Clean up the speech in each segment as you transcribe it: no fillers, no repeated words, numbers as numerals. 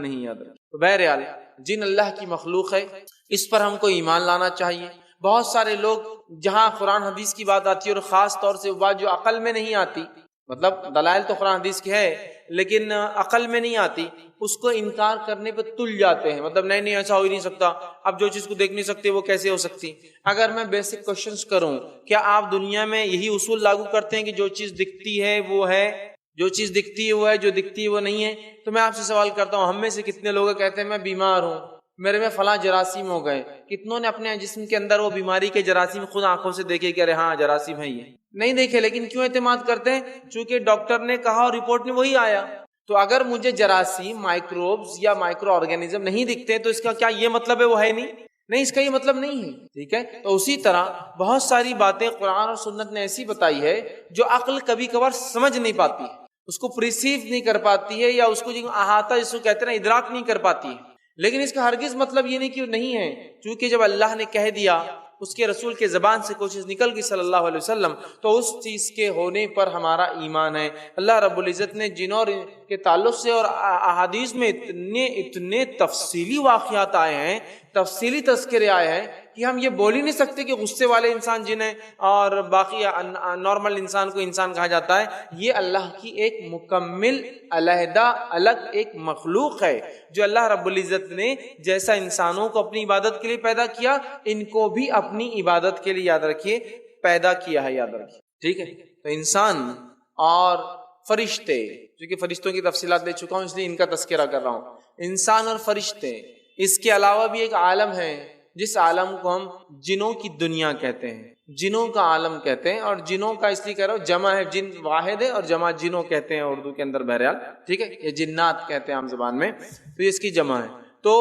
نہیں یاد رکھیں۔ تو بہرحال جن اللہ کی مخلوق ہے اس پر ہم کو ایمان لانا چاہیے۔ بہت سارے لوگ جہاں قرآن حدیث کی بات آتی ہے اور خاص طور سے وہ بات جو عقل میں نہیں آتی، مطلب دلائل تو قرآن حدیث کی ہے لیکن عقل میں نہیں آتی، اس کو انکار کرنے پہ تل جاتے ہیں، مطلب نہیں ایسا ہو ہی نہیں سکتا، اب جو چیز کو دیکھ نہیں سکتے وہ کیسے ہو سکتی۔ اگر میں بیسک کوشچنز کروں، کیا آپ دنیا میں یہی اصول لاگو کرتے ہیں کہ جو چیز دکھتی ہے وہ ہے، جو چیز دکھتی ہے وہ ہے، جو دکھتی ہے وہ نہیں ہے؟ تو میں آپ سے سوال کرتا ہوں، ہم میں سے کتنے لوگ کہتے ہیں میں بیمار ہوں، میرے میں فلاں جراثیم ہو گئے؟ کتنوں نے اپنے جسم کے اندر وہ بیماری کے جراثیم خود آنکھوں سے دیکھے کہ ارے ہاں جراثیم ہے؟ یہ نہیں دیکھے، لیکن کیوں اعتماد کرتے ہیں؟ چونکہ ڈاکٹر نے کہا اور رپورٹ میں وہی آیا۔ تو اگر مجھے جراثیم، مائکروبز یا مائکرو آرگینزم نہیں دکھتے تو اس کا کیا یہ مطلب ہے وہ ہے نہیں، اس کا یہ مطلب نہیں ہے، ٹھیک ہے؟ تو اسی طرح بہت ساری باتیں قرآن اور سنت نے ایسی بتائی ہے جو عقل کبھی کبھار سمجھ نہیں پاتی ہے، اس کو پریسیو نہیں کر پاتی ہے، یا اس کو جو احاطہ جس کو کہتے ہیں ادراک نہیں کر پاتی ہے، لیکن اس کا ہرگز مطلب یہ نہیں کہ نہیں ہے، چونکہ جب اللہ نے کہہ دیا، اس کے رسول کے زبان سے کوئی چیز نکل گئی صلی اللہ علیہ وسلم، تو اس چیز کے ہونے پر ہمارا ایمان ہے۔ اللہ رب العزت نے جنوں کے تعلق سے اور احادیث میں اتنے تفصیلی واقعات آئے ہیں، تفصیلی تذکرے آئے ہیں کہ ہم یہ بول ہی نہیں سکتے کہ غصے والے انسان جن ہیں اور باقی نارمل انسان کو انسان کہا جاتا ہے۔ یہ اللہ کی ایک مکمل علیحدہ الگ ایک مخلوق ہے جو اللہ رب العزت نے جیسا انسانوں کو اپنی عبادت کے لیے پیدا کیا، ان کو بھی اپنی عبادت کے لیے یاد رکھیے پیدا کیا ہے، یاد رکھیے، ٹھیک ہے؟ تو انسان اور فرشتے، کیونکہ فرشتوں کی تفصیلات لے چکا ہوں اس لیے ان کا تذکرہ کر رہا ہوں، انسان اور فرشتے، اس کے علاوہ بھی ایک عالم ہے جس عالم کو ہم جنوں کی دنیا کہتے ہیں، جنوں کا عالم کہتے ہیں، اور جنوں کا اس لیے کہہ رہا ہوں جمع ہے، جن واحد ہے اور جمع جنوں کہتے ہیں اردو کے اندر، بہرحال ٹھیک ہے، یہ جنات کہتے ہیں عام زبان میں، تو اس کی جمع ہے۔ تو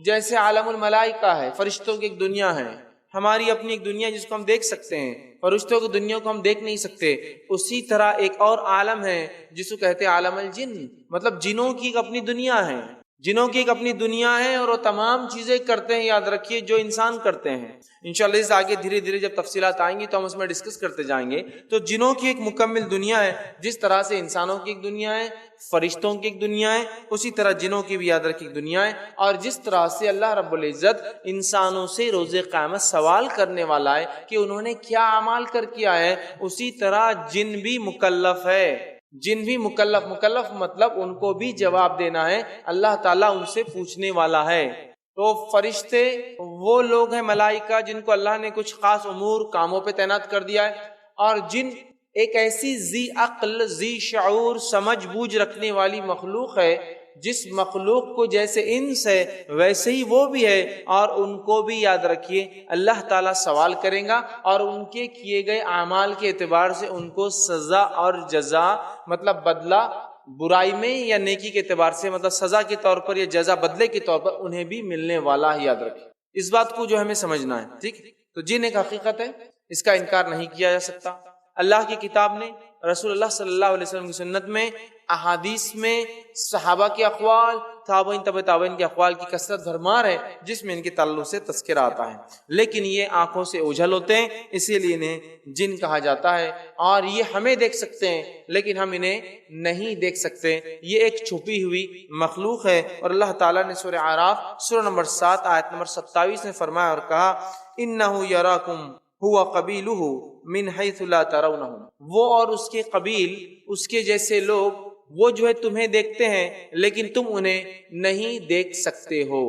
جیسے عالم الملائکہ ہے، فرشتوں کی ایک دنیا ہے، ہماری اپنی ایک دنیا جس کو ہم دیکھ سکتے ہیں، فرشتوں کی دنیا کو ہم دیکھ نہیں سکتے، اسی طرح ایک اور عالم ہے جس کو کہتے ہیں عالم الجن، مطلب جنوں کی ایک اپنی دنیا ہے، جنوں کی ایک اپنی دنیا ہے اور وہ تمام چیزیں کرتے ہیں، یاد رکھیے، جو انسان کرتے ہیں۔ انشاءاللہ اس آگے دھیرے دھیرے جب تفصیلات آئیں گی تو ہم اس میں ڈسکس کرتے جائیں گے۔ تو جنوں کی ایک مکمل دنیا ہے، جس طرح سے انسانوں کی ایک دنیا ہے، فرشتوں کی ایک دنیا ہے، اسی طرح جنوں کی بھی یاد رکھیے ایک دنیا ہے، اور جس طرح سے اللہ رب العزت انسانوں سے روز قیامت سوال کرنے والا ہے کہ انہوں نے کیا اعمال کر کیا ہے، اسی طرح جن بھی مکلف ہے، جن بھی مکلف مطلب ان کو بھی جواب دینا ہے، اللہ تعالیٰ ان سے پوچھنے والا ہے۔ تو فرشتے وہ لوگ ہیں، ملائکہ، جن کو اللہ نے کچھ خاص امور کاموں پہ تعینات کر دیا ہے، اور جن ایک ایسی ذی عقل، ذی شعور، سمجھ بوجھ رکھنے والی مخلوق ہے، جس مخلوق کو جیسے انس ہے ویسے ہی وہ بھی ہے، اور ان کو بھی یاد رکھیے اللہ تعالیٰ سوال کرے گا، اور ان کے کیے گئے اعمال کے اعتبار سے ان کو سزا اور جزا، مطلب بدلہ برائی میں یا نیکی کے اعتبار سے، مطلب سزا کے طور پر یا جزا بدلے کے طور پر انہیں بھی ملنے والا ہے، یاد رکھیے اس بات کو جو ہمیں سمجھنا ہے، ٹھیک؟ تو جن ایک حقیقت ہے، اس کا انکار نہیں کیا جا سکتا۔ اللہ کی کتاب نے، رسول اللہ صلی اللہ علیہ وسلم کی سنت میں، احادیث میں، صحابہ کے اقوال، تابعین تبع تابعین کے اقوال کی کثرت بھرمار ہے جس میں ان کے تعلق سے تذکرہ آتا ہے، لیکن یہ آنکھوں سے اوجھل ہوتے ہیں، اسی لیے انہیں جن کہا جاتا ہے، اور یہ ہمیں دیکھ سکتے ہیں لیکن ہم انہیں نہیں دیکھ سکتے، یہ ایک چھپی ہوئی مخلوق ہے۔ اور اللہ تعالیٰ نے سورہ اعراف سورہ نمبر 7 آیت نمبر 27 میں فرمایا اور کہا، اِنَّهُ يَرَاكُمْ ہوا قبیلہ من حیث لا ترونہم، وہ اور اس کے قبیل، اس کے جیسے لوگ، وہ جو ہے تمہیں دیکھتے ہیں لیکن تم انہیں نہیں دیکھ سکتے ہو۔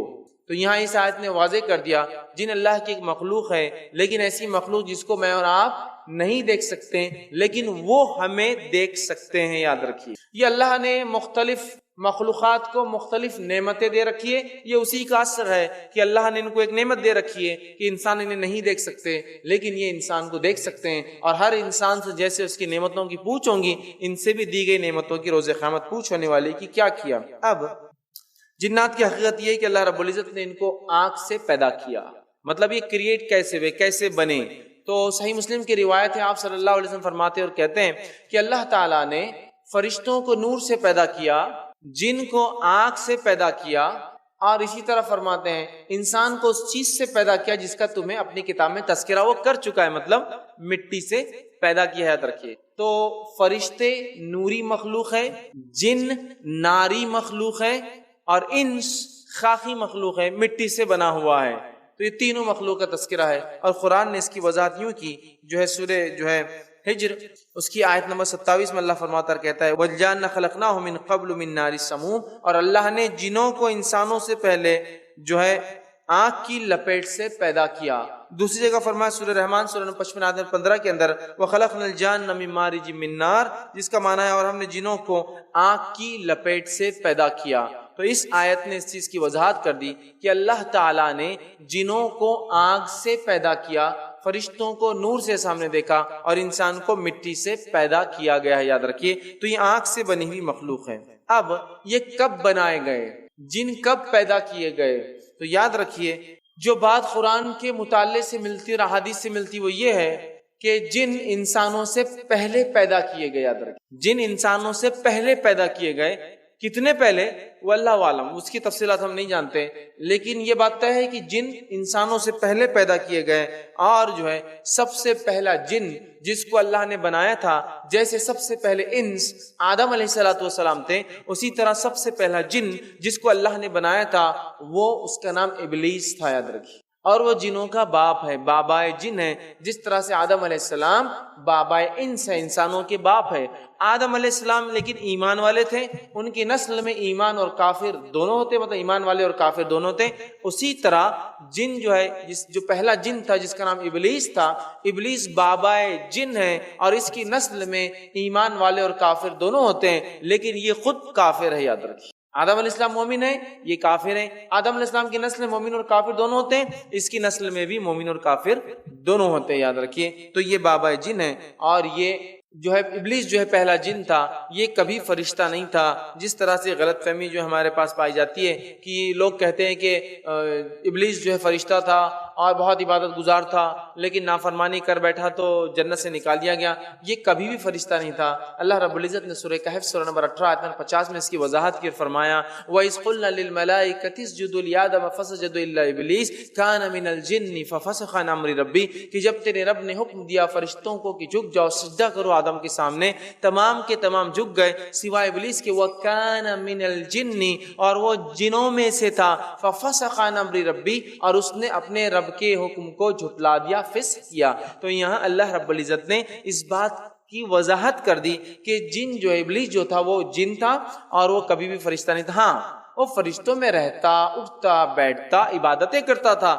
تو یہاں اس آیت نے واضح کر دیا جن اللہ کی ایک مخلوق ہے، لیکن ایسی مخلوق جس کو میں اور آپ نہیں دیکھ سکتے لیکن وہ ہمیں دیکھ سکتے ہیں، یاد رکھیے۔ یہ اللہ نے مختلف مخلوقات کو مختلف نعمتیں دے رکھی ہے، یہ اسی کا اثر ہے کہ اللہ نے ان کو ایک نعمت دے رکھی ہے کہ انسان انہیں نہیں دیکھ سکتے لیکن یہ انسان کو دیکھ سکتے ہیں، اور ہر انسان سے جیسے اس کی نعمتوں کی پوچھ ہوں گی، ان سے بھی دی گئی نعمتوں کی روز قیامت پوچھ ہونے والی کی کیا کیا۔ اب جنات کی حقیقت یہ ہے کہ اللہ رب العزت نے ان کو آنکھ سے پیدا کیا، مطلب یہ کریٹ کیسے ہوئے، کیسے بنے؟ تو صحیح مسلم کی روایت ہے، آپ صلی اللہ علیہ وسلم فرماتے اور کہتے ہیں کہ اللہ تعالیٰ نے فرشتوں کو نور سے پیدا کیا، جن کو آنکھ سے پیدا کیا، اور اسی طرح فرماتے ہیں انسان کو اس چیز سے پیدا کیا جس کا تمہیں اپنی کتاب میں تذکرہ وہ کر چکا ہے، مطلب مٹی سے پیدا کیا ہے، یاد رکھیے۔ تو فرشتے نوری مخلوق ہے، جن ناری مخلوق ہے، اور انس خاکی مخلوق ہے، مٹی سے بنا ہوا ہے. تو یہ تینوں مخلوق کا تذکرہ ہے. اور قرآن نے اس کی وضاحت یوں کی، جو ہے سورہ جو ہے ہجر اس کی آیت نمبر 27 میں اللہ فرماتا کہتا ہے وَالْجَانَّ خَلَقْنَاهُ مِن قَبْلُ مِن نَارِ السَّمُومِ، اور اللہ نے جنوں کو انسانوں سے پہلے جو ہے آگ کی لپیٹ سے پیدا کیا. دوسری جگہ فرمایا سورہ رحمان سورہ نمبر 55 آیت 15 کے اندر وَخَلَقْنَا الْجَانَّ مِن مَارِجٍ مِن نَار، جس کا معنی ہے اور ہم نے جنوں کو آگ کی لپیٹ سے پیدا کیا. تو اس آیت نے اس چیز کی وضاحت کر دی کہ اللہ تعالیٰ نے جنوں کو آگ سے پیدا کیا، فرشتوں کو نور سے سامنے دیکھا، اور انسان کو مٹی سے پیدا کیا گیا ہے. یاد رکھیے تو یہ آگ سے بنی ہوئی مخلوق ہے. اب یہ کب بنائے گئے، جن کب پیدا کیے گئے؟ تو یاد رکھیے جو بات قرآن کے مطالعے سے ملتی اور احادیث سے ملتی وہ یہ ہے کہ جن انسانوں سے پہلے پیدا کیے گئے. یاد رکھیے جن انسانوں سے پہلے پیدا کیے گئے. کتنے پہلے وہ اللہ عالم، اس کی تفصیلات ہم نہیں جانتے، لیکن یہ بات طے ہے کہ جن انسانوں سے پہلے پیدا کیے گئے. اور جو ہے سب سے پہلا جن جس کو اللہ نے بنایا تھا، جیسے سب سے پہلے انس آدم علیہ السلام تھے، اسی طرح سب سے پہلا جن جس کو اللہ نے بنایا تھا وہ اس کا نام ابلیس تھا. یاد رکھیے اور وہ جنوں کا باپ ہے، بابائے جن ہے. جس طرح سے آدم علیہ السلام بابائے انس ہے، انسانوں کے باپ ہے. آدم علیہ السلام لیکن ایمان والے تھے، ان کی نسل میں ایمان اور کافر دونوں ہوتے، مطلب ایمان والے اور کافر دونوں تھے. اسی طرح جن جو ہے جو پہلا جن تھا جس کا نام ابلیس تھا، ابلیس بابائے جن ہے اور اس کی نسل میں ایمان والے اور کافر دونوں ہوتے ہیں، لیکن یہ خود کافر ہے. یاد رکھیے آدم علیہ السلام مومن ہے، یہ کافر ہے. آدم علیہ السلام کی نسل میں مومن اور کافر دونوں ہوتے ہیں، اس کی نسل میں بھی مومن اور کافر دونوں ہوتے ہیں. یاد رکھیے تو یہ بابا جن ہے. اور یہ جو ہے ابلیس جو ہے پہلا جن تھا، یہ کبھی فرشتہ نہیں تھا. جس طرح سے غلط فہمی جو ہمارے پاس پائی جاتی ہے کہ لوگ کہتے ہیں کہ ابلیس جو ہے فرشتہ تھا اور بہت عبادت گزار تھا، لیکن نافرمانی کر بیٹھا تو جنت سے نکال دیا گیا. یہ کبھی بھی فرشتہ نہیں تھا. اللہ رب العزت نے سورہ کہف سورہ نمبر 18 آیت نمبر 50 میں اس کی وضاحت کی، فرمایا وَإِذْ قُلْنَا لِلْمَلَائِكَةِ اسْجُدُوا لِآدَمَ فَسَجَدُوا إِلَّا إِبْلِيسَ كَانَ مِنَ الْجِنِّ فَفَسَقَ عَنْ أَمْرِ رَبِّهِ، کہ جب تیرے رب نے حکم دیا فرشتوں کو کہ جھک جاؤ سجدہ کرو آدم کے سامنے، تمام کے تمام جھک گئے سوائے ابلیس کے. وَكَانَ مِنَ الْجِنِّ، اور وہ جنوں میں سے تھا. فَفَسَقَ عَنْ أَمْرِ رَبِّهِ، اور اس نے اپنے رب کے حکم کو جھٹلا دیا، فسق کیا. تو یہاں اللہ رب العزت نے اس بات کی وضاحت کر دی کہ جن جو ابلیس جو تھا وہ جن تھا اور وہ کبھی بھی فرشتہ نہیں تھا. ہاں وہ فرشتوں میں رہتا، اٹھتا بیٹھتا، عبادتیں کرتا تھا،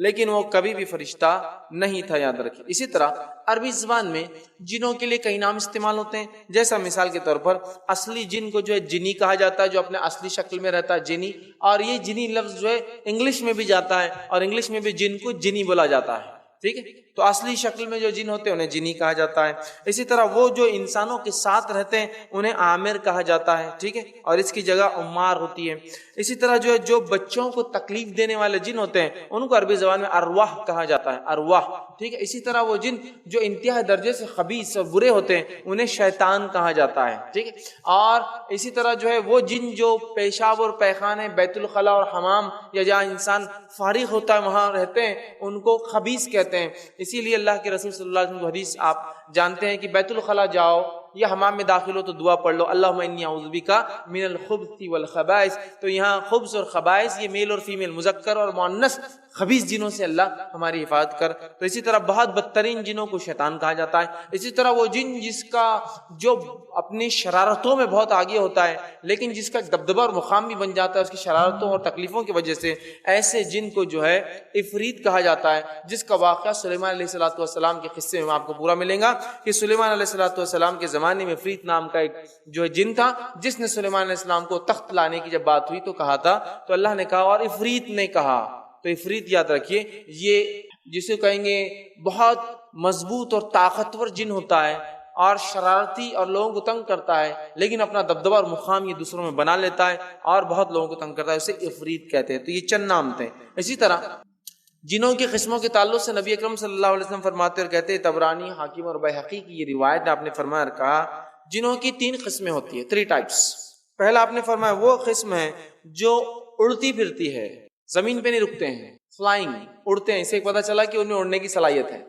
لیکن وہ کبھی بھی فرشتہ نہیں تھا. یاد رکھیے اسی طرح عربی زبان میں جنوں کے لیے کئی نام استعمال ہوتے ہیں. جیسا مثال کے طور پر اصلی جن کو جو ہے جنی کہا جاتا ہے، جو اپنے اصلی شکل میں رہتا ہے جنی. اور یہ جنی لفظ جو ہے انگلش میں بھی جاتا ہے اور انگلش میں بھی جن کو جنی بولا جاتا ہے. ٹھیک ہے، تو اصلی شکل میں جو جن ہوتے ہیں انہیں جنی کہا جاتا ہے. اسی طرح وہ جو انسانوں کے ساتھ رہتے ہیں انہیں عامر کہا جاتا ہے. ٹھیک ہے، اور اس کی جگہ عمار ہوتی ہے. اسی طرح جو ہے جو بچوں کو تکلیف دینے والے جن ہوتے ہیں ان کو عربی زبان میں ارواح کہا جاتا ہے، ارواح. ٹھیک ہے، اسی طرح وہ جن جو انتہائی درجے سے خبیث اور برے ہوتے ہیں انہیں شیطان کہا جاتا ہے. ٹھیک ہے، اور اسی طرح جو ہے وہ جن جو پیشاب اور پیخانے، بیت الخلاء اور حمام یا جہاں انسان فارغ ہوتا ہے وہاں رہتے ہیں ان کو خبیث کہتے ہیں. اسی لیے اللہ کے رسول صلی اللہ علیہ وسلم کی حدیث آپ جانتے ہیں کہ بیت الخلاء جاؤ یا حمام میں داخل ہو تو دعا پڑھ لو اللہم انی اعوذ بک من الخبث والخبائث. تو یہاں خبث اور خبائث یہ میل اور فیمیل، مذکر اور مؤنث، خبیث جنوں سے اللہ ہماری حفاظت کر. تو اسی طرح بہت بدترین جنوں کو شیطان کہا جاتا ہے. اسی طرح وہ جن جس کا جو اپنی شرارتوں میں بہت آگے ہوتا ہے لیکن جس کا دبدبہ اور مقام بھی بن جاتا ہے اس کی شرارتوں اور تکلیفوں کی وجہ سے، ایسے جن کو جو ہے عفریت کہا جاتا ہے. جس کا واقعہ سلیمان علیہ السلام کے قصے میں آپ کو پورا ملے گا کہ سلیمان علیہ السلام کے زمانے میں عفریت نام کا ایک جو ہے جن تھا جس نے سلیمان علیہ السلام کو تخت لانے کی جب بات ہوئی تو کہا تھا، تو اللہ نے کہا اور عفریت نے کہا. تو عفریت یاد رکھیے یہ جسے کہیں گے بہت مضبوط اور طاقتور جن ہوتا ہے اور شرارتی اور لوگوں کو تنگ کرتا ہے، لیکن اپنا دبدبہ اور مقام یہ دوسروں میں بنا لیتا ہے اور بہت لوگوں کو تنگ کرتا ہے، اسے عفریت کہتے ہیں. تو یہ چند نام تھے. اسی طرح جنوں کی قسموں کے تعلق سے نبی اکرم صلی اللہ علیہ وسلم فرماتے اور کہتے ہیں، طبرانی، حاکم اور بیہقی کی یہ روایت آپ نے فرمایا اور کہا جنوں کی 3 قسمیں ہوتی ہیں، 3 ٹائپس. پہلا آپ نے فرمایا وہ قسم ہے جو اڑتی پھرتی ہے، زمین پہ نہیں رکتے ہیں، فلائنگ، اڑتے ہیں. اسے پتہ چلا کہ انہیں اڑنے کی صلاحیت ہے.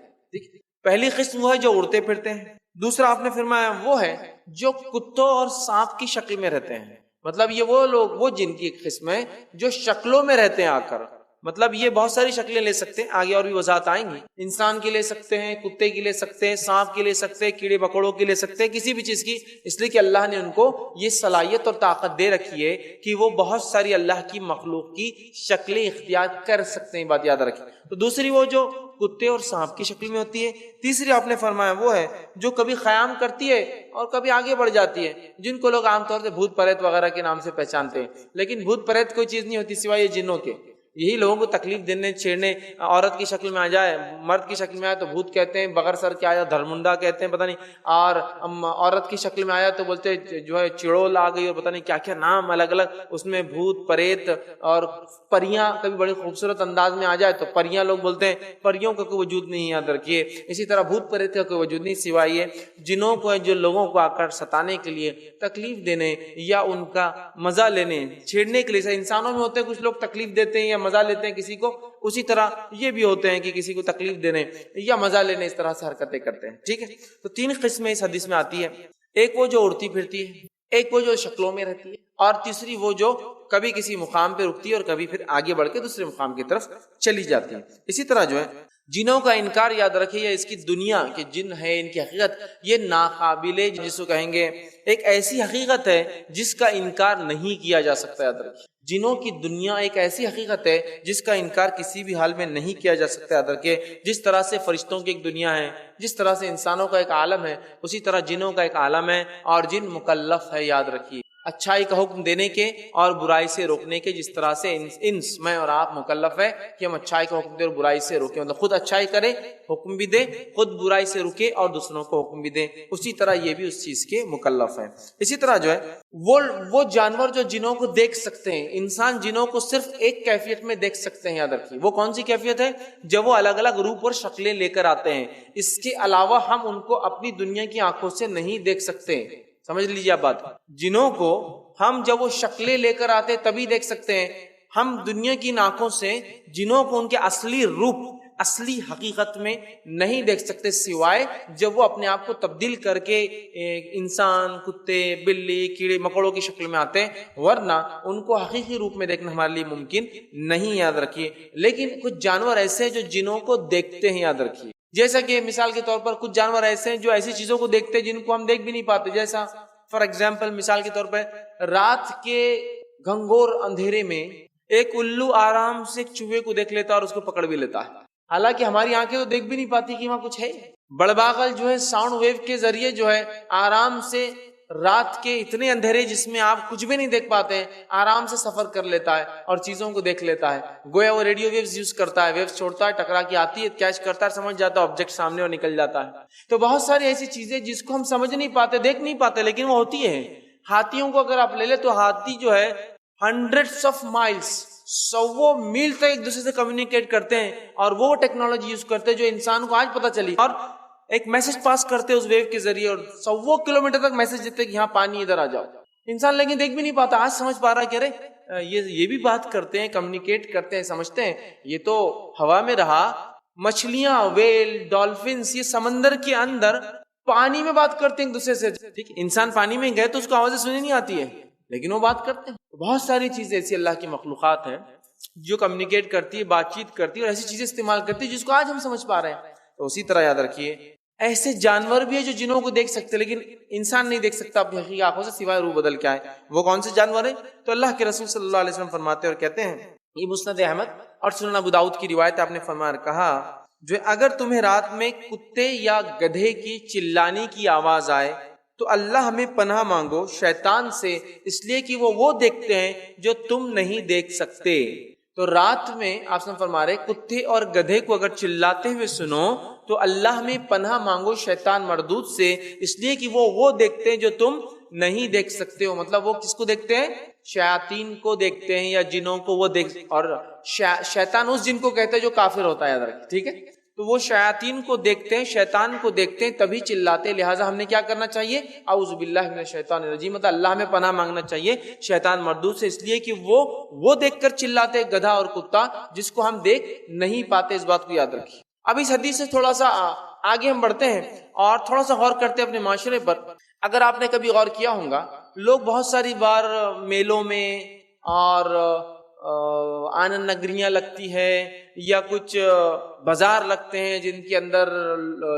پہلی قسم وہ ہے جو اڑتے پھرتے ہیں. دوسرا آپ نے فرمایا وہ ہے جو کتوں اور سانپ کی شکل میں رہتے ہیں، مطلب یہ وہ لوگ، وہ جن کی ایک قسم ہے جو شکلوں میں رہتے ہیں آ کر، مطلب یہ بہت ساری شکلیں لے سکتے ہیں، آگے اور بھی وضاحت آئیں گی، انسان کی لے سکتے ہیں، کتے کی لے سکتے ہیں، سانپ کی لے سکتے ہیں، کیڑے مکوڑوں کی لے سکتے ہیں، کسی بھی چیز کی، اس لیے کہ اللہ نے ان کو یہ صلاحیت اور طاقت دے رکھی ہے کہ وہ بہت ساری اللہ کی مخلوق کی شکلیں اختیار کر سکتے ہیں، بات یاد رکھیں۔ تو دوسری وہ جو کتے اور سانپ کی شکل میں ہوتی ہے، تیسری آپ نے فرمایا وہ ہے جو کبھی قیام کرتی ہے اور کبھی آگے بڑھ جاتی ہے، جن کو لوگ عام طور سے بھوت پریت وغیرہ کے نام سے پہچانتے ہیں، لیکن بھوت پریت کوئی چیز نہیں ہوتی سوائے یہ جنوں کے، یہی لوگوں کو تکلیف دینے چھیڑنے، عورت کی شکل میں آ جائے، مرد کی شکل میں آئے تو بھوت کہتے ہیں، بغیر سر کے آیا دھرمنڈا کہتے ہیں، پتہ نہیں، اور عورت کی شکل میں آیا تو بولتے ہیں جو ہے چڑول آ گئی، اور پتہ نہیں کیا کیا نام الگ الگ، اس میں بھوت پریت اور پریاں کبھی بڑے خوبصورت انداز میں آ جائے تو پریاں لوگ بولتے ہیں، پریوں کا کوئی وجود نہیں، یاد رکھیے۔ اسی طرح بھوت پریت کا کوئی وجود نہیں سوائے یہ جنوں کو، جو لوگوں کو آ کر ستانے کے لیے، تکلیف دینے یا ان کا مزہ لینے چھیڑنے کے لیے، انسانوں میں ہوتے ہیں کچھ لوگ تکلیف دیتے ہیں یا مزہ لیتے ہیں کسی کو، اسی طرح یہ بھی ہوتے ہیں کہ کسی کو تکلیف دینے یا مزہ لینے اس طرح سے حرکتیں کرتے ہیں، ٹھیک ہے۔ تو تین قسمیں اس حدیث میں آتی ہے، ایک وہ جو اڑتی پھرتی ہے، ایک وہ جو شکلوں میں رہتی ہے، اور تیسری وہ جو کبھی کسی مقام پہ رکتی ہے اور کبھی پھر آگے بڑھ کے دوسرے مقام کی طرف چلی جاتی ہے۔ اسی طرح جو ہے جنوں کا انکار، یاد رکھیے اس کی دنیا کے جن ہے، ان کی حقیقت یہ ناقابل، جس کو کہیں گے ایک ایسی حقیقت ہے جس کا انکار نہیں کیا جا سکتا، یاد رکھیے جنوں کی دنیا ایک ایسی حقیقت ہے جس کا انکار کسی بھی حال میں نہیں کیا جا سکتا، یاد رکھیے جس طرح سے فرشتوں کی ایک دنیا ہے، جس طرح سے انسانوں کا ایک عالم ہے، اسی طرح جنوں کا ایک عالم ہے، اور جن مکلف ہے، یاد رکھیے اچھائی کا حکم دینے کے اور برائی سے روکنے کے، جس طرح سے انس میں اور آپ مکلف ہے کہ ہم اچھائی کا حکم دیں اور برائی سے روکیں، مطلب خود اچھائی کرے حکم بھی دے، خود برائی سے رکے اور دوسروں کو حکم بھی دے، اسی طرح یہ بھی اس چیز کے مکلف ہے۔ اسی طرح جو ہے وہ جانور جو جنوں کو دیکھ سکتے ہیں، انسان جنوں کو صرف ایک کیفیت میں دیکھ سکتے ہیں، یاد رکھیے وہ کون سی کیفیت ہے؟ جب وہ الگ الگ روپ اور شکلیں لے کر آتے ہیں، اس کے علاوہ ہم ان کو اپنی دنیا کی آنکھوں سے نہیں دیکھ سکتے، سمجھ لیجیے آپ بات۔ جنوں کو ہم جب وہ شکلیں لے کر آتے تبھی دیکھ سکتے ہیں، ہم دنیا کی آنکھوں سے جنوں کو ان کے اصلی روپ، اصلی حقیقت میں نہیں دیکھ سکتے، سوائے جب وہ اپنے آپ کو تبدیل کر کے انسان، کتے، بلی، کیڑے مکوڑوں کی شکل میں آتے ہیں، ورنہ ان کو حقیقی روپ میں دیکھنا ہمارے لیے ممکن نہیں، یاد رکھیے۔ لیکن کچھ جانور ایسے ہیں جو جنوں کو دیکھتے ہیں، یاد رکھیے، جیسا کہ مثال کے طور پر کچھ جانور ایسے ہیں جو ایسی چیزوں کو دیکھتے ہیں جن کو ہم دیکھ بھی نہیں پاتے، جیسا فار ایگزامپل مثال کے طور پر رات کے گھنگور اندھیرے میں ایک الو آرام سے ایک چوہے کو دیکھ لیتا اور اس کو پکڑ بھی لیتا ہے، حالانکہ ہماری آنکھیں تو دیکھ بھی نہیں پاتی کہ وہاں کچھ ہے۔ بڑباغل جو ہے ساؤنڈ ویو کے ذریعے جو ہے آرام سے رات کے اتنے اندھیرے جس میں آپ کچھ بھی نہیں دیکھ پاتے ہیں، آرام سے سفر کر لیتا ہے اور چیزوں کو دیکھ لیتا ہے، گویا وہ ریڈیو ویوز یوز کرتا ہے، ویوز چھوڑتا ہے، ٹکرا کے آتی ہے، کیچ کرتا ہے، سمجھ جاتا ہے آبجیکٹ سامنے اور نکل جاتا ہے۔ تو بہت ساری ایسی چیزیں جس کو ہم سمجھ نہیں پاتے، دیکھ نہیں پاتے، لیکن وہ ہوتی ہیں۔ ہاتھیوں کو اگر آپ لے لیں تو ہاتھی جو ہے ہنڈریڈس آف مائلز، سو میل تک ایک دوسرے سے کمیونیکیٹ کرتے ہیں، اور وہ ٹیکنالوجی یوز کرتے ہیں جو انسان کو آج پتہ چلی، اور ایک میسج پاس کرتے اس ویو کے ذریعے اور 100 کلومیٹر تک میسج دیتے کہ یہاں پانی ادھر آ جاؤ۔ انسان لیکن دیکھ بھی نہیں پاتا، آج سمجھ پا رہا ہے کہ ارے یہ بھی بات کرتے ہیں، کمیونیکیٹ کرتے ہیں، سمجھتے ہیں، یہ تو ہوا میں رہا، مچھلیاں، ویل، ڈالفنس، یہ سمندر کے اندر پانی میں بات کرتے ہیں ایک دوسرے سے، ٹھیک ہے، انسان پانی میں گئے تو اس کو آوازیں سنی نہیں آتی ہے، لیکن وہ بات کرتے ہیں۔ بہت ساری چیزیں ایسی اللہ کی مخلوقات ہیں جو کمیونیکیٹ کرتی ہے، بات چیت کرتی ہے اور ایسی چیزیں استعمال کرتی ہے جس کو آج ہم سمجھ پا رہے ہیں۔ تو اسی طرح یاد رکھیے ایسے جانور بھی ہیں جو جنوں کو دیکھ سکتے لیکن انسان نہیں دیکھ سکتا اپنی حقیقی آنکھوں سے سوائے روح بدل کے آئے۔ وہ کون سے جانور ہیں؟ تو اللہ کے رسول صلی اللہ علیہ وسلم فرماتے اور کہتے ہیں، یہ مسند احمد اور سنن ابو داؤد کی روایت، آپ نے فرمایا کہا جو اگر تمہیں رات میں کتے یا گدھے کی چلانے کی آواز آئے تو اللہ ہمیں پناہ مانگو شیطان سے، اس لیے کہ وہ دیکھتے ہیں جو تم نہیں دیکھ سکتے۔ تو رات میں آپ سے فرما رہے کتے اور گدھے کو اگر چلاتے ہوئے سنو تو اللہ میں پناہ مانگو شیطان مردود سے، اس لیے کہ وہ دیکھتے ہیں جو تم نہیں دیکھ سکتے ہو۔ مطلب وہ کس کو دیکھتے ہیں؟ شیاطین کو دیکھتے ہیں یا جنوں کو وہ دیکھ، اور شیطان اس جن کو کہتے ہیں جو کافر ہوتا ہے، یاد رکھیں، ٹھیک ہے۔ تو وہ شیاطین کو دیکھتے ہیں، شیطان کو دیکھتے ہیں، تبھی چلاتے، لہٰذا ہم نے کیا کرنا چاہیے؟ اعوذ باللہ من الشیطان الرجیم، مطلب اللہ میں پناہ مانگنا چاہیے شیطان مردود سے، اس لیے کہ وہ دیکھ کر چلاتے گدھا اور کتا جس کو ہم دیکھ نہیں پاتے، اس بات کو یاد رکھیے۔ اب اس حدیث سے تھوڑا سا آگے ہم بڑھتے ہیں اور تھوڑا سا غور کرتے ہیں اپنے معاشرے پر۔ اگر آپ نے کبھی غور کیا ہوگا لوگ بہت ساری بار میلوں میں اور آنن نگریاں لگتی ہے یا کچھ بازار لگتے ہیں جن کے اندر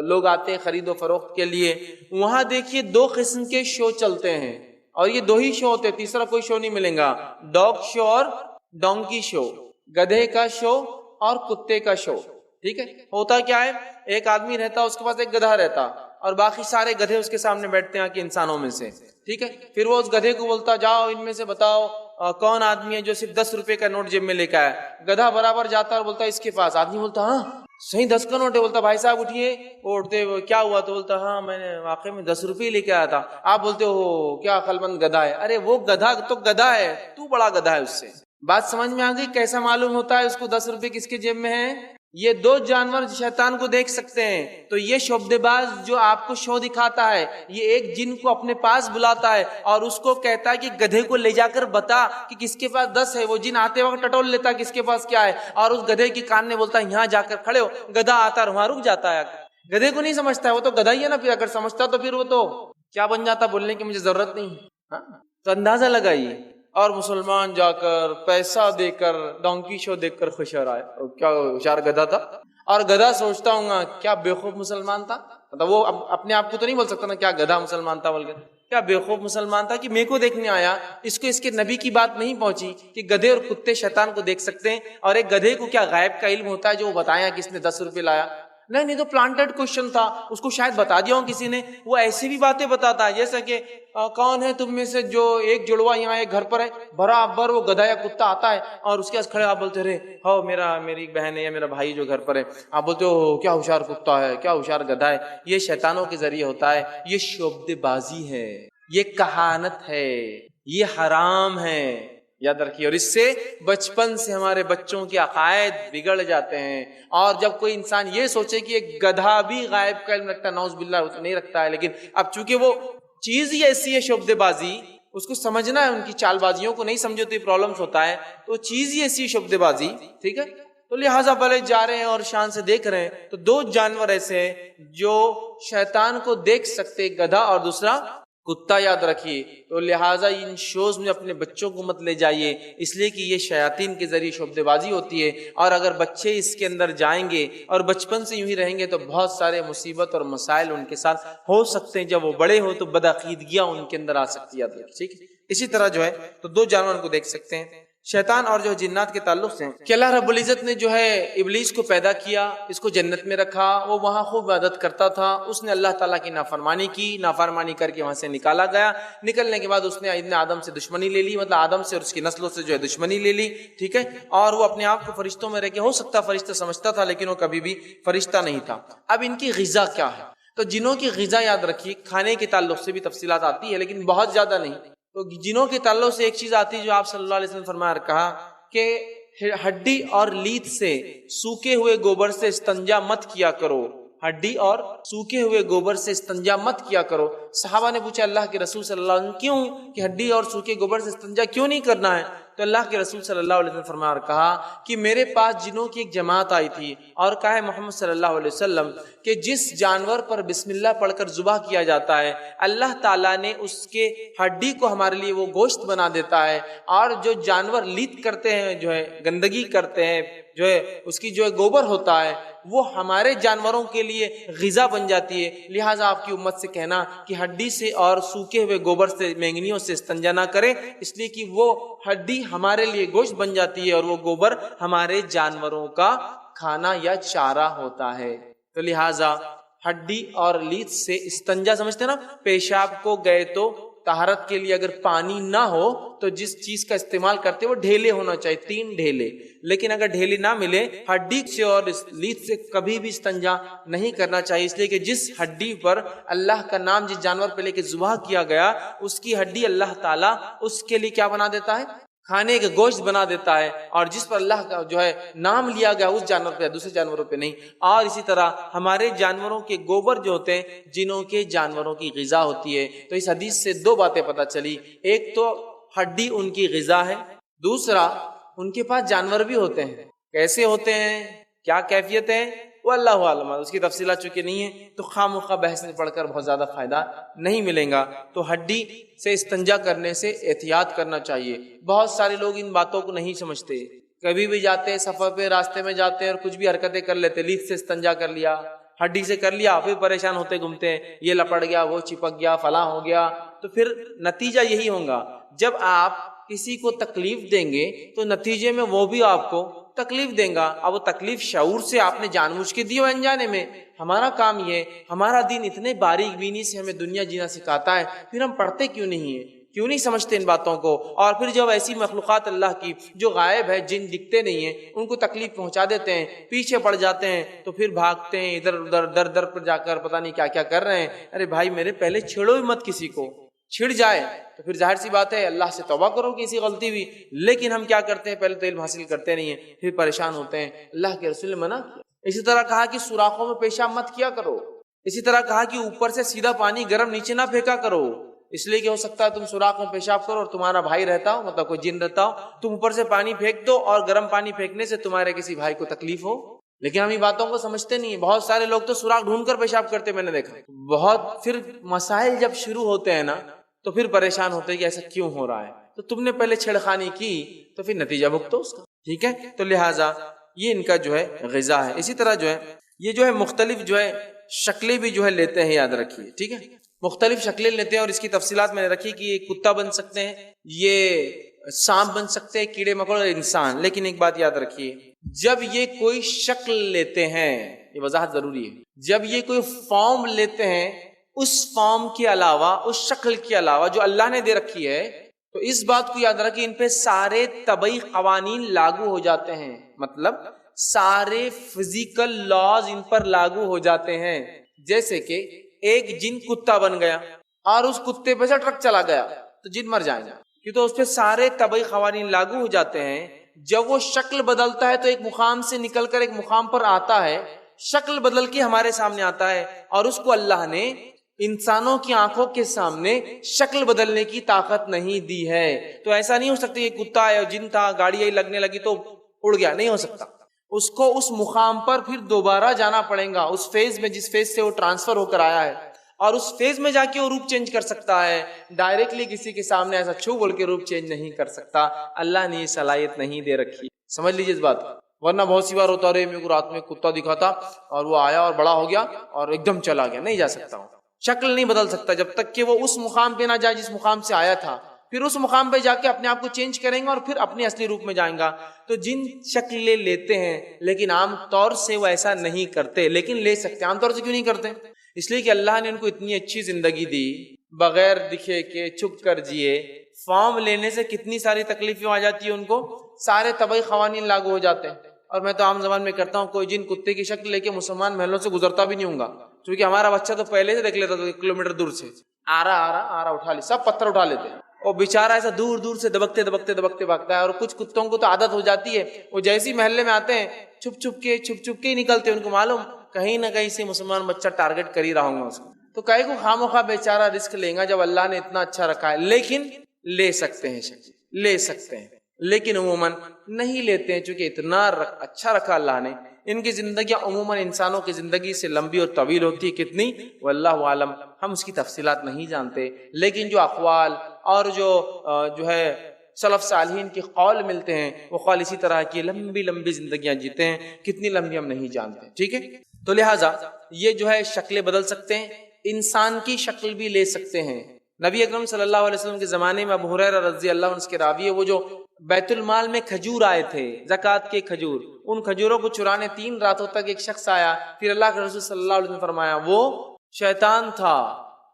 لوگ آتے ہیں خرید و فروخت کے لیے، وہاں دیکھیے 2 قسم کے شو چلتے ہیں، اور یہ 2 ہی شو ہوتے ہیں، تیسرا کوئی شو نہیں ملے گا۔ ڈاگ شو اور ڈونکی شو، گدھے کا شو اور کتے کا شو، ٹھیک ہے۔ ہوتا کیا ہے، ایک آدمی رہتا، اس کے پاس ایک گدھا رہتا، اور باقی سارے گدھے اس کے سامنے بیٹھتے ہیں کہ انسانوں میں سے، ٹھیک ہے۔ پھر وہ اس گدھے کو بولتا، جاؤ ان میں سے بتاؤ کون آدمی ہے جو صرف 10 روپے کا نوٹ جیب میں لے کے آیا۔ گدھا برابر جاتا اور بولتا اس کے پاس۔ آدمی بولتا ہاں صحیح 10 کا نوٹ ہے۔ بولتا بھائی صاحب اٹھیے، وہ اٹھتے، کیا ہوا؟ تو بولتا ہاں میں نے واقعی میں 10 روپے لے کے آیا تھا۔ آپ بولتے ہو کیا عقل مند گدھا ہے؟ ارے وہ گدھا تو گدھا ہے، تو بڑا گدھا ہے اس سے۔ بات سمجھ میں آ گئی؟ کیسا معلوم ہوتا ہے اس کو 10 روپے کس کے جیب میں ہے؟ یہ 2 جانور شیطان کو دیکھ سکتے ہیں۔ تو یہ شعبدے باز جو آپ کو شو دکھاتا ہے، یہ ایک جن کو اپنے پاس بلاتا ہے اور اس کو کہتا ہے کہ گدھے کو لے جا کر بتا کہ کس کے پاس 10 ہے۔ وہ جن آتے وقت ٹٹول لیتا کس کے پاس کیا ہے، اور اس گدھے کے کان میں بولتا ہے یہاں جا کر کھڑے ہو۔ گدھا آتا اور وہاں رک جاتا ہے۔ گدھے کو نہیں سمجھتا ہے، وہ تو گدھا ہی ہے نا۔ پھر اگر سمجھتا تو پھر وہ تو کیا بن جاتا، بولنے کی مجھے ضرورت نہیں۔ تو اندازہ لگائیے، اور مسلمان جا کر پیسہ دے کر ڈونکی شو دیکھ کر خوش ہو رہا ہے۔ کیا ہوشیار گدھا تھا، اور گدھا سوچتا ہوں گا کیا بیوقوف مسلمان تھا۔ مطلب وہ اپنے آپ کو تو نہیں بول سکتا نا کیا گدھا مسلمان تھا، بول کے کیا بیوقوف مسلمان تھا کہ میرے کو دیکھنے آیا، اس کو اس کے نبی کی بات نہیں پہنچی کہ گدھے اور کتے شیطان کو دیکھ سکتے ہیں، اور ایک گدھے کو کیا غیب کا علم ہوتا ہے جو وہ بتایا کہ اس نے 10 روپے لایا؟ نہیں تو پلانٹڈ کوشچن تھا، اس کو شاید بتا دیا ہوں کسی نے۔ وہ ایسی بھی باتیں بتاتا ہے جیسا کہ کون ہے تم میں سے جو ایک جڑوا یہاں ایک گھر پر ہے، برابر وہ گدھا یا کتا آتا ہے اور اس کے پاس کھڑے، آپ بولتے رہے ہو میری ایک بہن ہے یا میرا بھائی جو گھر پر ہے، آپ بولتے ہو کیا ہوشیار کتا ہے، کیا ہوشیار گدھا ہے۔ یہ شیطانوں کے ذریعے ہوتا ہے، یہ شعبدے بازی ہے، یہ کہانت ہے، یہ حرام ہے، یاد رکھیے۔ اور اس سے بچپن سے ہمارے بچوں کے عقائد بگڑ جاتے ہیں۔ اور جب کوئی انسان یہ سوچے کہ ایک گدھا بھی غائب کا علم رکھتا ہے، نعوذ باللہ نہیں رکھتا ہے، لیکن اب چونکہ وہ چیز ہی ایسی ہے شعبدے بازی، اس کو سمجھنا ہے، ان کی چال بازیوں کو نہیں سمجھو تو یہ پرابلمس ہوتا ہے۔ تو چیز ہی ایسی شعبدے بازی، ٹھیک ہے۔ تو لہٰذا بھلے جا رہے ہیں اور شان سے دیکھ رہے ہیں، تو 2 جانور ایسے ہیں جو شیطان کو دیکھ سکتے، گدھا اور دوسرا کتا، یاد رکھیے۔ تو لہٰذا ان شوز میں اپنے بچوں کو مت لے جائیے، اس لیے کہ یہ شیاطین کے ذریعے شعبدے بازی ہوتی ہے، اور اگر بچے اس کے اندر جائیں گے اور بچپن سے یوں ہی رہیں گے تو بہت سارے مصیبت اور مسائل ان کے ساتھ ہو سکتے ہیں۔ جب وہ بڑے ہو تو بدعقیدگیاں ان کے اندر آ سکتی ہے، ٹھیک ہے۔ اسی طرح جو ہے تو 2 جانوروں کو دیکھ سکتے ہیں۔ شیطان اور جو جنات کے تعلق سے کہ اللہ رب العزت نے جو ہے ابلیس کو پیدا کیا، اس کو جنت میں رکھا، وہ وہاں خوب عبادت کرتا تھا، اس نے اللہ تعالیٰ کی نافرمانی کی، نافرمانی کر کے وہاں سے نکالا گیا۔ نکلنے کے بعد اس نے ابن آدم سے دشمنی لے لی، مطلب آدم سے اور اس کی نسلوں سے جو ہے دشمنی لے لی، ٹھیک ہے۔ اور وہ اپنے آپ کو فرشتوں میں رہ کے ہو سکتا فرشتہ سمجھتا تھا، لیکن وہ کبھی بھی فرشتہ نہیں تھا۔ اب ان کی غذا کیا ہے؟ تو جنوں کی غذا یاد رکھیے، کھانے کے تعلق سے بھی تفصیلات آتی ہے لیکن بہت زیادہ نہیں۔ تو جنوں کے تعلق سے ایک چیز آتی ہے جو آپ صلی اللہ علیہ وسلم فرمایا اور کہا کہ ہڈی اور لیت سے سوکھے ہوئے گوبر سے استنجا مت کیا کرو، ہڈی اور سوکھے ہوئے گوبر سے استنجا مت کیا کرو۔ صحابہ نے پوچھا اللہ کے رسول صلی اللہ علیہ وسلم کیوں، کہ ہڈی اور سوکھے گوبر سے استنجا کیوں نہیں کرنا ہے؟ تو اللہ کے رسول صلی اللہ علیہ وسلم فرمایا اور کہا کہ میرے پاس جنوں کی ایک جماعت آئی تھی، اور کہا ہے محمد صلی اللہ علیہ وسلم کہ جس جانور پر بسم اللہ پڑھ کر ذبح کیا جاتا ہے، اللہ تعالیٰ نے اس کے ہڈی کو ہمارے لیے وہ گوشت بنا دیتا ہے، اور جو جانور لیت کرتے ہیں، جو ہے گندگی کرتے ہیں، جو ہے اس کی جو ہے گوبر ہوتا ہے، وہ ہمارے جانوروں کے لیے غذا بن جاتی ہے۔ لہٰذا آپ کی امت سے کہنا کہ ہڈی سے اور سوکھے ہوئے گوبر سے، مینگنیوں سے استنجا نہ کریں، اس لیے کہ وہ ہڈی ہمارے لیے گوشت بن جاتی ہے اور وہ گوبر ہمارے جانوروں کا کھانا یا چارہ ہوتا ہے۔ تو لہٰذا ہڈی اور لیت سے استنجا، سمجھتے نا، پیشاب کو گئے تو طہارت کے لیے اگر پانی نہ ہو تو جس چیز کا استعمال کرتے وہ ڈھیلے ہونا چاہیے، 3 ڈھیلے، لیکن اگر ڈھیلے نہ ملے، ہڈی سے اور لیت سے کبھی بھی استنجا نہیں کرنا چاہیے، اس لیے کہ جس ہڈی پر اللہ کا نام جس جانور پہ لے کے ذبح کیا گیا، اس کی ہڈی اللہ تعالیٰ اس کے لیے کیا بنا دیتا ہے؟ کھانے کا گوشت بنا دیتا ہے، اور جس پر اللہ کا جو ہے نام لیا گیا اس جانور پہ، دوسرے جانوروں پہ نہیں۔ اور اسی طرح ہمارے جانوروں کے گوبر جو ہوتے ہیں، جنوں کے جانوروں کی غذا ہوتی ہے۔ تو اس حدیث سے 2 باتیں پتہ چلی، ایک تو ہڈی ان کی غذا ہے، دوسرا ان کے پاس جانور بھی ہوتے ہیں۔ کیسے ہوتے ہیں، کیا کیفیت ہے؟ وہ اللہ عالم، اس کی تفصیلات چونکہ نہیں ہے تو خواہ مخواہ بحث میں پڑھ کر بہت زیادہ فائدہ نہیں ملے گا۔ تو ہڈی سے استنجا کرنے سے احتیاط کرنا چاہیے۔ بہت سارے لوگ ان باتوں کو نہیں سمجھتے، کبھی بھی جاتے ہیں سفر پہ، راستے میں جاتے ہیں اور کچھ بھی حرکتیں کر لیتے، لیف سے استنجا کر لیا، ہڈی سے کر لیا، پھر پریشان ہوتے گھومتے ہیں، یہ لپڑ گیا، وہ چپک گیا، فلاں ہو گیا۔ تو پھر نتیجہ یہی ہوگا، جب آپ کسی کو تکلیف دیں گے تو نتیجے میں وہ بھی آپ کو تکلیف دیں گا۔ اب وہ تکلیف شعور سے آپ نے جان بوجھ کے دی ہو انجانے میں۔ ہمارا کام یہ، ہمارا دین اتنے باریک بینی سے ہمیں دنیا جینا سکھاتا ہے، پھر ہم پڑھتے کیوں نہیں ہیں، کیوں نہیں سمجھتے ان باتوں کو؟ اور پھر جب ایسی مخلوقات اللہ کی جو غائب ہے، جن دکھتے نہیں ہیں، ان کو تکلیف پہنچا دیتے ہیں، پیچھے پڑ جاتے ہیں، تو پھر بھاگتے ہیں ادھر ادھر، در در پر جا کر پتہ نہیں کیا کیا کر رہے ہیں۔ ارے بھائی میرے، پہلے چھیڑو بھی مت کسی کو، چھڑ جائے تو پھر ظاہر سی بات ہے اللہ سے توبہ کرو کہ ایسی غلطی ہوئی۔ لیکن ہم کیا کرتے ہیں، پہلے تو علم حاصل کرتے نہیں ہیں، پھر پریشان ہوتے ہیں۔ اللہ کے رسول نے منع کیا۔ اسی طرح کہا کہ سوراخوں میں پیشاب مت کیا کرو۔ اسی طرح کہا کہ اوپر سے سیدھا پانی گرم نیچے نہ پھینکا کرو، اس لیے کہ ہو سکتا ہے تم سوراخ میں پیشاب کرو اور تمہارا بھائی رہتا ہو، مطلب کوئی جن رہتا ہو، تم اوپر سے پانی پھینک دو اور گرم پانی پھینکنے سے تمہارے کسی بھائی کو تکلیف ہو۔ لیکن ہم ان باتوں کو سمجھتے نہیں ہیں۔ بہت سارے لوگ تو سوراخ ڈھونڈ کر پیشاب کرتے، میں نے دیکھا بہت۔ پھر مسائل جب شروع ہوتے ہیں نا تو پھر پریشان ہوتے ہیں کہ ایسا کیوں ہو رہا ہے۔ تو تم نے پہلے چھیڑخانی کی تو پھر نتیجہ بھگتو اس کا، ٹھیک ہے؟ تو لہٰذا یہ ان کا جو ہے غذا ہے۔ اسی طرح جو ہے یہ جو ہے مختلف جو ہے شکلیں بھی جو ہے لیتے ہیں، یاد رکھیے، ٹھیک ہے؟ مختلف شکلیں لیتے ہیں اور اس کی تفصیلات میں نے رکھی کہ یہ کتا بن سکتے ہیں، یہ سانپ بن سکتے ہیں، کیڑے مکوڑے اور انسان۔ لیکن ایک بات یاد رکھیے، جب یہ کوئی شکل لیتے ہیں، یہ وضاحت ضروری ہے، جب یہ کوئی فارم لیتے ہیں، اس فارم کے علاوہ، اس شکل کے علاوہ جو اللہ نے دے رکھی ہے، تو اس بات کو یاد رکھیں ان پہ سارے طبعی قوانین لاگو ہو جاتے ہیں۔ مطلب سارے فزیکل لاز ان پر لاگو ہو جاتے ہیں۔ جیسے کہ ایک جن کتا بن گیا اور اس کتے پہ سے ٹرک چلا گیا تو جن مر جائے گا، کیونکہ اس پہ سارے طبعی قوانین لاگو ہو جاتے ہیں۔ جب وہ شکل بدلتا ہے تو ایک مقام سے نکل کر ایک مقام پر آتا ہے، شکل بدل کے ہمارے سامنے آتا ہے، اور اس کو اللہ نے انسانوں کی آنکھوں کے سامنے شکل بدلنے کی طاقت نہیں دی ہے۔ تو ایسا نہیں ہو سکتا یہ کتا ہے اور جن تھا، گاڑی آئی لگنے لگی تو اڑ گیا، نہیں ہو سکتا۔ اس کو اس مقام پر پھر دوبارہ جانا پڑے گا، اس فیز میں جس فیز سے وہ ٹرانسفر ہو کر آیا ہے، اور اس فیز میں جا کے وہ روپ چینج کر سکتا ہے۔ ڈائریکٹلی کسی کے سامنے ایسا چھو بول کے روپ چینج نہیں کر سکتا، اللہ نے یہ صلاحیت نہیں دے رکھی، سمجھ لیجیے اس بات۔ ورنہ بہت سی بار ہوتا رہے، میرے کو رات میں کتا دکھا تھا اور وہ آیا اور بڑا ہو گیا اور ایک دم چلا گیا، نہیں جا سکتا ہوں، شکل نہیں بدل سکتا جب تک کہ وہ اس مقام پہ نہ جائے جس مقام سے آیا تھا۔ پھر اس مقام پہ جا کے اپنے آپ کو چینج کریں گا اور پھر اپنے اصلی روپ میں جائیں گا۔ تو جن شکلیں لیتے ہیں، لیکن عام طور سے وہ ایسا نہیں کرتے، لیکن لے سکتے۔ عام طور سے کیوں نہیں کرتے؟ اس لیے کہ اللہ نے ان کو اتنی اچھی زندگی دی، بغیر دکھے کے چھپ کر جیے۔ فارم لینے سے کتنی ساری تکلیفیں آ جاتی ہیں ان کو، سارے طبعی قوانین لاگو ہو جاتے ہیں۔ اور میں تو عام زبان میں کرتا ہوں، کوئی جن کتے کی شکل لے کے مسلمان محلوں سے گزرتا بھی نہیں ہوں گا، کیونکہ ہمارا بچہ تو پہلے سے دیکھ لیتا تھا، 1 کلومیٹر دور سے آ رہا اٹھا لی، سب پتھر اٹھا لیتے ہیں، اور بیچارہ ایسا دور دور سے دبکتے دبکتے دبکتے بھاگتا ہے۔ اور کچھ کتوں کو تو عادت ہو جاتی ہے، وہ جیسی محلے میں آتے ہیں چھپ چھپ کے ہی نکلتے ہیں، ان کو معلوم کہیں نہ کہیں سے مسلمان بچہ ٹارگٹ کر ہی رہا ہوں گا اس کو، تو کہے کو خامخواہ بیچارہ رسک لیں گا جب اللہ نے اتنا اچھا رکھا ہے۔ لیکن لے سکتے ہیں، شکل لے سکتے ہیں، لیکن عموماً نہیں لیتے ہیں، چونکہ اتنا اچھا رکھا اللہ نے۔ ان کی زندگیاں عموماً انسانوں کی زندگی سے لمبی اور طویل ہوتی ہے، کتنی واللہ عالم، ہم اس کی تفصیلات نہیں جانتے۔ لیکن جو اقوال اور جو ہے سلف صالحین کے قول ملتے ہیں، وہ قول اسی طرح کی لمبی لمبی زندگیاں جیتے ہیں، کتنی لمبی ہم نہیں جانتے، ٹھیک ہے؟ تو لہٰذا یہ جو ہے شکلیں بدل سکتے ہیں، انسان کی شکل بھی لے سکتے ہیں۔ نبی اکرم صلی اللہ علیہ وسلم کے زمانے میں ابو ہریرہ رضی اللہ عنہ کے راوی ہے، وہ جو بیت المال میں کھجور آئے تھے، زکوٰۃ کے کھجور، ان کھجوروں کو چرانے 3 راتوں تک ایک شخص آیا، پھر اللہ کے رسول صلی اللہ علیہ وسلم نے فرمایا وہ شیطان تھا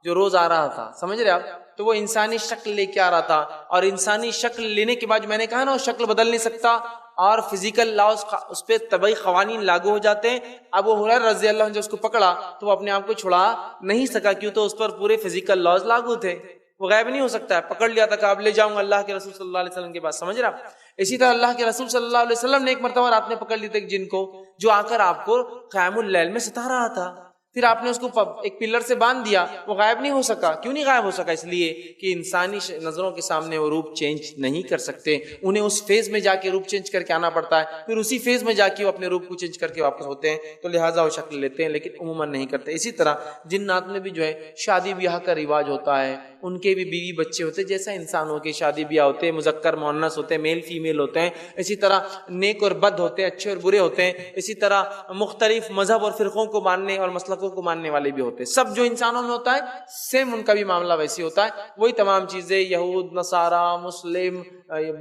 جو روز آ رہا تھا، سمجھ رہے آپ؟ تو وہ انسانی شکل لے کے آ رہا تھا، اور انسانی شکل لینے کے بعد میں نے کہا نا وہ شکل بدل نہیں سکتا، اور فزیکل لاز اس پہ طبعی قوانین لاگو ہو جاتے ہیں۔ ابو ہریرہ رضی اللہ عنہ جو اس کو پکڑا تو وہ اپنے آپ کو چھڑا نہیں سکا، کیوں تو اس پر پورے فزیکل لاز لاگو تھے، وہ غائب نہیں ہو سکتا ہے۔ پکڑ لیا تھا کہ اب لے جاؤں گا اللہ کے رسول صلی اللہ علیہ وسلم کے پاس، سمجھ رہے آپ؟ اسی طرح اللہ کے رسول صلی اللہ علیہ وسلم نے ایک مرتبہ رات میں پکڑ لی تھی ایک جن کو، جو آ کر آپ کو قیام اللیل میں ستا رہا تھا۔ پھر آپ نے اس کو ایک پلر سے باندھ دیا، وہ غائب نہیں ہو سکا. کیوں نہیں غائب ہو سکا؟ اس لیے کہ انسانی نظروں کے سامنے وہ روپ چینج نہیں کر سکتے، انہیں اس فیز میں جا کے روپ چینج کر کے آنا پڑتا ہے، پھر اسی فیز میں جا کے وہ اپنے روپ کو چینج کر کے واپس ہوتے ہیں، تو لہٰذا وہ شکل لیتے ہیں، لیکن عموماً نہیں کرتے. اسی طرح جنات میں بھی جو ہے شادی بیاہ کا رواج ہوتا ہے، ان کے بھی بیوی بچے ہوتے ہیں، جیسا انسانوں کے شادی بیاہ ہوتے ہیں، مذکر مؤنث ہوتے ہیں، میل فیمیل ہوتے ہیں، اسی طرح نیک اور بد ہوتے ہیں، اچھے اور برے ہوتے ہیں، اسی طرح مختلف مذہب اور فرقوں کو ماننے اور مسلکوں کو ماننے والے بھی ہوتے ہیں. سب جو انسانوں میں ہوتا ہے سیم ان کا بھی معاملہ ویسے ہوتا ہے. وہی تمام چیزیں یہود، نصارہ، مسلم،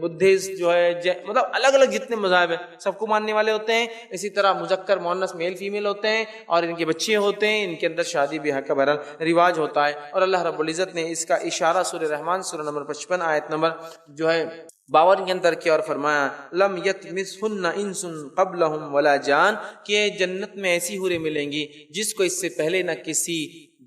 بدھسٹ جو ہے، مطلب الگ الگ جتنے مذاہب ہیں سب کو ماننے والے ہوتے ہیں. اسی طرح مذکر مؤنث میل فیمیل ہوتے ہیں اور ان کے بچے ہوتے ہیں، ان کے اندر شادی بیاہ کا بہرحال رواج ہوتا ہے. اور اللہ رب العزت نے اس کا اشارہ سورہ رحمان سورہ نمبر 55 آیت نمبر جو ہے 52 کے اندر کیا اور فرمایا لم یطمثہن انس قبلہم ولا جان، کہ جنت میں ایسی حوریں ملیں گی جس کو اس سے پہلے نہ کسی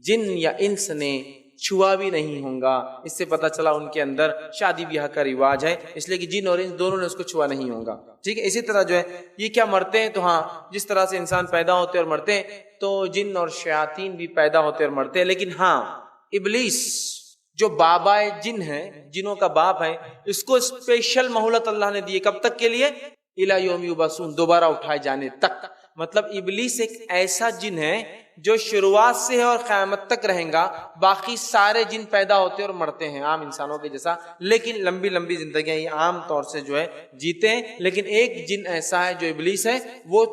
جن یا انس نے چھوا بھی نہیں ہوں گا. اس سے پتہ چلا ان کے اندر شادی بیاہ کا رواج ہے، اس لیے کہ جن اور انس دونوں نے اس کو چھوا نہیں ہوں گا. ٹھیک ہے. اسی طرح جو ہے یہ کیا مرتے ہیں، تو ہاں جس طرح سے انسان پیدا ہوتے اور مرتے ہیں تو جن اور شیاطین بھی پیدا ہوتے اور مرتے ہیں، لیکن ہاں ابلیس جو بابا جن ہے، جنوں کا باپ ہے، اس کو اسپیشل مہلت اللہ نے دی. کب تک کے لیے؟ الی یوم یبعثون، دوبارہ اٹھائے جانے تک. مطلب ابلیس ایک ایسا جن ہے جو شروعات سے ہے اور قیامت تک رہیں گا. باقی سارے جن پیدا ہوتے اور مرتے ہیں عام انسانوں کے جیسا، لیکن لمبی لمبی زندگیاں یہ عام طور سے جو ہے جیتے ہیں. لیکن ایک جن ایسا ہے جو ابلیس ہے، وہ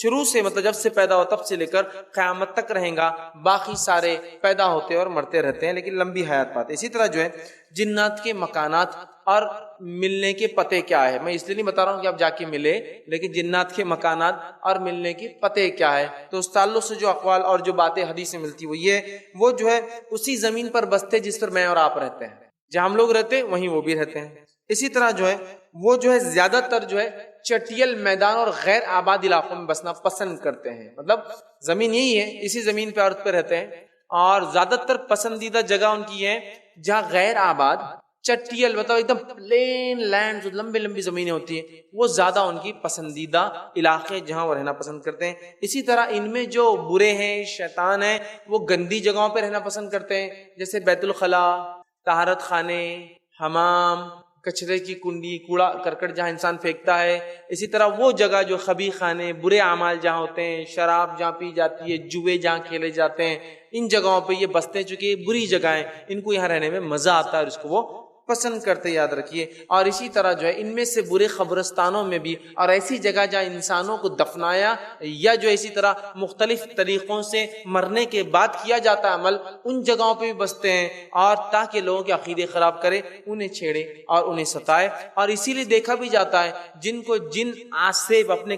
شروع سے مطلب جب سے پیدا ہو تب سے لے کر قیامت تک رہیں گا. باقی سارے پیدا ہوتے اور مرتے رہتے ہیں لیکن لمبی حیات پاتے. اسی طرح جو ہے جنات کے مکانات اور ملنے کے پتے کیا ہے، میں اس لیے نہیں بتا رہا ہوں کہ آپ جا کے ملے، لیکن جنات کے مکانات اور ملنے کے پتے کیا ہے. تو اس تعلق سے جو اقوال اور جو باتیں حدیث میں ملتی وہ یہ، وہ جو ہے اسی زمین پر بستے جس پر میں اور آپ رہتے ہیں، جہاں ہم لوگ رہتے ہیں وہیں وہ بھی رہتے ہیں. اسی طرح جو ہے وہ جو ہے زیادہ تر جو ہے چٹیل میدان اور غیر آباد علاقوں میں بسنا پسند کرتے ہیں. مطلب زمین یہی ہے، اسی زمین پہ ارض پہ رہتے ہیں، اور زیادہ تر پسندیدہ جگہ ان کی ہے جہاں غیر آباد چٹیل مطلب ایک دم پلین لینڈ، جو لمبی لمبی زمینیں ہوتی ہیں، وہ زیادہ ان کی پسندیدہ علاقے جہاں وہ رہنا پسند کرتے ہیں. اسی طرح ان میں جو برے ہیں، شیطان ہیں، وہ گندی جگہوں پہ رہنا پسند کرتے ہیں، جیسے بیت الخلا، طہارت خانے، حمام، کچرے کی کنڈی، کوڑا کرکٹ جہاں انسان پھینکتا ہے. اسی طرح وہ جگہ جو خبیث خانے، برے اعمال جہاں ہوتے ہیں، شراب جہاں پی جاتی ہے، جوئے جہاں کھیلے جاتے ہیں، ان جگہوں پہ یہ بستے ہیں. چونکہ یہ بری جگہیں، ان کو یہاں رہنے میں مزہ آتا ہے اور اس کو وہ پسند کرتے، یاد رکھیے. اور اسی طرح جو ہے ان میں سے برے قبرستانوں میں بھی، اور ایسی جگہ جہاں انسانوں کو دفنایا یا جو اسی طرح مختلف طریقوں سے مرنے کے بعد کیا جاتا ہے عمل، ان جگہوں پہ بھی بستے ہیں، اور تاکہ لوگوں کے عقیدے خراب کرے، انہیں چھیڑے اور انہیں ستائے. اور اسی لیے دیکھا بھی جاتا ہے جن کو جن آصف اپنے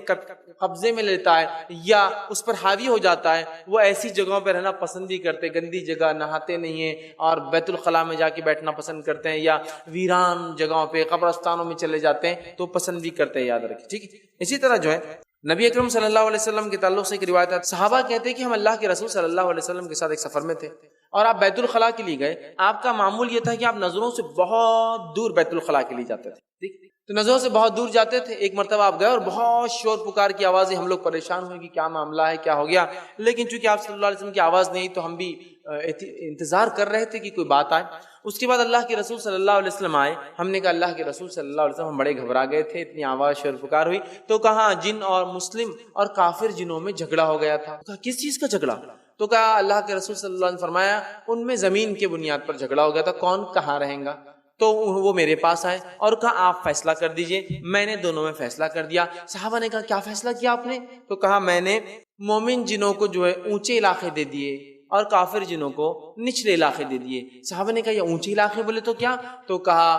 قبضے میں لیتا ہے یا اس پر حاوی ہو جاتا ہے، وہ ایسی جگہوں پہ رہنا پسند بھی کرتے. گندی جگہ، نہاتے نہیں ہیں، اور بیت الخلاء میں جا کے بیٹھنا پسند کرتے ہیں، یا ویران جگہوں پہ قبرستانوں میں چلے جاتے ہیں تو پسند بھی کرتے ہیں، یاد رکھیں. ٹھیک ہے. اسی طرح جو ہے نبی اکرم صلی اللہ علیہ وسلم کے تعلق سے ایک روایت ہے، صحابہ کہتے ہیں کہ ہم اللہ کے رسول صلی اللہ علیہ وسلم کے ساتھ ایک سفر میں تھے اور آپ بیت الخلاء کے لیے گئے. آپ کا معمول یہ تھا کہ آپ نظروں سے بہت دور بیت الخلاء کے لیے جاتے تھے. ٹھیک، تو نظروں سے بہت دور جاتے تھے. ایک مرتبہ آپ گئے اور بہت شور پکار کی آوازیں، ہم لوگ پریشان ہوئے کہ کیا معاملہ ہے، کیا ہو گیا. لیکن چونکہ آپ صلی اللہ علیہ وسلم کی آواز نہیں تو ہم بھی انتظار کر رہے تھے کہ کوئی بات آئے. اس کے بعد اللہ کے رسول صلی اللہ علیہ وسلم آئے. ہم نے کہا اللہ کے رسول صلی اللہ علیہ وسلم، ہم بڑے گھبرا گئے تھے، اتنی آواز شور پکار ہوئی. تو کہا جن اور مسلم اور کافر جنوں میں جھگڑا ہو گیا تھا. کہا کس چیز کا جھگڑا؟ تو کہا اللہ کے رسول صلی اللہ علیہ وسلم فرمایا ان میں زمین کے بنیاد پر جھگڑا ہو گیا تھا، کون کہاں رہیں گا. تو وہ میرے پاس آئے اور کہا آپ فیصلہ کر دیجئے. میں نے دونوں میں فیصلہ کر دیا. صحابہ نے کہا کیا فیصلہ کیا آپ نے؟ تو کہا میں نے مومن جنوں کو جو ہے اونچے علاقے دے دیے اور کافر جنوں کو نچلے علاقے دے دیے. صحابہ نے کہا یہ اونچے علاقے بولے تو کیا؟ تو کہا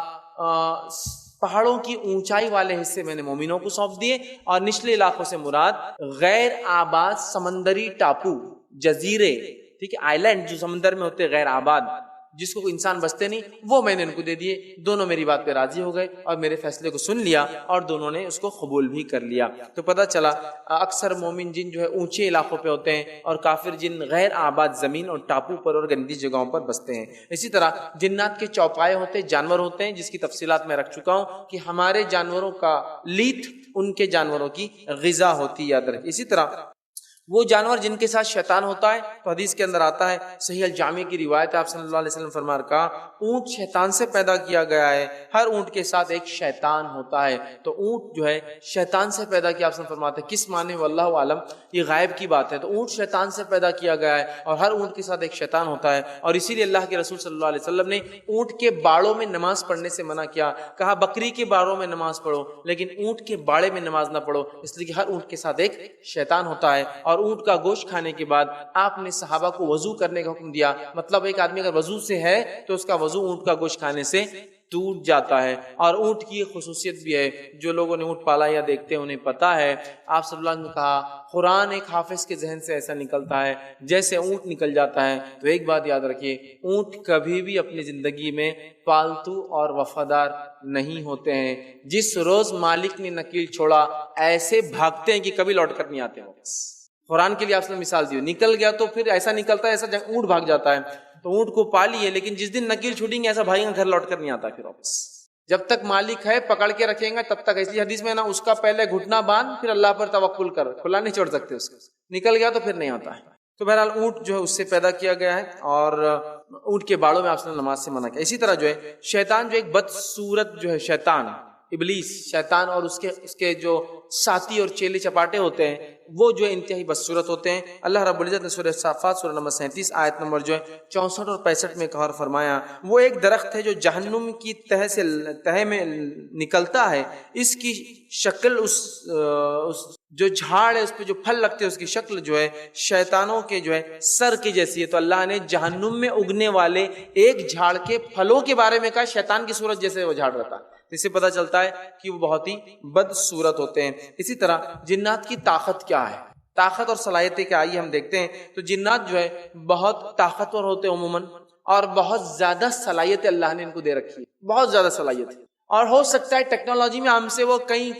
پہاڑوں کی اونچائی والے حصے میں نے مومنوں کو سونپ دیے، اور نچلے علاقوں سے مراد غیر آباد سمندری ٹاپو، جزیرے، ٹھیک ہے، آئی لینڈ جو سمندر میں ہوتے غیر آباد، جس کو کوئی انسان بستے نہیں، وہ میں نے ان کو دے دیے. دونوں میری بات پہ راضی ہو گئے اور میرے فیصلے کو سن لیا اور دونوں نے اس کو قبول بھی کر لیا. تو پتہ چلا اکثر مومن جن جو ہے اونچے علاقوں پہ ہوتے ہیں اور کافر جن غیر آباد زمین اور ٹاپو پر اور گندی جگہوں پر بستے ہیں. اسی طرح جنات کے چوپائے ہوتے ہیں، جانور ہوتے ہیں، جس کی تفصیلات میں رکھ چکا ہوں کہ ہمارے جانوروں کا لیت ان کے جانوروں کی غذا ہوتی، یاد رکھیں. اسی طرح وہ جانور جن کے ساتھ شیطان ہوتا ہے، تو حدیث کے اندر آتا ہے، صحیح الجامع کی روایت ہے، آپ صلی اللہ علیہ وسلم فرما رکھا، اونٹ شیطان سے پیدا کیا گیا ہے، ہر اونٹ کے ساتھ ایک شیطان ہوتا ہے، تو اونٹ جو ہے شیطان سے پیدا کیا، آپ فرماتے ہیں کس معنی واللہ عالم، یہ غائب کی بات ہے، تو اونٹ شیطان سے پیدا کیا گیا ہے اور ہر اونٹ کے ساتھ ایک شیطان ہوتا ہے، اور اسی لیے اللہ کے رسول صلی اللہ علیہ وسلم نے اونٹ کے باڑوں میں نماز پڑھنے سے منع کیا، کہا بکری کے باڑوں میں نماز پڑھو لیکن اونٹ کے باڑے میں نماز نہ پڑھو، اس لیے کہ ہر اونٹ کے ساتھ ایک شیطان ہوتا ہے۔ اور اونٹ کا گوشت کھانے کے بعد آپ نے صحابہ کو وضو کرنے کا حکم دیا، مطلب ایک آدمی اگر وضو سے ہے تو اس کا وضو اونٹ کا گوشت کھانے سے ٹوٹ جاتا ہے۔ اور اونٹ کی خصوصیت بھی ہے، جو لوگوں نے اونٹ پالا یا دیکھتے ہیں انہیں پتا ہے، آپ صلی اللہ علیہ وسلم نے کہا قرآن ایک حافظ کے ذہن سے ایسا نکلتا ہے جیسے اونٹ نکل جاتا ہے۔ تو ایک بات یاد رکھیے، اونٹ کبھی بھی اپنی زندگی میں پالتو اور وفادار نہیں ہوتے ہیں، جس روز مالک نے نکیل چھوڑا ایسے بھاگتے ہیں کہ کبھی لوٹ کر نہیں آتے واپس۔ قرآن کے لیے آپ نے مثال دی، نکل گیا تو پھر ایسا نکلتا ہے ایسا اونٹ بھاگ جاتا ہے، تو اونٹ کو پالیے لیکن جس دن نکیل چھوڑیں گے ایسا بھائی گھر لوٹ کر نہیں آتا پھر واپس، جب تک مالک ہے پکڑ کے رکھیں گا تب تک۔ اس لیے حدیث میں نا اس کا پہلے گھٹنا باندھ پھر اللہ پر توکل کر، کھلا نہیں چھوڑ سکتے اس کو، نکل گیا تو پھر نہیں آتا ہے۔ تو بہرحال اونٹ جو ہے اس سے پیدا کیا گیا ہے، اور اونٹ کے باڑوں میں آپ نے نماز سے منع کیا۔ اسی طرح جو ہے شیطان جو ایک بدصورت جو ہے شیطان ابلیس شیطان اور اس کے جو ساتھی اور چیلے چپاٹے ہوتے ہیں وہ جو انتہائی بدصورت ہوتے ہیں۔ اللہ رب العزت نے سورہ صافات سورہ نمبر 37 آیت نمبر جو ہے 64 اور 65 میں کہا اور فرمایا، وہ ایک درخت ہے جو جہنم کی تہہ میں نکلتا ہے، اس کی شکل اس جو جھاڑ ہے اس پہ جو پھل لگتے ہیں اس کی شکل جو ہے شیطانوں کے جو ہے سر کی جیسی ہے۔ تو اللہ نے جہنم میں اگنے والے ایک جھاڑ کے پھلوں کے بارے میں کہا شیطان کی صورت جیسے وہ جھاڑ رہتا ہے، اس سے پتہ چلتا ہے کہ وہ بہت ہی بدصورت ہوتے ہیں۔ اسی طرح جنات کی طاقت کیا ہے، طاقت اور صلاحیتیں کیا، آئیے ہم دیکھتے ہیں۔ تو جنات جو ہے بہت طاقتور ہوتے ہیں عموماً، اور بہت زیادہ صلاحیتیں اللہ نے ان کو دے رکھی ہے، بہت زیادہ صلاحیت، اور ہو سکتا ہے ٹیکنالوجی میں ہم سے وہ کئی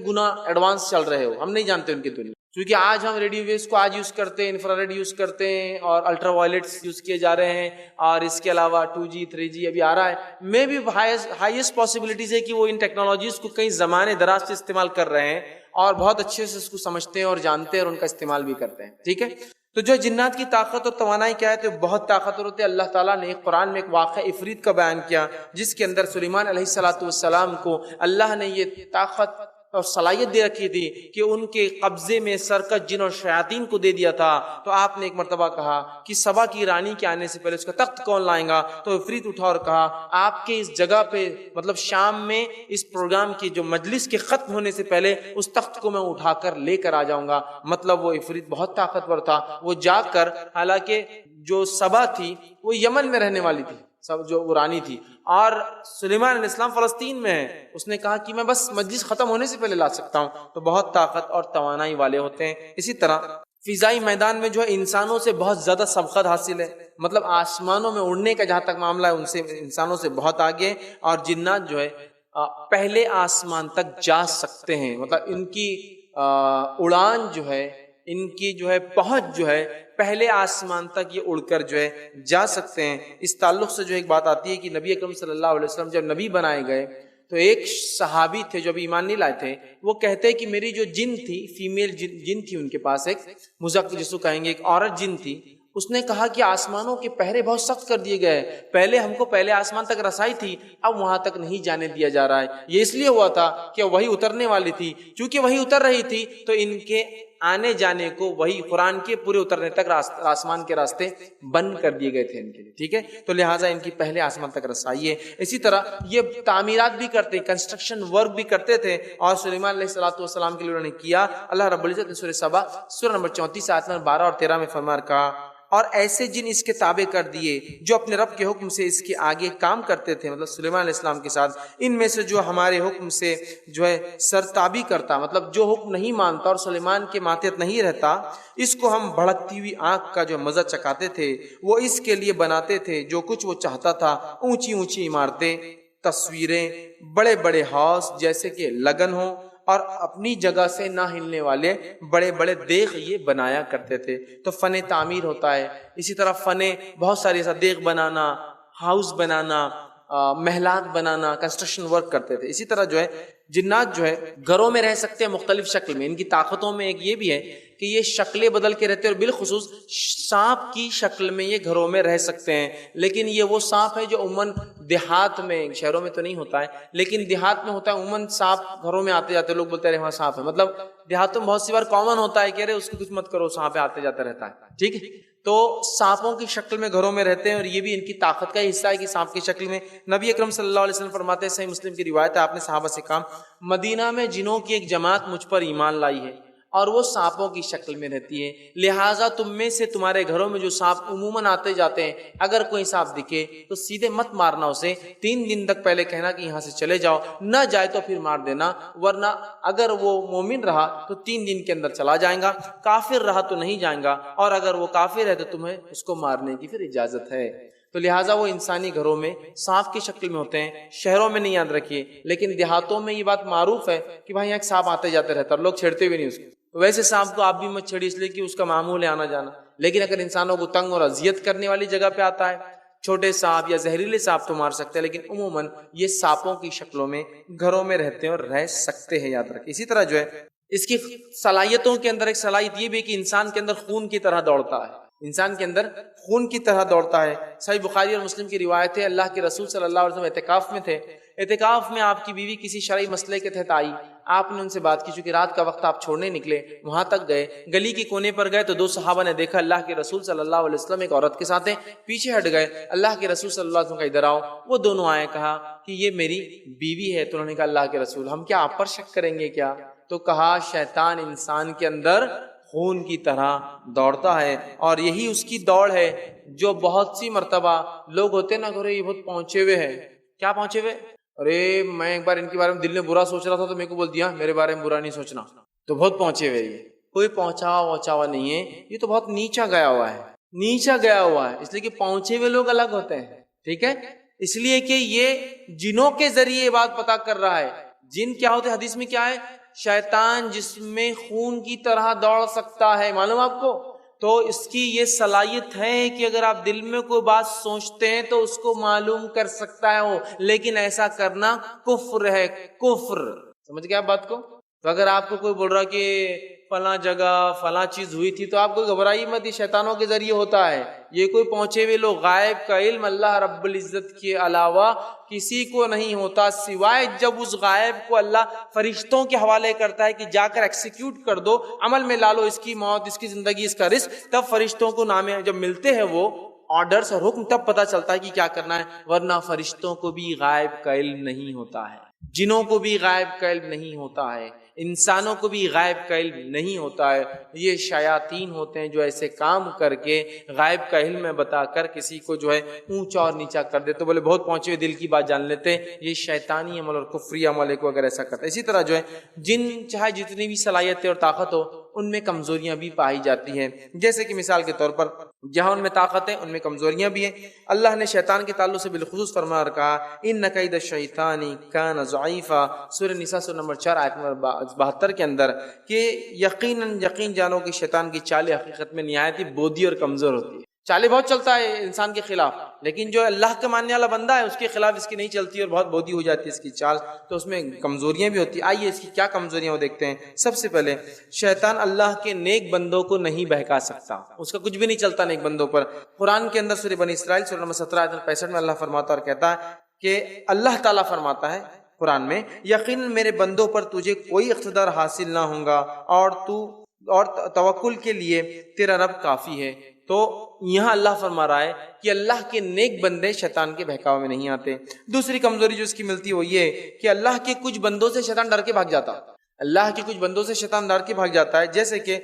گنا ایڈوانس چل رہے ہو، ہم نہیں جانتے ان کی دنیا، کیونکہ آج ہم ریڈیو ویوز کو آج یوز کرتے ہیں، انفرا ریڈ یوز کرتے ہیں، اور الٹرا وائلٹس یوز کیے جا رہے ہیں، اور اس کے علاوہ 2G 3G ابھی آ رہا ہے۔ میں بھی ہائیسٹ پاسبلٹیز ہے کہ وہ ان ٹیکنالوجیز کو کئی زمانے دراز سے استعمال کر رہے ہیں اور بہت اچھے سے اس کو سمجھتے ہیں اور جانتے ہیں اور ان کا استعمال بھی کرتے ہیں، ٹھیک ہے۔ تو جو جنات کی طاقت اور توانائی کیا ہے، تو بہت طاقتور ہوتے ہیں۔ اللہ تعالیٰ نے قرآن میں ایک واقعہ عفریت کا بیان کیا، جس کے اندر سلیمان علیہ السلام کو اللہ نے یہ طاقت اور صلاحیت دے رکھی تھی کہ ان کے قبضے میں سرکش جن اور شیاطین کو دے دیا تھا۔ تو آپ نے ایک مرتبہ کہا کہ سبا کی رانی کے آنے سے پہلے اس کا تخت کون لائیں گا، تو عفریت اٹھا اور کہا آپ کے اس جگہ پہ، مطلب شام میں اس پروگرام کی جو مجلس کے ختم ہونے سے پہلے اس تخت کو میں اٹھا کر لے کر آ جاؤں گا۔ مطلب وہ عفریت بہت طاقتور تھا، وہ جا کر، حالانکہ جو سبا تھی وہ یمن میں رہنے والی تھی، سب جو رانی تھی، اور سلیمان علیہ السلام فلسطین میں ہے، اس نے کہا کہ میں بس مجلس ختم ہونے سے پہلے لا سکتا ہوں۔ تو بہت طاقت اور توانائی والے ہوتے ہیں۔ اسی طرح فضائی میدان میں جو ہے انسانوں سے بہت زیادہ سبقت حاصل ہے، مطلب آسمانوں میں اڑنے کا جہاں تک معاملہ ہے ان سے انسانوں سے بہت آگے، اور جنات جو ہے پہلے آسمان تک جا سکتے ہیں، مطلب ان کی اڑان جو ہے، ان کی جو ہے پہنچ جو ہے پہلے آسمان تک یہ اڑ کر جو ہے جا سکتے ہیں۔ اس تعلق سے جو ایک بات آتی ہے کہ نبی اکرم صلی اللہ علیہ وسلم جب نبی بنائے گئے تو ایک صحابی تھے جو ابھی ایمان نہیں لائے تھے، وہ کہتے کہ میری جو جن تھی، فیمیل جن تھی ان کے پاس، ایک مزک جس کو کہیں گے، ایک عورت جن تھی، اس نے کہا کہ آسمانوں کے پہرے بہت سخت کر دیے گئے، پہلے ہم کو پہلے آسمان تک رسائی تھی، اب وہاں تک نہیں جانے دیا جا رہا ہے۔ یہ اس لیے ہوا تھا کہ وہی اترنے والی تھی، چونکہ وہی اتر رہی تھی تو ان کے آنے جانے کو وہی قرآن کے پورے اترنے تک آسمان کے راستے بند کر دیے گئے تھے ان کے لیے، ٹھیک ہے۔ تو لہٰذا ان کی پہلے آسمان تک رسائی ہے۔ اسی طرح یہ تعمیرات بھی کرتے، کنسٹرکشن ورک بھی کرتے تھے، اور سلیمان علیہ السلام کے لیے انہوں نے کیا۔ اللہ رب العزت نے سورہ سبا سورہ نمبر 34 آیت نمبر 12 اور 13 میں فرما کہا، اور ایسے جن اس کے تابع کر دیے جو اپنے رب کے حکم سے اس کے آگے کام کرتے تھے، مطلب سلیمان علیہ السلام کے ساتھ، ان میں سے جو ہمارے حکم سے جو ہے سرتابی کرتا، مطلب جو حکم نہیں مانتا اور سلیمان کے ماتحت نہیں رہتا، اس کو ہم بھڑکتی ہوئی آنکھ کا جو مزہ چکاتے تھے، وہ اس کے لیے بناتے تھے جو کچھ وہ چاہتا تھا، اونچی اونچی عمارتیں، تصویریں، بڑے بڑے ہاؤس جیسے کہ لگن ہوں، اور اپنی جگہ سے نہ ہلنے والے بڑے بڑے دیغ یہ بنایا کرتے تھے۔ تو فن تعمیر ہوتا ہے، اسی طرح فن بہت ساری ایسا دیغ بنانا، ہاؤس بنانا، محلات بنانا، کنسٹرکشن ورک کرتے تھے۔ اسی طرح جو ہے جنات جو ہے گھروں میں رہ سکتے ہیں مختلف شکل میں۔ ان کی طاقتوں میں ایک یہ بھی ہے کہ یہ شکلیں بدل کے رہتے ہیں، اور بالخصوص سانپ کی شکل میں یہ گھروں میں رہ سکتے ہیں، لیکن یہ وہ سانپ ہے جو عموماً دیہات میں، شہروں میں تو نہیں ہوتا ہے لیکن دیہات میں ہوتا ہے۔ عموماً سانپ گھروں میں آتے جاتے، لوگ بولتے ہیں وہاں سانپ ہے، مطلب دیہاتوں میں بہت سی بار کامن ہوتا ہے کہ ارے اس کی کچھ مت کرو، سانپ آتے جاتا رہتا ہے، ٹھیک ہے۔ تو سانپوں کی شکل میں گھروں میں رہتے ہیں، اور یہ بھی ان کی طاقت کا حصہ ہے کہ سانپ کی شکل میں۔ نبی اکرم صلی اللہ علیہ وسلم فرماتے ہیں، صحیح مسلم کی روایت ہے، آپ نے صحابہ سے کہا مدینہ میں جنوں کی ایک جماعت مجھ پر ایمان لائی ہے اور وہ سانپوں کی شکل میں رہتی ہے، لہٰذا تم میں سے تمہارے گھروں میں جو سانپ عموماً آتے جاتے ہیں، اگر کوئی سانپ دکھے تو سیدھے مت مارنا اسے، 3 دن تک پہلے کہنا کہ یہاں سے چلے جاؤ، نہ جائے تو پھر مار دینا، ورنہ اگر وہ مومن رہا تو 3 دن کے اندر چلا جائے گا، کافر رہا تو نہیں جائے گا، اور اگر وہ کافر ہے تو تمہیں اس کو مارنے کی پھر اجازت ہے۔ تو لہٰذا وہ انسانی گھروں میں سانپ کی شکل میں ہوتے ہیں، شہروں میں نہیں یاد رکھیے، لیکن دیہاتوں میں یہ بات معروف ہے کہ بھائی ایک سانپ آتے جاتے رہتا ہے اور لوگ چھیڑتے بھی نہیں اس کو۔ ویسے سانپ کو آپ بھی مت چھیڑی، اس لیے کہ اس کا معمول ہے آنا جانا، لیکن اگر انسانوں کو تنگ اور اذیت کرنے والی جگہ پہ آتا ہے، چھوٹے سانپ یا زہریلے سانپ تو مار سکتے ہیں، لیکن عموماً یہ سانپوں کی شکلوں میں گھروں میں رہتے ہیں اور رہ سکتے ہیں، یاد رکھیں۔ اسی طرح جو ہے اس کی صلاحیتوں کے اندر ایک صلاحیت یہ بھی کہ انسان کے اندر خون کی طرح دوڑتا ہے، انسان کے اندر خون کی طرح دوڑتا ہے۔ صحیح بخاری اور مسلم کی روایت ہے، اللہ کے رسول صلی اللہ علیہ وسلم اعتکاف میں تھے، اعتکاف میں آپ کی بیوی کسی شرعی مسئلے کے تحت آئی، آپ نے ان سے بات کی، چونکہ رات کا وقت آپ چھوڑنے نکلے، وہاں تک گئے، گلی کے کونے پر گئے تو 2 صحابہ نے دیکھا اللہ کے رسول صلی اللہ علیہ وسلم ایک عورت کے ساتھ ہیں، پیچھے ہٹ گئے، اللہ کے رسول صلی اللہ علیہ وسلم کا ادھر آؤ، وہ دونوں آئے، کہا کہ یہ میری بیوی ہے، تو انہوں نے کہا اللہ کے رسول ہم کیا آپ پر شک کریں گے کیا؟ تو کہا شیطان انسان کے اندر خون کی طرح دوڑتا ہے، اور یہی اس کی دوڑ ہے جو بہت سی مرتبہ لوگ ہوتے ہیں نا، کہ یہ بہت پہنچے ہوئے ہیں، کیا پہنچے ہوئے، ارے میں ایک بار ان کے بارے میں دل میں برا سوچ رہا تھا تو میرے کو بول دیا میرے بارے میں برا نہیں سوچنا، تو بہت پہنچے ہوئے، یہ کوئی پہنچا ہوا نہیں ہے، یہ تو بہت نیچا گیا ہوا ہے، نیچا گیا ہوا ہے، اس لیے کہ پہنچے ہوئے لوگ الگ ہوتے ہیں، ٹھیک ہے، اس لیے کہ یہ جنوں کے ذریعے یہ بات پتا کر رہا ہے۔ جن کیا ہوتے حدیث میں کیا ہے، شیطان جس میں خون کی طرح دوڑ سکتا ہے، معلوم آپ کو، تو اس کی یہ صلاحیت ہے کہ اگر آپ دل میں کوئی بات سوچتے ہیں تو اس کو معلوم کر سکتا ہے وہ، لیکن ایسا کرنا کفر ہے، کفر، سمجھ گئے آپ بات کو؟ تو اگر آپ کو کوئی بول رہا کہ فلاں جگہ فلاں چیز ہوئی تھی تو آپ کو گھبرائی مت، یہ شیطانوں کے ذریعے ہوتا ہے، یہ کوئی پہنچے ہوئے لوگ، غائب کا علم اللہ رب العزت کے علاوہ کسی کو نہیں ہوتا، سوائے جب اس غائب کو اللہ فرشتوں کے حوالے کرتا ہے کہ جا کر ایکسیکیوٹ کر دو، عمل میں لا لو، اس کی موت، اس کی زندگی، اس کا رزق، تب فرشتوں کو نامے جب ملتے ہیں وہ آرڈرز اور حکم، تب پتہ چلتا ہے کہ کیا کرنا ہے، ورنہ فرشتوں کو بھی غائب کا علم نہیں ہوتا ہے، جنوں کو بھی غائب کا علم نہیں ہوتا ہے، انسانوں کو بھی غائب کا علم نہیں ہوتا ہے، یہ شیاطین ہوتے ہیں جو ایسے کام کر کے غائب کا علم میں بتا کر کسی کو جو ہے اونچا اور نیچا کر دیتے، بولے بہت پہنچے ہوئے دل کی بات جان لیتے ہیں، یہ شیطانی عمل اور کفری عمل کو اگر ایسا کرتا ہے۔ اسی طرح جو ہے جن چاہے جتنی بھی صلاحیتیں اور طاقت ہو، ان میں کمزوریاں بھی پائی جاتی ہیں، جیسے کہ مثال کے طور پر جہاں ان میں طاقت ہے ان میں کمزوریاں بھی ہیں۔ اللہ نے شیطان کے تعلق سے بالخصوص فرمایا اور کہا ان کید الشیطان کان ضعیفا، سورہ نساء سورہ نمبر 4 آیت نمبر 72 کے اندر، کہ یقین جانو کہ شیطان کی چالیں حقیقت میں نہایت ہی بودھی اور کمزور ہوتی ہے، چالیں بہت چلتا ہے انسان کے خلاف، لیکن جو اللہ کا ماننے والا بندہ ہے اس کے خلاف اس کی نہیں چلتی اور بہت بودھی ہو جاتی ہے اس کی چال، تو اس میں کمزوریاں بھی ہوتی ہیں۔ آئیے اس کی کیا کمزوریاں وہ دیکھتے ہیں۔ سب سے پہلے شیطان اللہ کے نیک بندوں کو نہیں بہکا سکتا، اس کا کچھ بھی نہیں چلتا نیک بندوں پر۔ قرآن کے اندر سورہ بنی اسرائیل سورہ نمبر 17 آیت 65 میں اللہ فرماتا اور کہتا ہے کہ اللہ تعالیٰ فرماتا ہے قرآن میں، یقیناً میرے بندوں پر تجھے کوئی اقتدار حاصل نہ ہوگا اور توکل کے لیے تیرا رب کافی ہے۔ تو یہاں اللہ فرما رہا ہے کہ اللہ کے نیک بندے شیطان کے بہکاوے میں نہیں آتے۔ دوسری کمزوری جو اس کی ملتی ہے وہ یہ کہ اللہ کے کچھ بندوں سے شیطان ڈر کے بھاگ جاتا، اللہ کے کچھ بندوں سے شیطان ڈر کے بھاگ جاتا ہے، جیسے کہ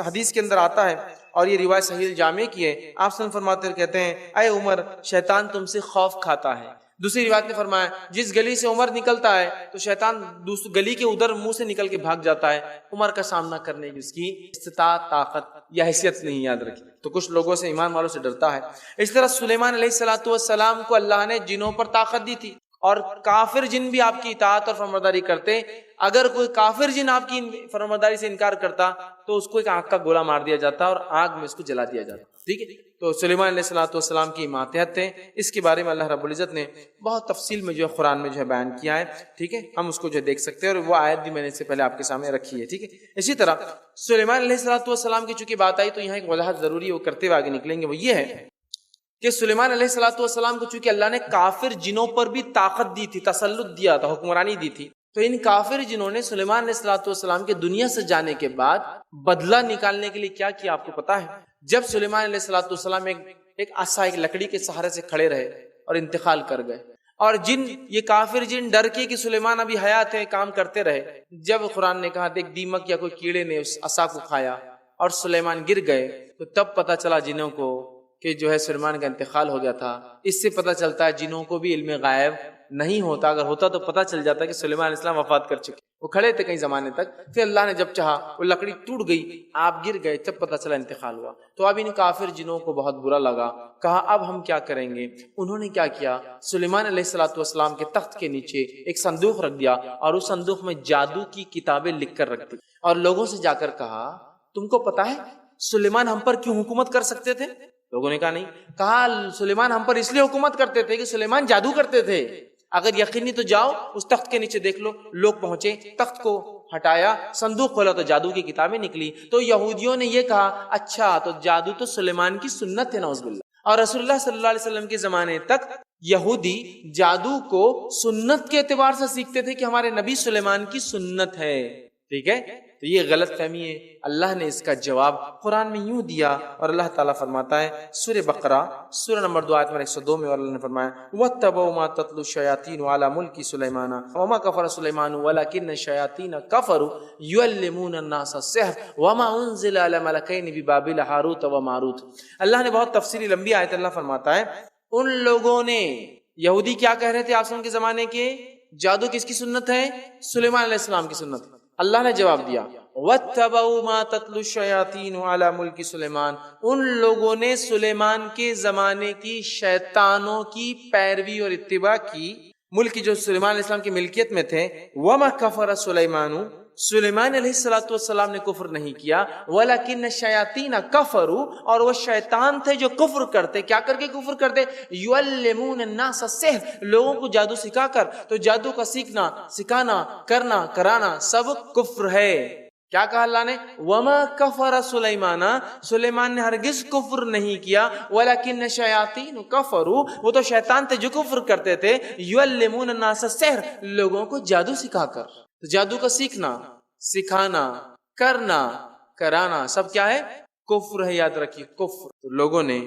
حدیث کے اندر آتا ہے اور یہ روایت صحیح الجامع کی ہے، آپ صلی اللہ علیہ وسلم فرماتے ہیں، کہتے ہیں اے عمر شیطان تم سے خوف کھاتا ہے۔ دوسری روایت نے فرمایا جس گلی سے عمر نکلتا ہے تو شیطان دوسری گلی کے ادھر منہ سے نکل کے بھاگ جاتا ہے، عمر کا سامنا کرنے کی اس کی استطاعت، طاقت یا حیثیت نہیں، یاد رکھیں۔ تو کچھ لوگوں سے ایمان والوں سے ڈرتا ہے۔ اس طرح سلیمان علیہ السلام کو اللہ نے جنوں پر طاقت دی تھی اور کافر جن بھی آپ کی اطاعت اور فرمانبرداری کرتے، اگر کوئی کافر جن آپ کی فرمانبرداری سے انکار کرتا تو اس کو ایک آگ کا گولا مار دیا جاتا اور آگ میں اس کو جلا دیا جاتا. ٹھیک ہے. تو سلیمان علیہ السلام کی ماتحت تھے. اس کے بارے میں اللہ رب العزت نے بہت تفصیل میں جو ہے قرآن میں جو ہے بیان کیا ہے. ٹھیک ہے، ہم اس کو جو دیکھ سکتے ہیں، اور وہ آیت بھی میں نے اس سے پہلے آپ کے سامنے رکھی ہے. ٹھیک ہے. اسی طرح سلیمان علیہ السلام کی چونکہ بات آئی تو یہاں ایک وضاحت ضروری ہے، وہ کرتے ہوئے آگے نکلیں گے. وہ یہ ہے کہ سلیمان علیہ السلام کو چونکہ اللہ نے کافر جنوں پر بھی طاقت دی تھی، تسلط دیا تھا، حکمرانی دی تھی، تو ان کافر جنوں نے سلیمان علیہ السلام کے دنیا سے جانے کے بعد بدلہ نکالنے کے لیے کیا کیا آپ کو پتا ہے؟ جب سلیمان علیہ السلام ایک عصا، ایک لکڑی کے سہارے سے کھڑے رہے اور انتقال کر گئے، اور یہ کافر جن ڈر کے کہ سلیمان ابھی حیات ہے کام کرتے رہے. جب قرآن نے کہا دیکھ دیمک یا کوئی کیڑے نے اس عصا کو کھایا اور سلیمان گر گئے، تو تب پتا چلا جنوں کو کہ جو ہے سلیمان کا انتقال ہو گیا تھا. اس سے پتا چلتا ہے جنوں کو بھی علم غائب نہیں ہوتا، اگر ہوتا تو پتا چل جاتا کہ سلیمان علیہ السلام وفات کر چکے. وہ کھڑے تھے کئی زمانے تک، پھر اللہ نے جب چاہا وہ لکڑی ٹوٹ گئی، آپ گر گئے، تب پتا چلا انتقال ہوا. تو اب ان کافر جنوں کو بہت برا لگا، کہا اب ہم کیا کریں گے. انہوں نے کیا کیا، سلیمان علیہ السلام کے تخت کے نیچے ایک صندوق رکھ دیا اور اس صندوق میں جادو کی کتابیں لکھ کر رکھ دی، اور لوگوں سے جا کر کہا تم کو پتا ہے سلیمان ہم پر کیوں حکومت کر سکتے تھے؟ لوگوں نے کہا نہیں. کہا سلیمان ہم پر اس لیے حکومت کرتے تھے کہ سلیمان جادو کرتے تھے. اگر یقینی تو جاؤ اس تخت کے نیچے دیکھ لو. لوگ پہنچے، تخت کو ہٹایا، صندوق کھولا تو جادو کی کتابیں نکلی. تو یہودیوں نے یہ کہا اچھا تو جادو تو سلیمان کی سنت ہے، نعوذ باللہ. اور رسول اللہ صلی اللہ علیہ وسلم کے زمانے تک یہودی جادو کو سنت کے اعتبار سے سیکھتے تھے کہ ہمارے نبی سلیمان کی سنت ہے. ٹھیک ہے. تو یہ غلط فہمی ہے. اللہ نے اس کا جواب قرآن میں یوں دیا، اور اللہ تعالیٰ فرماتا ہے سورہ بقرہ سورہ نمبر 2 آیت نمبر 102 میں، اور اللہ نے فرمایا وَاتَّبَعُوا مَا تَتْلُو الشَّيَاطِينُ عَلَى مُلْكِ سُلَيْمَانَ وَمَا كَفَرَ سُلَيْمَانُ وَلَكِنَّ الشَّيَاطِينَ كَفَرُوا يُعَلِّمُونَ النَّاسَ السِّحْرَ وَمَا أُنزِلَ عَلَى مَلَكَيْنِ بِبَابِلَ هَارُوتَ وَمَارُوتَ. اللہ نے بہت تفصیلی لمبی آیت اللہ فرماتا ہے ان لوگوں نے، یہودی کیا کہہ رہے تھے آسمان کے زمانے کے، جادو کس کی سنت ہے؟ سلیمان علیہ السلام کی سنت. اللہ نے جواب دیا وَاتَّبَعُوا مَا تَتْلُو الشَّيَاطِينُ عَلَى مُلْكِ سُلَيْمَانَ، ان لوگوں نے سلیمان کے زمانے کی شیطانوں کی پیروی اور اتباع کی. ملک جو سلیمان علیہ السلام کی ملکیت میں تھے. وَمَا كَفَرَ سُلَيْمَانُ، سلیمان علیہ السلام نے کفر نہیں کیا. وَلَكِنَّ الشَّيَاطِينَ كَفَرُوا، اور وہ شیطان تھے جو کفر کرتے. کیا کر کے کفر کرتے؟ يُعَلِّمُونَ النَّاسَ السِّحْرَ، لوگوں کو جادو سکھا کر. تو جادو کا سیکھنا، سکھانا، کرنا، کرانا سب کفر ہے. کیا کہا اللہ نے؟ وَمَا كَفَرَ سُلَيْمَانَ، سلیمان نے ہرگز کفر نہیں کیا. وَلَكِنَّ الشَّيَاطِينَ كَفَرُوا، وہ تو شیطان تھے جو کفر کرتے تھے. يُعَلِّمُونَ النَّاسَ السِّحْرَ، لوگوں کو جادو سکھا کر. جادو کا سیکھنا، سکھانا، کرنا، کرانا سب کیا ہے؟ کفر ہے. یاد رکھیے کفر. تو لوگوں نے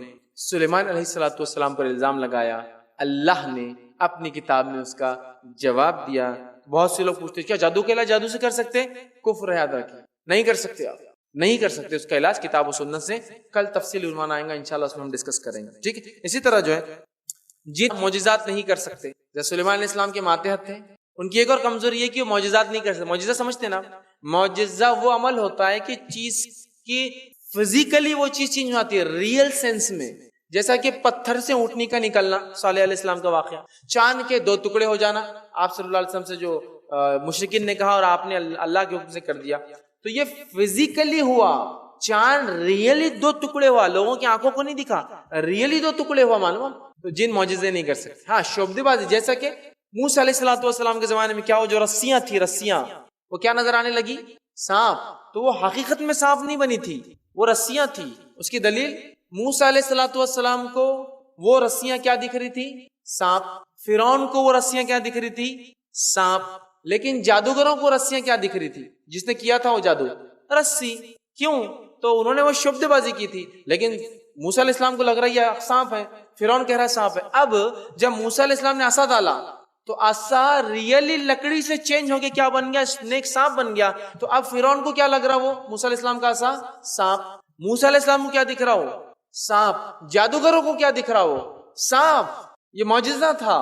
سلیمان علیہ السلام پر الزام لگایا. اللہ نے اپنی کتاب میں اس کا جواب دیا. بہت سے لوگ پوچھتے کیا جادو کا علاج جادو سے کر سکتے؟ کفر ہے. یاد رکھیے نہیں کر سکتے، آپ نہیں کر سکتے. اس کا علاج کتاب و سنت سے. کل تفصیل عنوان آئیں گا انشاءاللہ، اس میں ہم ڈسکس کریں گے. ٹھیک ہے. اسی طرح جو ہے جن معجزات نہیں کر سکتے، جیسے سلیمان علیہ السلام کے ماتحت تھے، ان کی ایک اور کمزوری یہ کہ وہ معجزات نہیں کر سکتے. معجزہ سمجھتے نا؟ معجزہ وہ عمل ہوتا ہے کہ چیز کی فزیکلی وہ چیز چینج ہوتی ہے، ریئل سینس میں. جیسا کہ پتھر سے اونٹنی کا نکلنا، صالح علیہ السلام کا واقعہ. چاند کے 2 ٹکڑے ہو جانا، آپ صلی اللہ علیہ وسلم سے جو مشرکین نے کہا اور آپ نے اللہ کے حکم سے کر دیا. تو یہ فزیکلی ہوا. چاند ریئلی 2 ٹکڑے ہوا، لوگوں کی آنکھوں کو نہیں دکھا، ریئلی 2 ٹکڑے ہوا. معلوم؟ تو جن معجزے نہیں کر سکتے. ہاں شعبدے بازی، جیسا کہ موسیٰ علیہ السلام کے زمانے میں کیا ہو، جو رسیاں تھی، رسیاں وہ کیا نظر آنے لگی؟ سانپ. تو وہ حقیقت میں سانپ نہیں بنی تھی، وہ رسیاں تھی. اس کی دلیل موسیٰ علیہ السلام کو وہ رسیاں کیا دکھ رہی تھی؟ سانپ. فرعون کو وہ رسیاں کیا دکھ رہی تھی؟ سانپ. لیکن جادوگروں کو رسیاں کیا دکھ رہی تھی؟ جس نے کیا تھا وہ جادو، رسی. کیوں؟ تو انہوں نے وہ شبد بازی کی تھی. لیکن موسیٰ علیہ السلام کو لگ رہا ہے یہ سانپ ہے، فرعون کہہ رہا ہے سانپ ہے. اب جب موسیٰ علیہ السلام نے عصا ڈالا تو عصا ریئلی لکڑی سے چینج ہو کے کیا بن گیا؟ اسنیک، سانپ بن گیا. تو اب فرعون کو کیا لگ رہا وہ موسیٰ علیہ السلام کا عصا سانپ. موسیٰ علیہ السلام کو کیا دکھ رہا ہو؟ سانپ. جادوگروں کو کیا دکھ رہا ہو؟ سانپ. یہ معجزہ تھا.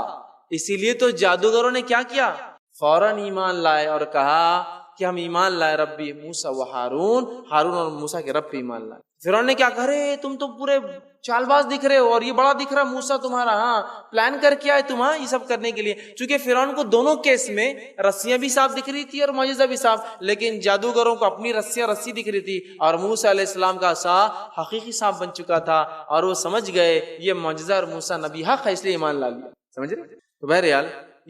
اسی لیے تو جادوگروں نے کیا کیا؟ فوراً ایمان لائے اور کہا کہ ہم ایمان لائے ربی موسیٰ و ہارون، ہارون اور موسیٰ کے رب پہ ایمان لائے۔ فرعون نے کیا کہا، ارے تم تو پورے چال باز دکھ رہے ہو اور یہ بڑا دکھ رہا موسیٰ تمہارا، ہاں پلان کر کے آئے تم یہ سب کرنے کے لیے۔ چونکہ فرعون کو دونوں کیس میں رسیاں بھی صاف دکھ رہی تھی اور معجزہ بھی صاف، لیکن جادوگروں کو اپنی رسی دکھ رہی تھی اور موسیٰ علیہ السلام کا عصا حقیقی صاف بن چکا تھا اور وہ سمجھ گئے یہ معجزہ اور موسیٰ نبی حق ہے، اس لیے ایمان لا لیا۔ سمجھ رہے؟ تو بہرحال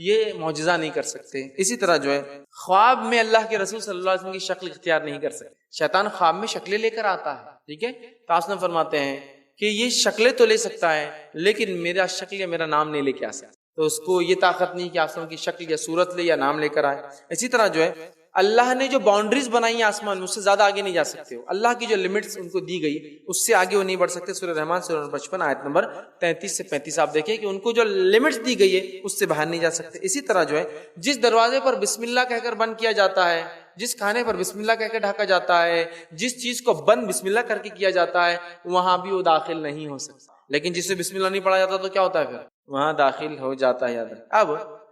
یہ معجزہ نہیں کر سکتے۔ اسی طرح جو ہے خواب میں اللہ کے رسول صلی اللہ علیہ وسلم کی شکل اختیار نہیں کر سکتے۔ شیطان خواب میں شکلیں لے کر آتا ہے، ٹھیک ہے، تو آپ نے فرماتے ہیں کہ یہ شکلیں تو لے سکتا ہے لیکن میرا شکل یا میرا نام نہیں لے کے آ سکتا، تو اس کو یہ طاقت نہیں کہ آسمان کی شکل یا صورت لے یا نام لے کر آئے۔ اسی طرح جو ہے اللہ نے جو باؤنڈریز بنائی ہیں آسمان میں، اس سے زیادہ آگے نہیں جا سکتے ہو۔ اللہ کی جو لمٹس ان کو دی گئی اس سے آگے وہ نہیں بڑھ سکتے۔ سورہ رحمان سورہ نمبر 55 آیت نمبر 33 سے 35 آپ دیکھیں کہ ان کو جو لمٹس دی گئی ہے اس سے باہر نہیں جا سکتے۔ اسی طرح جو ہے جس دروازے پر بسم اللہ کہہ کر بند کیا جاتا ہے، جس کھانے پر بسم اللہ کہہ کے ڈھکا جاتا ہے، جس چیز کو بند بسم اللہ کر کے کیا جاتا ہے، وہاں بھی وہ داخل نہیں ہو سکتا، لیکن جس سے بسم اللہ نہیں پڑھا جاتا تو کیا ہوتا ہے، پھر وہاں داخل ہو جاتا ہے۔ یاد رکھ، اب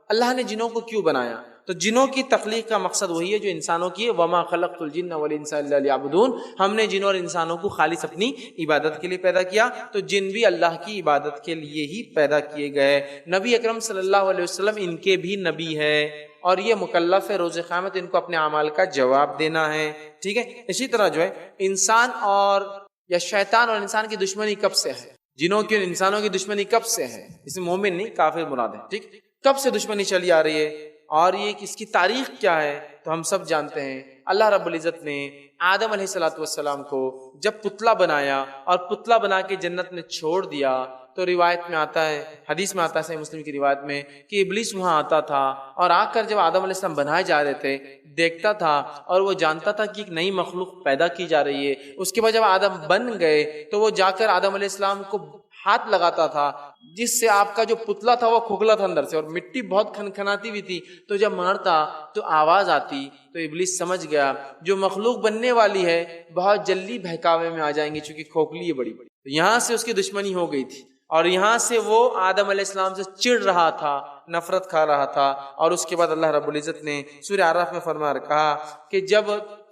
اللہ نے جنوں کو کیوں بنایا؟ تو جنوں کی تخلیق کا مقصد وہی ہے جو انسانوں کی ہے، وما خلقت الجن والانس الا لیعبدون۔ ہم نے جنوں اور انسانوں کو خالص اپنی عبادت کے لیے پیدا کیا، تو جن بھی اللہ کی عبادت کے لیے ہی پیدا کیے گئے۔ نبی اکرم صلی اللہ علیہ وسلم ان کے بھی نبی ہے اور یہ مکلف ہے روز قیامت ان کو اپنے اعمال کا جواب دینا ہے، ٹھیک ہے۔ اسی طرح جو ہے انسان اور یا شیطان اور انسان کی دشمنی کب سے ہے؟ جنوں کی اور انسانوں کی دشمنی کب سے ہے؟ اس میں مومن نہیں کافر مراد ہے، ٹھیک، کب سے دشمنی چلی آ رہی ہے اور یہ اس کی تاریخ کیا ہے؟ تو ہم سب جانتے ہیں اللہ رب العزت نے آدم علیہ السلام کو جب پتلا بنایا اور پتلا بنا کے جنت میں چھوڑ دیا، تو روایت میں آتا ہے، حدیث میں آتا ہے، صحیح مسلم کی روایت میں، کہ ابلیس وہاں آتا تھا اور آ کر جب آدم علیہ السلام بنائے جا رہے تھے دیکھتا تھا اور وہ جانتا تھا کہ ایک نئی مخلوق پیدا کی جا رہی ہے۔ اس کے بعد جب آدم بن گئے تو وہ جا کر آدم علیہ السلام کو ہاتھ لگاتا تھا، جس سے آپ کا جو پتلا تھا وہ کھوکھلا تھا اندر سے اور مٹی بہت کھنکھناتی ہوئی تھی، تو جب مارتا تو آواز آتی، تو ابلیس سمجھ گیا جو مخلوق بننے والی ہے بہت جلدی بہکاوے میں آ جائیں گی چونکہ کھوکھلی ہے بڑی بڑی، تو یہاں سے اس کی دشمنی ہو گئی تھی اور یہاں سے وہ آدم علیہ السلام سے چڑ رہا تھا، نفرت کھا رہا تھا۔ اور اس کے بعد اللہ رب العزت نے سورہ اعراف میں فرما رکھا کہ جب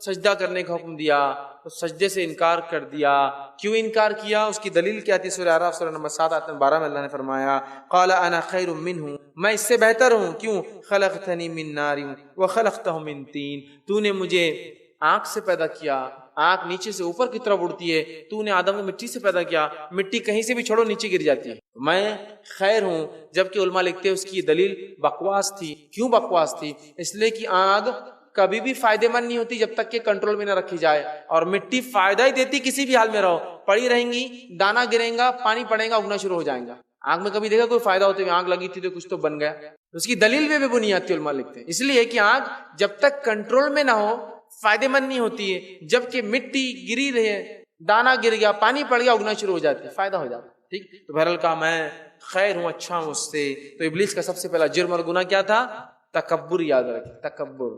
سجدہ کرنے کا حکم دیا تو سجدے سے انکار کر دیا۔ کیوں انکار کیا؟ اس کی دلیل کیا تھی؟ سورہ اعراف سورہ نمبر 7 آیت نمبر 12 میں اللہ نے فرمایا قال انا خیر منہ، میں اس سے بہتر ہوں، کیوں؟ خلقتنی من نار وخلقتہ من طین، تو نے مجھے آنکھ سے پیدا کیا، آنکھ نیچے سے اوپر کی طرف اڑتی ہے، تو نے آدم کو مٹی سے پیدا کیا، مٹی کہیں سے بھی چھوڑو نیچے گر جاتی ہے، میں خیر ہوں۔ جبکہ علماء لکھتے ہیں اس کی دلیل بکواس تھی۔ کیوں بکواس تھی؟ اس لیے کہ آگ کبھی بھی فائدے مند نہیں ہوتی جب تک کہ کنٹرول میں نہ رکھی جائے، اور مٹی فائدہ ہی دیتی کسی بھی حال میں رہو، پڑی رہیں گی، دانا گریں گا، پانی پڑے گا، اگنا شروع ہو جائیں گا۔ آگ میں کبھی دیکھا کوئی فائدہ ہوتے ہوئے؟ آگ لگی تھی تو کچھ تو بن گیا۔ اس کی دلیل بھی بنیاد تھی، علماء لکھتے ہیں اس لیے کہ آگ جب تک کنٹرول میں نہ ہو فائدے مند نہیں ہوتی ہے، جبکہ مٹی گری رہے، دانا گر گیا، پانی پڑ گیا، اگنا شروع ہو جاتی ہے، فائدہ ہو جاتا ہے، ٹھیک۔ تو بہرحال کہا میں خیر ہوں، اچھا ہوں اس سے۔ تو ابلیس کا سب سے پہلا جرم اور گناہ کیا تھا؟ تکبر، یاد رکھیں، تکبر،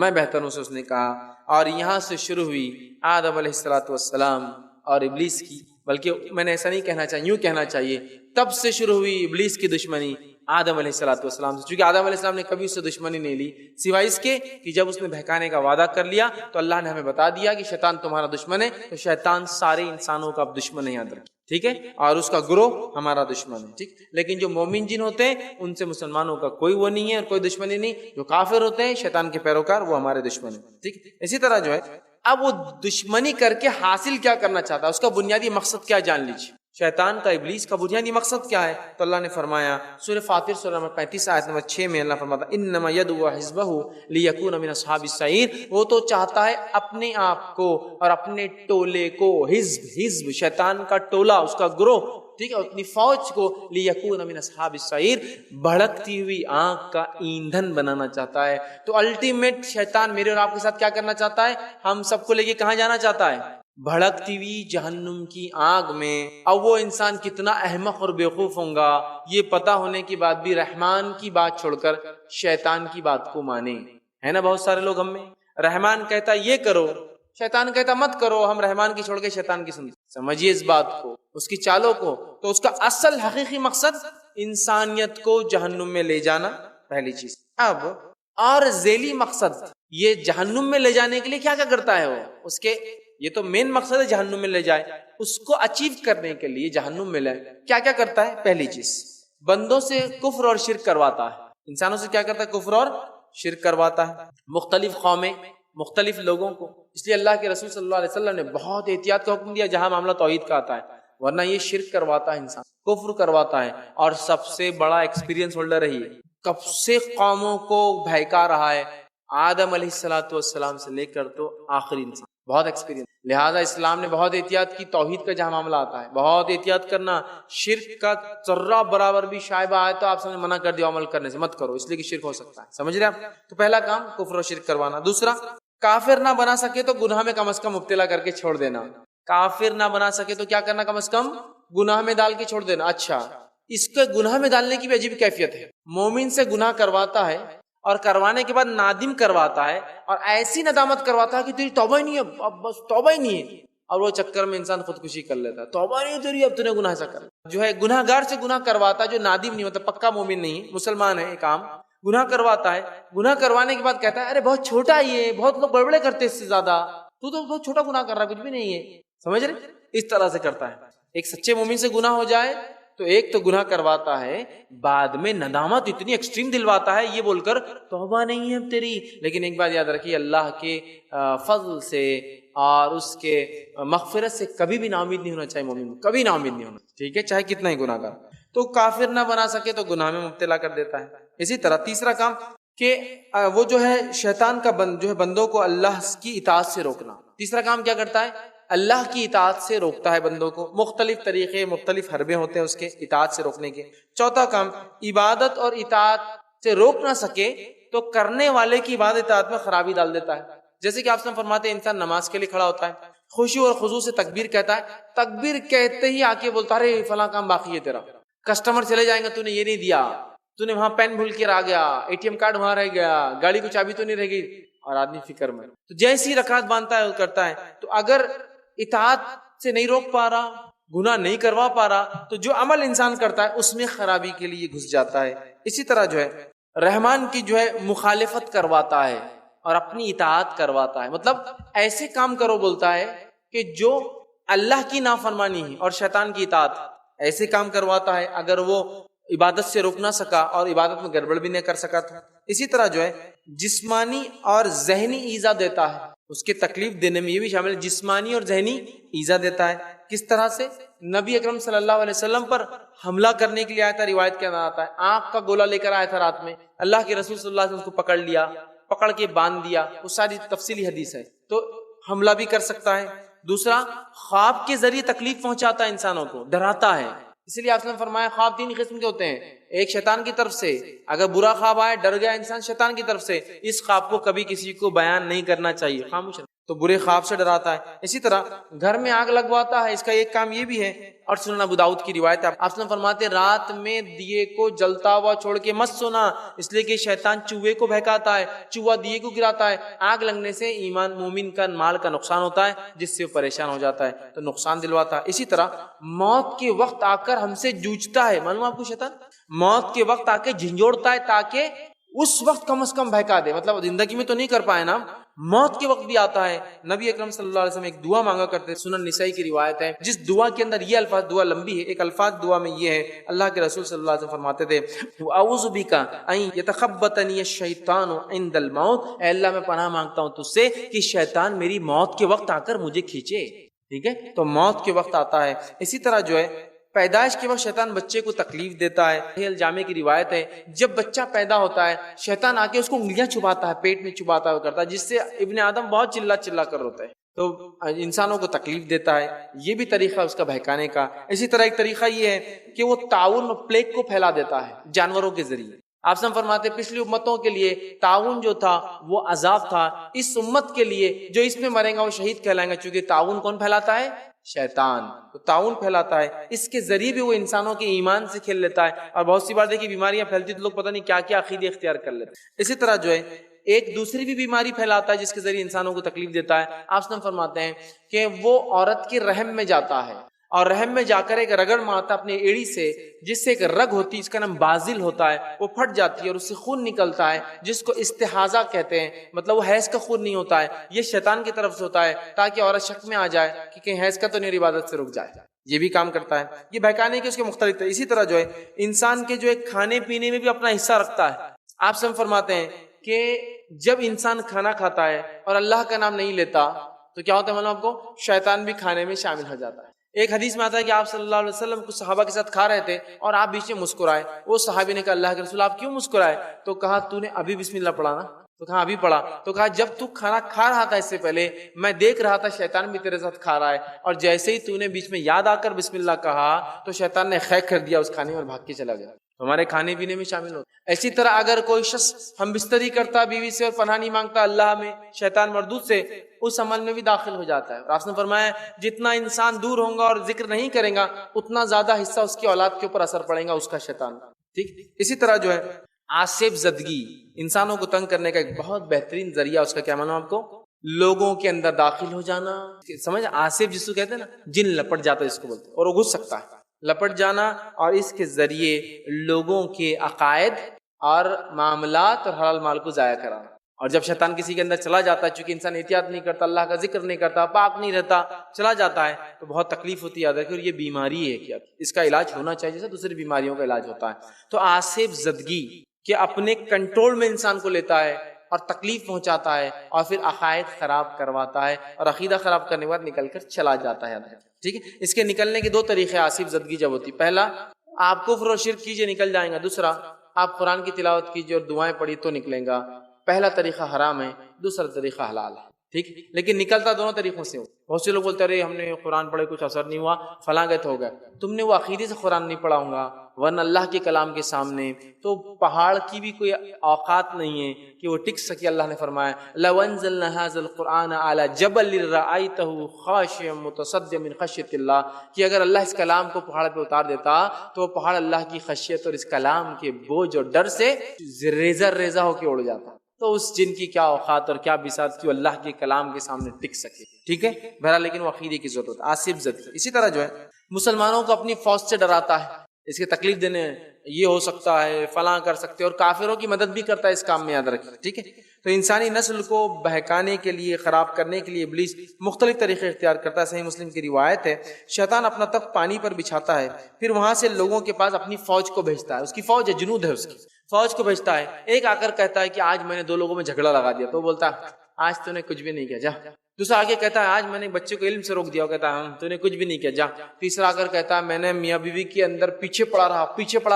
میں بہتر ہوں سے اس نے کہا۔ اور یہاں سے شروع ہوئی آدم علیہ السلام اور ابلیس کی، بلکہ میں نے ایسا نہیں کہنا چاہیے، یوں کہنا چاہیے تب سے شروع ہوئی ابلیس کی دشمنی آدم علیہ السلام سے، چونکہ آدم علیہ السلام نے کبھی اس سے دشمنی نہیں لی سوائے اس کے کہ جب اس نے بہکانے کا وعدہ کر لیا تو اللہ نے ہمیں بتا دیا کہ شیطان تمہارا دشمن ہے، تو شیطان سارے انسانوں کا دشمن ہے، یاد رکھیں، ٹھیک ہے، اور اس کا گروہ ہمارا دشمن ہے، ٹھیک۔ لیکن جو مومن جن ہوتے ہیں ان سے مسلمانوں کا کوئی وہ نہیں ہے اور کوئی دشمنی نہیں، جو کافر ہوتے ہیں شیطان کے پیروکار وہ ہمارے دشمن ہیں، ٹھیک۔ اسی طرح جو ہے اب وہ دشمنی کر کے حاصل کیا کرنا چاہتا ہے، اس کا بنیادی مقصد کیا جان لیجیے۔ شیطان کا، ابلیس کا بنیادی مقصد کیا ہے؟ تو اللہ نے فرمایا سورہ فاطر سورہ نمبر 35 آیت نمبر 6 میں اللہ فرماتا انما یدعو حزبہ لیکون من اصحاب السعیر، وہ تو چاہتا ہے اپنے آپ کو اور اپنے ٹولے کو، حزب شیطان کا ٹولہ، اس کا گروہ، ٹھیک ہے، اپنی فوج کو لیکون من اصحاب السعیر، بھڑکتی ہوئی آگ کا ایندھن بنانا چاہتا ہے۔ تو الٹیمیٹ شیطان میرے اور آپ کے ساتھ کیا کرنا چاہتا ہے؟ ہم سب کو لے کے کہاں جانا چاہتا ہے؟ بھڑکتی ہوئی جہنم کی آگ میں۔ اب وہ انسان کتنا احمق اور بیوقوف ہوں گا یہ پتا ہونے کے بعد بھی رحمان کی بات چھوڑ کر شیطان کی بات کو مانے، ہے نا؟ بہت سارے لوگ ہم میں، رحمان کہتا یہ کرو، شیطان کہتا مت کرو، ہم رحمان کی چھوڑ کے شیطان کی سنتے۔ سمجھیے اس بات کو، اس کی چالوں کو۔ تو اس کا اصل حقیقی مقصد انسانیت کو جہنم میں لے جانا، پہلی چیز۔ اب اور ذیلی مقصد یہ جہنم میں لے جانے کے لیے کیا کیا کرتا ہے وہ، اس کے یہ تو مین مقصد ہے جہنم میں لے جائے، اس کو اچیو کرنے کے لیے جہنم میں لے کیا کیا کرتا ہے؟ پہلی چیز بندوں سے کفر اور شرک کرواتا ہے، انسانوں سے کیا کرتا ہے؟ کفر اور شرک کرواتا ہے، مختلف قومیں مختلف لوگوں کو، اس لیے اللہ کے رسول صلی اللہ علیہ وسلم نے بہت احتیاط کا حکم دیا جہاں معاملہ توحید کا آتا ہے، ورنہ یہ شرک کرواتا ہے، انسان کفر کرواتا ہے، اور سب سے بڑا ایکسپیرینس ہولڈر ہے یہ، کب سے قوموں کو بہکا رہا ہے، آدم علیہ السلام سے لے کر تو آخری انسان، بہت ایکسپیرینس۔ لہذا اسلام نے بہت احتیاط کی، توحید کا جہاں معاملہ آتا ہے بہت احتیاط کرنا، شرک کا ذرہ برابر بھی شائبہ آئے تو آپ سب نے منع کر دیا عمل کرنے سے، مت کرو، اس لیے کہ شرک ہو سکتا ہے، سمجھ رہے آپ؟ تو پہلا کام کفر و شرک کروانا۔ دوسرا، کافر نہ بنا سکے تو گناہ میں کم از کم مبتلا کر کے چھوڑ دینا، کافر نہ بنا سکے تو کیا کرنا؟ کم از کم گناہ میں ڈال کے چھوڑ دینا۔ اچھا، اس کے گناہ میں ڈالنے کی بھی عجیب کیفیت ہے، مومن سے گناہ کرواتا ہے اور کروانے کے بعد نادم کرواتا ہے اور ایسی ندامت کرواتا ہے کہ تیری توبہ ہی نہیں ہے، اب بس توبہ ہی نہیں ہے، اور وہ چکر میں انسان خودکشی کر لیتا ہے، توبہ نہیں تیری، اب تو نے گناہ ایسا کر جو ہے گناہ گار سے گناہ کرواتا ہے، جو نادم نہیں مطلب پکا مومن نہیں، مسلمان ہے، ایک عام گناہ کرواتا ہے، گناہ کروانے کے بعد کہتا ہے ارے بہت چھوٹا ہی ہے، بہت لوگ بڑبڑے کرتے اس سے زیادہ، تو بہت چھوٹا گناہ کر رہا ہے، کچھ بھی نہیں ہے، سمجھ رہے؟ اس طرح سے کرتا ہے۔ ایک سچے مومن سے گناہ ہو جائے تو ایک تو گناہ کرواتا ہے، بعد میں ندامت اتنی ایکسٹریم دلواتا ہے یہ بول کر توبہ نہیں ہے اب تیری، لیکن ایک بات یاد رکھیے، اللہ کے فضل سے اور اس کے مغفرت سے کبھی بھی نا امید نہیں ہونا چاہیے مومن، کبھی نا امید نہیں ہونا، ٹھیک ہے، چاہے کتنا ہی گناہ کر۔ تو کافر نہ بنا سکے تو گناہ میں مبتلا کر دیتا ہے۔ اسی طرح تیسرا کام کہ وہ جو ہے شیطان کا جو ہے بندوں کو اللہ کی اطاعت سے روکنا۔ تیسرا کام کیا کرتا ہے؟ اللہ کی اطاعت سے روکتا ہے بندوں کو، مختلف طریقے مختلف حربے ہوتے ہیں اس کے اطاعت سے روکنے کے۔ چوتھا کام، عبادت اور اطاعت سے روک نہ سکے تو کرنے والے کی عبادت اطاعت میں خرابی ڈال دیتا ہے۔ جیسے کہ آپ سے فرماتے ہیں انسان نماز کے لیے کھڑا ہوتا ہے، خوشی اور خضوع سے تکبیر کہتا ہے، تکبیر کہتے ہی آ کے بولتا ہے ارے فلاں کام باقی ہے تیرا، کسٹمر چلے جائیں گے تو نے یہ نہیں دیا، تو نے وہاں پین بھول کے آ گیا، اے ٹی ایم کارڈ وہاں رہ گیا، گاڑی کو چابی تو نہیں رہ گئی، اور آدمی فکر میں تو جیسی رکعت باندھتا ہے وہ کرتا ہے۔ تو اگر اطاعت سے نہیں روک پا رہا، گناہ نہیں کروا پا رہا، تو جو عمل انسان کرتا ہے اس میں خرابی کے لیے گھس جاتا ہے۔ اسی طرح جو ہے رحمان کی جو ہے مخالفت کرواتا ہے اور اپنی اطاعت کرواتا ہے، مطلب ایسے کام کرو بولتا ہے کہ جو اللہ کی نافرمانی ہے اور شیطان کی اطاعت، ایسے کام کرواتا ہے اگر وہ عبادت سے روک نہ سکا اور عبادت میں گڑبڑ بھی نہیں کر سکا تھا۔ اسی طرح جو ہے جسمانی اور ذہنی ایذا دیتا ہے، اس کے تکلیف دینے میں یہ بھی شامل ہے، جسمانی اور ذہنی ایذا دیتا ہے۔ کس طرح سے؟ نبی اکرم صلی اللہ علیہ وسلم پر حملہ کرنے کے لیے آیا تھا، روایت کے اندر آتا ہے آنکھ کا گولا لے کر آیا تھا رات میں، اللہ کے رسول صلی اللہ علیہ وسلم اس کو پکڑ لیا، پکڑ کے باندھ دیا، وہ ساری تفصیلی حدیث ہے، تو حملہ بھی کر سکتا ہے۔ دوسرا، خواب کے ذریعے تکلیف پہنچاتا ہے، انسانوں کو ڈراتا ہے، اس لیے آپ نے فرمایا خواب تین قسم کے ہوتے ہیں، ایک شیطان کی طرف سے، اگر برا خواب آئے ڈر گیا انسان شیطان کی طرف سے، اس خواب کو کبھی کسی کو بیان نہیں کرنا چاہیے، خاموش، تو برے خواب سے ڈراتا ہے۔ اسی طرح گھر میں آگ لگواتا ہے، اس کا ایک کام یہ بھی ہے، اور سنن ابو داؤد کی روایت ہے، آپ نے فرماتے رات میں دیے کو جلتا ہوا چھوڑ کے مت سونا، اس لیے کہ شیطان چوہے کو بہکاتا ہے، چوہا دیے کو گراتا ہے، آگ لگنے سے ایمان مومن کا مال کا نقصان ہوتا ہے جس سے وہ پریشان ہو جاتا ہے، تو نقصان دلواتا ہے۔ اسی طرح موت کے وقت آ کر ہم سے جوجھتا ہے، معلوم آپ کو شیطان موت کے وقت آ کے جھنجھوڑتا ہے تاکہ اس وقت کم از کم بہکا دے، مطلب زندگی میں تو نہیں کر پائے نا، موت کے وقت بھی آتا ہے۔ نبی اکرم صلی اللہ علیہ وسلم ایک دعا مانگا کرتے، سنن نسائی کی روایت ہے، جس دعا کے اندر یہ الفاظ، دعا لمبی ہے، ایک الفاظ دعا میں یہ ہے، اللہ کے رسول صلی اللہ علیہ وسلم فرماتے تھے اعوذ بک ان یتخبطنی الشیطان عند الموت، اے اللہ میں پناہ مانگتا ہوں تجھ سے کہ شیطان میری موت کے وقت آ کر مجھے کھینچے، ٹھیک ہے، تو موت کے وقت آتا ہے۔ اسی طرح جو ہے پیدائش کے وقت شیطان بچے کو تکلیف دیتا ہے، الجامع کی روایت ہے جب بچہ پیدا ہوتا ہے شیطان آ کے اس کو انگلیاں چباتا ہے، پیٹ میں چباتا ہے، کرتا ہے، جس سے ابن آدم بہت چلا چلا کر روتا ہے، تو انسانوں کو تکلیف دیتا ہے، یہ بھی طریقہ اس کا بہکانے کا۔ اسی طرح ایک طریقہ یہ ہے کہ وہ تعاون پلیگ کو پھیلا دیتا ہے جانوروں کے ذریعے۔ آپ سے فرماتے پچھلی امتوں کے لیے تعاون جو تھا وہ عذاب تھا، اس امت کے لیے جو اس میں مرے گا وہ شہید کہلائیں گا، چونکہ تعاون کون پھیلاتا ہے؟ شیطان، تو تعاون پھیلاتا ہے، اس کے ذریعے بھی وہ انسانوں کے ایمان سے کھیل لیتا ہے، اور بہت سی بار دیکھیں بیماریاں پھیلتی تو لوگ پتہ نہیں کیا کیا عقیدے اختیار کر لیتے ہیں۔ اسی طرح جو ہے ایک دوسری بھی بیماری پھیلاتا ہے جس کے ذریعے انسانوں کو تکلیف دیتا ہے۔ آپ سے فرماتے ہیں کہ وہ عورت کے رحم میں جاتا ہے اور رحم میں جا کر ایک رگڑ مارتا اپنی ایڑی سے، جس سے ایک رگ ہوتی ہے، اس کا نام بازل ہوتا ہے، وہ پھٹ جاتی ہے اور اس سے خون نکلتا ہے، جس کو استحاضہ کہتے ہیں، مطلب وہ حیض کا خون نہیں ہوتا ہے، یہ شیطان کی طرف سے ہوتا ہے تاکہ عورت شک میں آ جائے کہ کہیں حیض کا تو نہیں، عبادت سے رک جائے، یہ بھی کام کرتا ہے، یہ بہکانے کے اس کے مختلف طریقے۔ اسی طرح جو ہے انسان کے جو ہے کھانے پینے میں بھی اپنا حصہ رکھتا ہے۔ آپ سے فرماتے ہیں کہ جب انسان کھانا کھاتا ہے اور اللہ کا نام نہیں لیتا تو کیا ہوتا ہے معلوم آپ کو؟ شیطان بھی کھانے میں شامل ہو جاتا ہے۔ ایک حدیث میں آتا ہے کہ آپ صلی اللہ علیہ وسلم کچھ صحابہ کے ساتھ کھا رہے تھے اور آپ بیچ میں مسکرائے، وہ صحابی نے کہا اللہ کے رسول آپ کیوں مسکرائے؟ تو کہا تو نے ابھی بسم اللہ پڑھا نا؟ تو کہا ابھی پڑھا۔ تو کہا جب تو کھانا کھا رہا تھا اس سے پہلے میں دیکھ رہا تھا شیطان بھی تیرے ساتھ کھا رہا ہے، اور جیسے ہی تو نے بیچ میں یاد آ کر بسم اللہ کہا تو شیطان نے خیک کر دیا اس کھانے میں، بھاگ کے چلا گیا۔ ہمارے کھانے پینے میں شامل ہوتا ہے۔ اسی طرح اگر کوئی شخص ہم بستری کرتا بیوی سے اور پناہ نہیں مانگتا اللہ میں شیطان مردود سے، اس عمل میں بھی داخل ہو جاتا ہے۔ آپ نے فرمایا جتنا انسان دور ہوگا اور ذکر نہیں کرے گا اتنا زیادہ حصہ اس کی اولاد کے اوپر اثر پڑے گا اس کا شیطان، ٹھیک۔ اسی طرح جو ہے آصف زدگی، انسانوں کو تنگ کرنے کا ایک بہت بہترین ذریعہ، اس کا کیا معنی آپ کو؟ لوگوں کے اندر داخل ہو جانا، سمجھ؟ آصف جس کو کہتے ہیں نا، جن لپٹ جاتا ہے اس کو بولتے ہیں، اور وہ گھس سکتا ہے، لپٹ جانا، اور اس کے ذریعے لوگوں کے عقائد اور معاملات اور حلال مال کو ضائع کرانا۔ اور جب شیطان کسی کے اندر چلا جاتا ہے، چونکہ انسان احتیاط نہیں کرتا، اللہ کا ذکر نہیں کرتا، پاک نہیں رہتا، چلا جاتا ہے تو بہت تکلیف ہوتی ہے۔ یاد رکھیں، اور یہ بیماری ہے کہ اس کا علاج ہونا چاہیے جیسے دوسری بیماریوں کا علاج ہوتا ہے۔ تو آصف زدگی کہ اپنے کنٹرول میں انسان کو لیتا ہے اور تکلیف پہنچاتا ہے اور پھر عقائد خراب کرواتا ہے، اور عقیدہ خراب کرنے کے بعد نکل کر چلا جاتا ہے، ٹھیک ہے۔ اس کے نکلنے کے دو طریقے آصف زدگی جب ہوتی، پہلا آپ کفر اور شرک کیجئے نکل جائیں گا، دوسرا آپ قرآن کی تلاوت کیجئے اور دعائیں پڑھی تو نکلیں گا۔ پہلا طریقہ حرام ہے، دوسرا طریقہ حلال ہے، ٹھیک، لیکن نکلتا دونوں طریقوں سے ہو۔ بہت سے لوگ بولتے رہے ہم نے قرآن پڑھے کچھ اثر نہیں ہوا، فلاں گئے تو ہو گئے۔ تم نے وہ عقیدے سے قرآن نہیں پڑھا ہوگا، ورنہ اللہ کے کلام کے سامنے تو پہاڑ کی بھی کوئی اوقات نہیں ہے کہ وہ ٹک سکے۔ اللہ نے فرمایا لَوْ أَنزَلْنَا هَذَا الْقُرْآنَ عَلَى جَبَلٍ لَرَأَيْتَهُ خَاشِعًا مُتَصَدِّعًا مِنْ خَشْيَةِ اللَّهِ، کہ اگر اللہ اس کلام کو پہاڑ پہ اتار دیتا تو وہ پہاڑ اللہ کی خشیت اور اس کلام کے بوجھ اور ڈر سے ریزہ ریزہ ہو کے اڑ جاتا۔ تو اس جن کی کیا اوقات اور کیا بساط کی اللہ کے کلام کے سامنے ٹک سکے، ٹھیک ہے۔ بہرحال لیکن وہ عقیدے کی ضرورت ہے، آصف زدگی۔ اسی طرح جو ہے مسلمانوں کو اپنی فوج سے ڈراتا ہے، اس کی تکلیف دینے یہ ہو سکتا ہے، فلاں کر سکتے، اور کافروں کی مدد بھی کرتا ہے اس کام میں، یاد رکھیں، ٹھیک ہے۔ تو انسانی نسل کو بہکانے کے لیے، خراب کرنے کے لیے ابلیس مختلف طریقے اختیار کرتا ہے۔ صحیح مسلم کی روایت ہے، شیطان اپنا تخت پانی پر بچھاتا ہے، پھر وہاں سے لوگوں کے پاس اپنی فوج کو بھیجتا ہے، اس کی فوج ہے، جنود ہے، اس کی فوج کو بھیجتا ہے۔ ایک آ کر کہتا ہے کہ آج میں نے دو لوگوں میں جھگڑا لگا دیا، تو وہ بولتا ہے آج تو نے کچھ بھی نہیں کیا، جا۔ دوسرا آگے کہتا ہے آج میں نے بچے کو علم سے روک دیا، وہ کہتا ہے تو نے کچھ بھی نہیں کیا، جا۔ تیسرا آ کر کہتا ہے میں نے میاں بیوی کے اندر پیچھے پڑا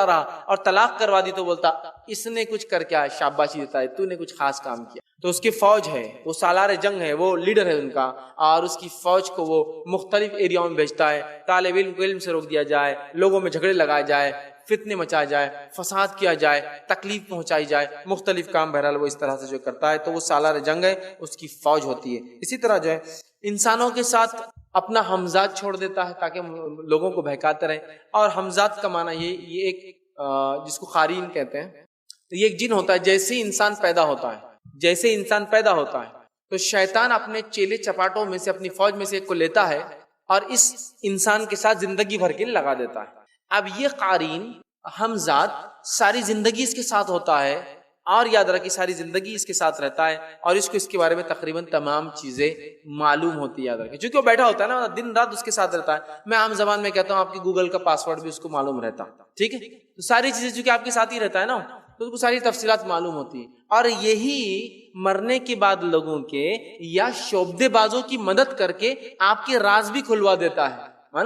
رہا اور طلاق کروا دی، تو بولتا اس نے کچھ کر کے شاباشی دیتا ہے، تو نے کچھ خاص کام کیا۔ تو اس کی فوج ہے، وہ سالار جنگ ہے، وہ لیڈر ہے ان کا، اور اس کی فوج کو وہ مختلف ایریاؤں میں بھیجتا ہے، طالب علم کو علم سے روک دیا جائے، لوگوں میں جھگڑے لگائے جائے، فتنے مچائے جائے، فساد کیا جائے، تکلیف پہنچائی جائے، مختلف کام بہرحال وہ اس طرح سے جو کرتا ہے، تو وہ سالار جنگ ہے، اس کی فوج ہوتی ہے۔ اسی طرح جو ہے انسانوں کے ساتھ اپنا حمزات چھوڑ دیتا ہے تاکہ لوگوں کو بہکاتے رہے۔ اور حمزات کا معنی یہ ایک جس کو قارین کہتے ہیں، یہ ایک جن ہوتا ہے۔ جیسے ہی انسان پیدا ہوتا ہے تو شیطان اپنے چیلے چپاٹوں میں سے، اپنی فوج میں سے ایک کو لیتا ہے اور اس انسان کے ساتھ زندگی بھر کے لیے لگا دیتا ہے۔ اب یہ قارین حمزات ساری زندگی اس کے ساتھ ہوتا ہے، اور یاد رکھیں ساری زندگی اس کے ساتھ رہتا ہے، اور اس کو اس کے بارے میں تقریباً تمام چیزیں معلوم ہوتی ہے، یاد رکھیں، چونکہ وہ بیٹھا ہوتا ہے نا، دن رات اس کے ساتھ رہتا ہے۔ میں عام زبان میں کہتا ہوں آپ کی گوگل کا پاسورڈ بھی اس کو معلوم رہتا، ٹھیک ہے۔ تو ساری چیزیں چونکہ آپ کے ساتھ ہی رہتا ہے نا، تو اس کو ساری تفصیلات معلوم ہوتی ہے، اور یہی مرنے کے بعد لوگوں کے یا شعبدے بازوں کی مدد کر کے آپ کے راز بھی کھلوا دیتا ہے۔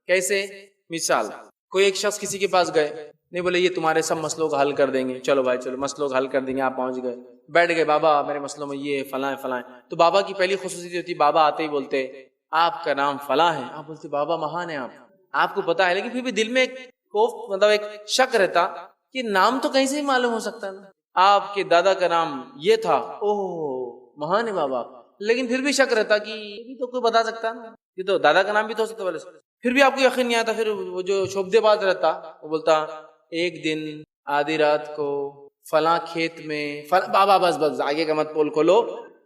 کیسے؟ مثال، کوئی ایک شخص کسی کے پاس گئے، نہیں بولے یہ تمہارے سب مسئلوں کو حل کر دیں گے، چلو بھائی چلو مسئلوں کو حل کر دیں گے، آپ پہنچ گئے، بیٹھ گئے، بابا میرے مسئلوں میں یہ فلاں فلاں، تو بابا کی پہلی خصوصیت ہوتی، بابا آتے ہی بولتے آپ کا نام فلاں ہے، آپ بولتے بابا مہان ہے، آپ کو پتا ہے، لیکن پھر بھی دل میں ایک خوف، مطلب ایک شک رہتا کہ نام تو کہیں سے ہی معلوم ہو سکتا ہے، آپ کے دادا کا نام یہ تھا، اوہ مہان ہے بابا، لیکن پھر بھی شک رہتا کہ یہ بھی تو کوئی بتا سکتا ہے، یہ تو دادا کا نام بھی تو ہو سکتا ہے، پھر بھی آپ کو یقین نہیں آتا۔ پھر وہ جو شعبدے باز رہتا وہ بولتا ایک دن آدھی رات کو فلاں کھیت میں بابا بس آگے کا مت پول کھولو،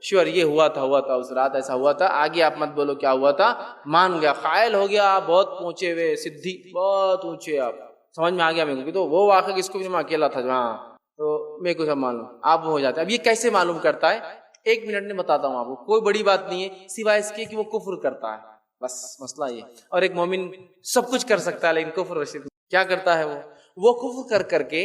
شور یہ ہوا تھا اس رات ایسا ہوا تھا, آگے آپ مت بولو کیا ہوا تھا. مان گیا, قائل ہو گیا, بہت پہنچے ہوئے سدھی, بہت اونچے, آپ سمجھ میں آ گیا میرے کو. تو وہ واقعہ کس کو بھی, میں اکیلا تھا ہاں, تو میرے کو سب معلوم. آپ وہ ہو جاتا ہے. اب یہ کیسے معلوم کرتا ہے, 1 منٹ میں بتاتا ہوں آپ کو, کوئی بڑی بات نہیں ہے سوائے اس کے کہ وہ کفر کرتا ہے, بس مسئلہ یہ. اور ایک مومن سب کچھ کر سکتا ہے, لیکن کفر و شرک کیا کرتا ہے, وہ کفر کر کے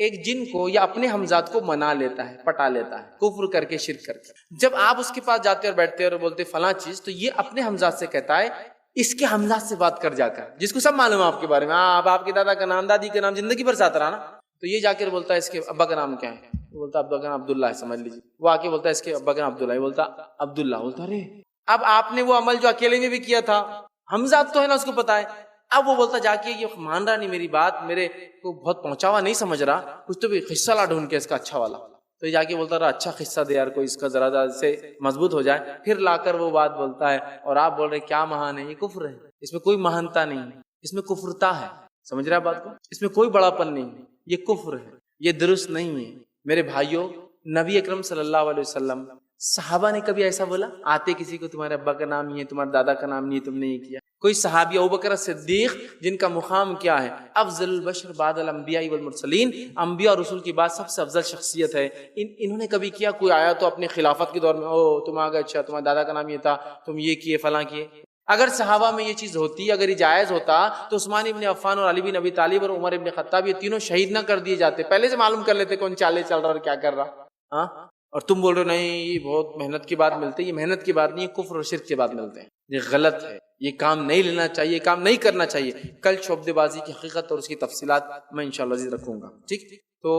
ایک جن کو یا اپنے ہمزاد کو منا لیتا ہے, پٹا لیتا ہے, کفر کر کے, شرک کر کے. جب آپ اس کے پاس جاتے اور بیٹھتے اور بولتے فلاں چیز, تو یہ اپنے ہمزاد سے کہتا ہے, اس کے ہمزاد سے بات کر جا کر, جس کو سب معلوم ہے آپ کے بارے میں, آپ کے دادا کا نام, دادی کا نام, زندگی بھر ساتھ رہا نا, تو یہ جا کر بولتا ہے اس کے ابا کا نام کیا ہے, بولتا ابا کا نام عبداللہ ہے, سمجھ لیجیے. وہ آ کے بولتا ہے اس کے ابا کا نام عبداللہ ہے, بولتا عبداللہ. بولتا ارے اب آپ نے وہ عمل جو اکیلے میں بھی کیا تھا, ہمزاد تو ہے نا, اس کو پتا ہے. اب وہ بولتا جا کے یہ مان رہا نہیں میری بات, میرے کو بہت پہنچا ہوا نہیں سمجھ رہا, کچھ تو بھی قصہ لا ڈھونڈ کے اس کا اچھا والا. تو جا کے بولتا رہا اچھا قصہ دے یار, کوئی اس کا ذرا سے مضبوط ہو جائے. پھر لا کر وہ بات بولتا ہے, اور آپ بول رہے کیا مہان ہے, یہ کفر ہے, اس میں کوئی مہانتا نہیں ہے, اس میں کفرتا ہے. سمجھ رہے ہیں بات کو, اس میں کوئی بڑا پن نہیں ہے, یہ کفر ہے, یہ درست نہیں ہے. میرے بھائیوں, نبی اکرم صلی اللہ علیہ وسلم, صحابہ نے کبھی ایسا بولا, آتے کسی کو تمہارے ابا کا نام نہیں ہے, تمہارے دادا کا نام نہیں ہے, تم نے یہ کیا. کوئی صحابی ابوبکر صدیق جن کا مقام کیا ہے, افضل البشر بعد الانبیاء والمرسلین, انبیاء اور رسول کے بعد سب سے افضل شخصیت ہے, انہوں نے کبھی کیا, کوئی آیا تو اپنے خلافت کے دور میں, او تم آ گئے, اچھا تمہارے دادا کا نام یہ تھا, تم یہ کیے, فلاں کیے. اگر صحابہ میں یہ چیز ہوتی, اگر یہ جائز ہوتا, تو عثمان ابن عفان اور علی بن ابی طالب اور عمر ابن خطاب یہ تینوں شہید نہ کر دیے جاتے, پہلے سے معلوم کر لیتے کون چالے چل رہا اور کیا کر رہا. ہاں, اور تم بول رہے نہیں یہ بہت محنت کی بات ملتی ہے, یہ محنت کی بات نہیں, یہ کفر اور شرک کی بات ملتے ہیں. یہ غلط ہے, یہ کام نہیں لینا چاہیے, کام نہیں کرنا چاہیے. کل شعبدے بازی کی حقیقت اور اس کی تفصیلات میں انشاءاللہ عزیز رکھوں گا. ٹھیک, تو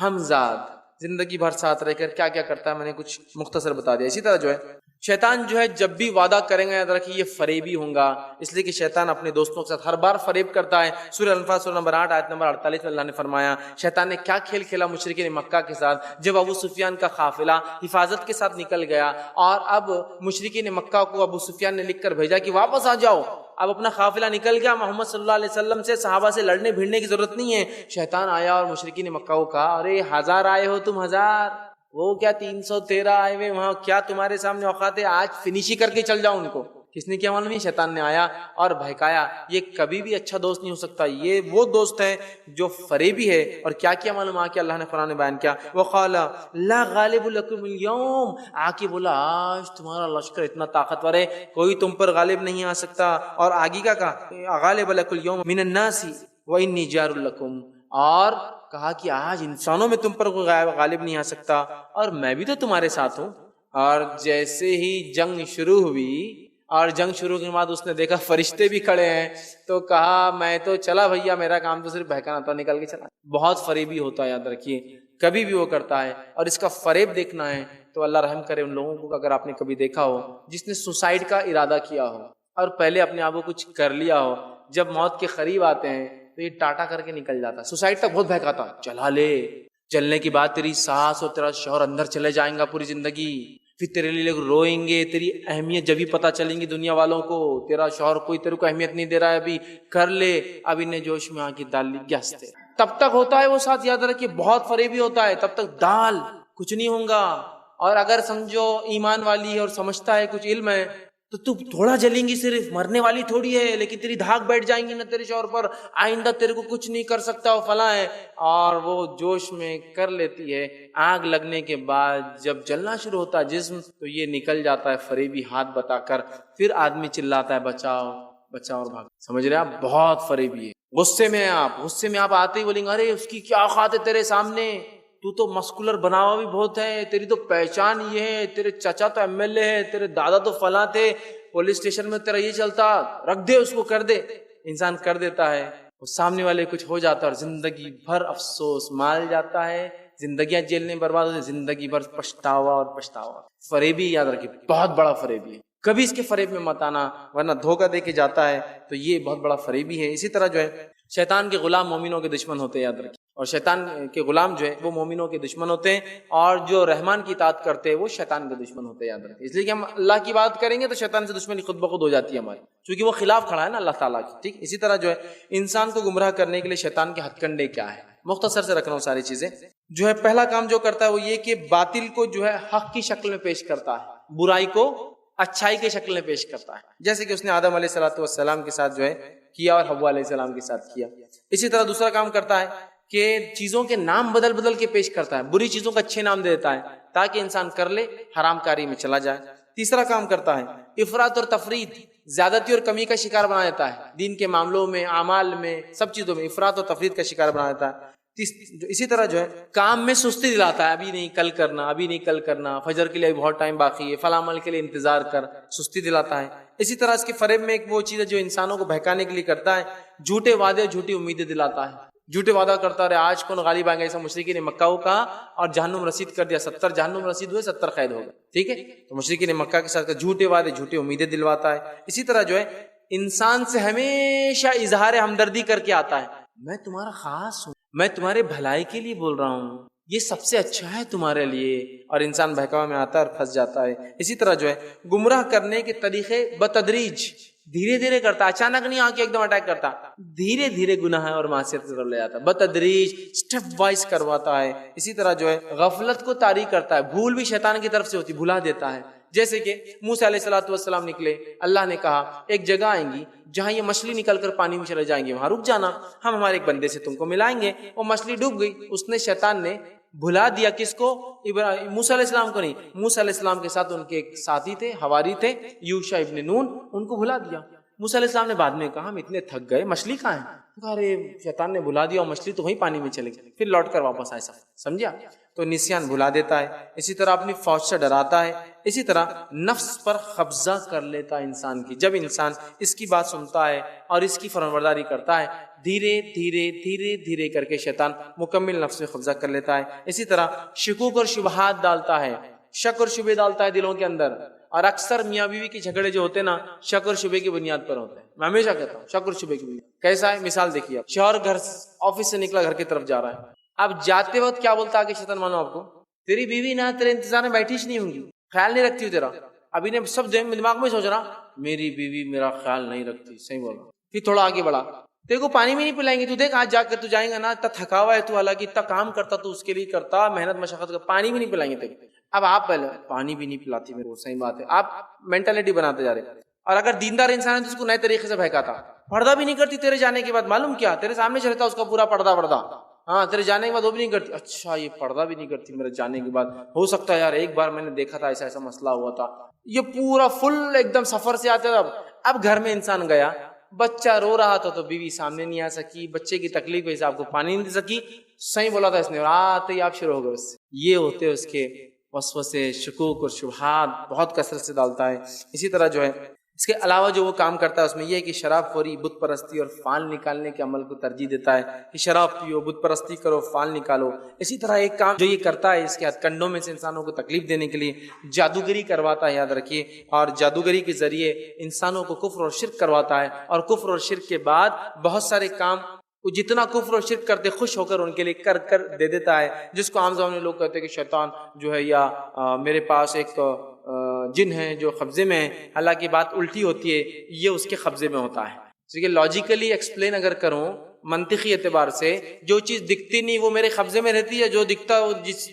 ہمزاد زندگی بھر ساتھ رہ کر کیا کیا کرتا ہے, میں نے کچھ مختصر بتا دیا. اسی طرح جو ہے شیطان جو ہے جب بھی وعدہ کریں گے, یاد رکھیے یہ فریبی ہوں گا, اس لیے کہ شیطان اپنے دوستوں کے ساتھ ہر بار فریب کرتا ہے. سورہ انفال سورہ نمبر 8 آیت نمبر 48 میں اللہ نے فرمایا شیطان نے کیا کھیل کھیلا مشرکین مکہ کے ساتھ, جب ابو سفیان کا قافلہ حفاظت کے ساتھ نکل گیا, اور اب مشرکین مکہ کو ابو سفیان نے لکھ کر بھیجا کہ واپس آ جاؤ, اب اپنا قافلہ نکل گیا, محمد صلی اللہ علیہ وسلم سے, صحابہ سے لڑنے بھیڑنے کی ضرورت نہیں ہے. شیطان آیا اور مشرکین مکہ کو کہا, ارے 1000 آئے ہو تم, 1000, وہ کیا 313 آئے ہوئے وہاں, کیا تمہارے سامنے اوقات ہے, آج فنش ہی کر کے چل جاؤ ان کو. کس نے کیا معلوم ہے, شیطان نے آیا اور بہکایا. یہ کبھی بھی اچھا دوست نہیں ہو سکتا, یہ وہ دوست ہے جو فریبی ہے. اور کیا کیا معلوم آ کے اللہ نے قرآن میں بیان کیا, وقال لا غالب لکم اليوم, آ کے بولا آج تمہارا لشکر اتنا طاقتور ہے کوئی تم پر غالب نہیں آ سکتا. اور آگے کا کہا غالب لکم اليوم من الناس وانی جار لکم, اور کہا کہ آج انسانوں میں تم پر کوئی غالب نہیں آ سکتا, اور میں بھی تو تمہارے ساتھ ہوں. اور جیسے ہی جنگ شروع ہوئی, اور جنگ شروع کے بعد اس نے دیکھا فرشتے بھی کھڑے ہیں, تو کہا میں تو چلا بھیا, میرا کام تو صرف بہکانا تھا, نکل کے چلا. بہت فریبی ہوتا ہے, یاد رکھیے, کبھی بھی وہ کرتا ہے. اور اس کا فریب دیکھنا ہے تو اللہ رحم کرے ان لوگوں کو, اگر آپ نے کبھی دیکھا ہو جس نے سوسائڈ کا ارادہ کیا ہو اور پہلے اپنے آپ کو کچھ کر لیا ہو, جب موت کے قریب آتے ہیں تو یہ ٹاٹا کر کے نکل جاتا. سوسائڈ تک بہت بہکاتا, چلا لے, چلنے کے بعد تیری ساس اور تیرا شوہر اندر چلے جائیں گا پوری زندگی, پھر تیرے لیے لوگ روئیں گے, تیری اہمیت جب ہی پتہ چلیں گی دنیا والوں کو, تیرا شوہر کوئی تیرے کو اہمیت نہیں دے رہا ہے, ابھی کر لے, اب انہیں جوش میں آ کے ڈال لی گیستے. تب تک ہوتا ہے وہ ساتھ, یاد رکھیے بہت فریبی ہوتا ہے, تب تک ڈال کچھ نہیں ہوگا. اور اگر سمجھو ایمان والی ہے اور سمجھتا ہے کچھ علم ہے, تو تم تھوڑا جلیں گی, صرف مرنے والی تھوڑی ہے, لیکن تیری دھاک بیٹھ جائیں گی نا تیرے شوہر پر, آئندہ تیرے کو کچھ نہیں کر سکتا وہ فلاں ہے. اور وہ جوش میں کر لیتی ہے. آگ لگنے کے بعد جب جلنا شروع ہوتا ہے جسم, تو یہ نکل جاتا ہے فریبی ہاتھ بتا کر, پھر آدمی چلاتا ہے بچاؤ بچاؤ اور بھاگ. سمجھ رہے آپ, بہت فریبی ہے. غصے میں آپ آتے ہی بولیں گے ارے اس کی کیا اوقات ہے تیرے سامنے, تو مسکولر بنا ہوا بھی بہت ہے, تیری تو پہچان یہ ہے, تیرے چچا تو MLA ہے, تیرے دادا تو فلاں تھے, پولیس اسٹیشن میں تیرا یہ چلتا, رکھ دے اس کو, کر دے. انسان کر دیتا ہے, وہ سامنے والے کچھ ہو جاتا ہے, اور زندگی بھر افسوس مال جاتا ہے, زندگیاں جیل میں برباد ہوتی, زندگی بھر پچھتاوا اور پچھتاوا. فریبی یاد رکھیے بہت بڑا فریبی ہے, کبھی اس کے فریب میں مت آنا, ورنہ دھوکہ دے کے جاتا ہے, تو یہ بہت بڑا فریبی ہے. اسی طرح جو ہے شیطان کے غلام مومنوں کے دشمن ہوتے ہیں, یاد رکھیے, اور شیطان کے غلام جو ہے وہ مومنوں کے دشمن ہوتے ہیں, اور جو رحمان کی اطاعت کرتے ہیں وہ شیطان کے دشمن ہوتے ہیں, یاد رکھیے. اس لیے کہ ہم اللہ کی بات کریں گے تو شیطان سے دشمنی خود بخود ہو جاتی ہے ہماری, کیونکہ وہ خلاف کھڑا ہے نا اللہ تعالیٰ کی. ٹھیک, اسی طرح جو ہے انسان کو گمراہ کرنے کے لیے شیطان کے ہتھ کنڈے کیا ہے, مختصر سے رکھ رہا ہوں ساری چیزیں. جو ہے پہلا کام جو کرتا ہے وہ یہ کہ باطل کو جو ہے حق کی شکل میں پیش کرتا ہے، برائی کو اچھائی کی شکل میں پیش کرتا ہے، جیسے کہ اس نے آدم علیہ السلام کے ساتھ جو ہے کیا اور حوا علیہ السلام کے ساتھ کیا۔ اسی طرح دوسرا کام کرتا ہے کہ چیزوں کے نام بدل بدل کے پیش کرتا ہے، بری چیزوں کو اچھے نام دے دیتا ہے تاکہ انسان کر لے، حرام کاری میں چلا جائے۔ تیسرا کام کرتا ہے افراط اور تفرید، زیادتی اور کمی کا شکار بنا دیتا ہے، دین کے معاملوں میں، اعمال میں، سب چیزوں میں افراط اور تفرید کا شکار بنا دیتا ہے۔ اسی طرح جو ہے کام میں سستی دلاتا ہے، ابھی نہیں کل کرنا، ابھی نہیں کل کرنا، فجر کے لیے بہت ٹائم باقی ہے، فلاں عمل کے لیے انتظار کر، سستی دلاتا ہے۔ اسی طرح اس کے فریب میں ایک وہ چیز ہے جو انسانوں کو بہکانے کے لیے کرتا ہے، جھوٹے وعدے، جھوٹی امیدیں دلاتا ہے، جھوٹے وعدہ کرتا رہے آج کون غالب آئیں گے، ایسا مشرکین نے مکہ کو کہا اور جہنم رسید کر دیا، 70 جہنم رسید ہوئے، 70 قید ہو گئے، ٹھیک ہے۔ تو مشرکین نے مکہ کے ساتھ جھوٹے وعدے، جھوٹی امیدیں دلواتا ہے۔ اسی طرح جو ہے انسان سے ہمیشہ اظہار ہمدردی کر کے آتا ہے، میں تمہارا خاص ہوں، میں تمہارے بھلائی کے لیے بول رہا ہوں، یہ سب سے اچھا ہے تمہارے لیے، اور انسان بہکاوے میں آتا ہے اور پھنس جاتا ہے۔ اسی طرح جو ہے گمراہ کرنے کے طریقے بتدریج، دھیرے دھیرے کرتا، اچانک نہیں آ کے ایک دم اٹیک کرتا، دھیرے دھیرے گناہ اور معصیت کی طرف لے جاتا ہے، بتدریج سٹیپ وائز کرواتا ہے۔ اسی طرح جو ہے غفلت کو طاری کرتا ہے، بھول بھی شیطان کی طرف سے ہوتی، بھلا دیتا ہے۔ جیسے کہ موسیٰ علیہ السلام نکلے، اللہ نے کہا ایک جگہ آئیں گی جہاں یہ مچھلی نکل کر پانی میں چلے جائیں گے، وہاں رک جانا، ہم ہمارے ایک بندے سے تم کو ملائیں گے۔ وہ مچھلی ڈوب گئی، اس نے شیطان نے بھلا دیا، کس کو؟ موسیٰ علیہ السلام کو نہیں، موسیٰ علیہ السلام کے ساتھ ان کے ایک ساتھی تھے، حواری تھے، یوشع ابن نون، ان کو بھلا دیا۔ موسیٰ علیہ السلام نے بعد میں کہا ہم اتنے تھک گئے، مچھلی کہاں ہے؟ کہا ارے شیطان نے بھلا دیا اور مچھلی تو وہیں پانی میں چلے گئی، پھر لوٹ کر واپس آئے، سمجھا؟ تو نسیان بھلا دیتا ہے۔ اسی طرح اپنی فوج سے ڈراتا ہے۔ اسی طرح نفس پر قبضہ کر لیتا ہے انسان کی، جب انسان اس کی بات سنتا ہے اور اس کی فرمانبرداری کرتا ہے، دھیرے دھیرے دھیرے دھیرے کر کے شیطان مکمل نفس میں قبضہ کر لیتا ہے۔ اسی طرح شکوک اور شبہات ڈالتا ہے، شک اور شبہ ڈالتا ہے دلوں کے اندر، اور اکثر میاں بیوی کے جھگڑے جو ہوتے ہیں نا، شک اور شبہ کی بنیاد پر ہوتے ہیں۔ میں ہمیشہ کہتا ہوں شک اور شبہ کی بنیاد کیسا ہے، مثال دیکھیے، شوہر گھر آفس سے نکلا، گھر کی طرف جا رہا ہے، اب جاتے وقت کیا بولتا ہے کہ شیطان مانو آپ کو، تیری بیوی نہ تیرے انتظار میں بیٹھی نہیں ہوں گی، خیال نہیں رکھتی ہو تیرا، ابھی نے سب دماغ میں سوچ رہا میری بیوی میرا خیال نہیں رکھتی، صحیح بولا۔ پھر تھوڑا آگے بڑھا، تیرے کو پانی بھی نہیں پلائیں گے، تو دیکھ آج جا کر تو جائیں گا نا، اتنا تھکا ہوا ہے تو، حالانکہ اتنا کام کرتا تو اس کے لیے کرتا، محنت مشقت کا، پانی بھی نہیں پلائیں گے تیرے، اب آپ پہلے پانی بھی نہیں پلاتی میرے کو، صحیح بات ہے، آپ مینٹالٹی بناتے جا رہے ہیں۔ اور اگر دیندار انسان ہے تو اس کو نئے طریقے سے بہکاتا، پردہ بھی نہیں کرتی تیرے جانے کے بعد، معلوم کیا تیرے سامنے چلتا اس کا پورا پردہ، ہاں تیرے جانے کے بعد وہ بھی نہیں کرتی، اچھا یہ پردہ بھی نہیں کرتی میرے جانے کے بعد، ہو سکتا ہے یار ایک بار میں نے دیکھا تھا ایسا ایسا مسئلہ ہوا تھا، یہ پورا فل ایک دم سفر سے آتے تھا۔ اب گھر میں انسان گیا، بچہ رو رہا تھا تو بیوی سامنے نہیں آ سکی، بچے کی تکلیف وجہ سے آپ کو پانی نہیں دے سکی، صحیح بولا تھا اس نے، اور آتے ہی آپ شروع ہو گئے اس سے۔ یہ ہوتے اس کے وسوسے، شکوک اور شبہات بہت کثرت سے ڈالتا ہے۔ اسی طرح جو ہے اس کے علاوہ جو وہ کام کرتا ہے اس میں یہ ہے کہ شراب خوری، بت پرستی اور فال نکالنے کے عمل کو ترجیح دیتا ہے کہ شراب پیو، بت پرستی کرو، فال نکالو۔ اسی طرح ایک کام جو یہ کرتا ہے اس کے ہتھ کنڈوں میں سے انسانوں کو تکلیف دینے کے لیے جادوگری کرواتا ہے، یاد رکھیے، اور جادوگری کے ذریعے انسانوں کو کفر اور شرک کرواتا ہے، اور کفر اور شرک کے بعد بہت سارے کام جتنا کفر اور شرک کرتے خوش ہو کر ان کے لیے کر کر دے دیتا ہے، جس کو عام زبان میں لوگ کہتے ہیں کہ شیطان جو ہے یا میرے پاس ایک جن ہے جو قبضے میں ہے، حالانکہ بات الٹی ہوتی ہے، یہ اس کے قبضے میں ہوتا ہے۔ کہ لاجیکلی ایکسپلین اگر کروں، منطقی اعتبار سے، جو چیز دکھتی نہیں وہ میرے قبضے میں رہتی ہے، جو دکھتا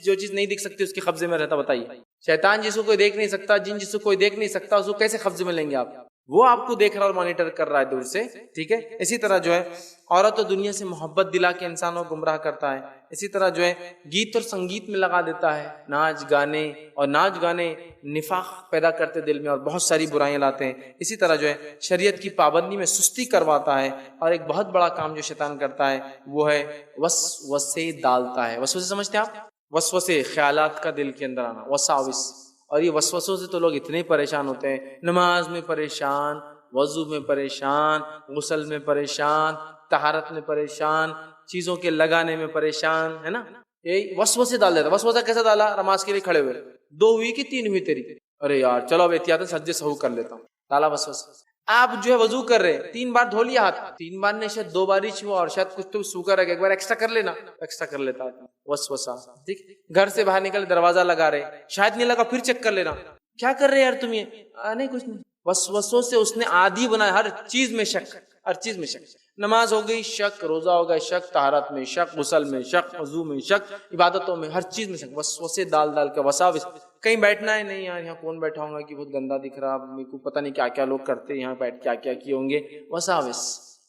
جو چیز نہیں دکھ سکتی اس کے قبضے میں رہتا، بتائیے۔ شیطان جس کو کوئی دیکھ نہیں سکتا، جن جس کو کوئی دیکھ نہیں سکتا، اس کو کیسے قبضے میں لیں گے آپ؟ وہ آپ کو دیکھ رہا اور مانیٹر کر رہا ہے دور سے، ٹھیک ہے۔ اسی طرح جو ہے عورت و دنیا سے محبت دلا کے انسانوں کو گمراہ کرتا ہے۔ اسی طرح جو ہے گیت اور سنگیت میں لگا دیتا ہے، ناچ گانے، اور ناچ گانے نفاق پیدا کرتے دل میں اور بہت ساری برائیاں لاتے ہیں۔ اسی طرح جو ہے شریعت کی پابندی میں سستی کرواتا ہے، اور ایک بہت بڑا کام جو شیطان کرتا ہے وہ ہے وسوسے ڈالتا ہے۔ وسوسے سمجھتے ہیں آپ؟ وسوسے، خیالات کا دل کے اندر آنا، وساوس۔ اور یہ وسوسوں سے تو لوگ اتنے پریشان ہوتے ہیں، نماز میں پریشان، وضو میں پریشان، غسل میں پریشان، طہارت میں پریشان، چیزوں کے لگانے میں پریشان، ہے نا؟ یہ وسوسے ڈال دیتا۔ وسوسہ کیسے ڈالا؟ نماز کے لیے کھڑے ہوئے، 2 ہوئی کہ 3 ہوئی تیری، ارے یار چلو اب احتیاطاً سجدے سہو کر لیتا ہوں، ڈالا وسوسہ۔ آپ جو ہے وضو کر رہے 3 بار دھو لیا ہاتھ، 3 بار نے شاید 2 بار ہی چھوا، اور شاید کچھ تو سوکھا رہ گیا، ایک بار ایکسٹرا کر لینا، ایکسٹرا کر لیتا وسوسہ، ٹھیک۔ گھر سے باہر نکل دروازہ لگا رہے، شاید نہیں لگا پھر چیک کر لینا، کیا کر رہے یار تم یہ؟ نہیں کچھ نہیں۔ وسوسوں سے اس نے عادی بنایا، ہر چیز میں شک، ہر چیز میں شک۔ نماز ہو گئی شک، روزہ ہو گیا شک، طہارت میں شک، غسل میں شک، وضو میں شک، عبادتوں میں ہر چیز میں شک، وسوسے ڈال ڈال کے وساوس. کہیں بیٹھنا ہے نہیں یار یہاں کون بیٹھا ہوں گا کہ بہت گندا دکھ رہا، میرے کو پتہ نہیں کیا کیا لوگ کرتے ہیں یہاں بیٹھ کیا کیا کیے ہوں گے، وساوس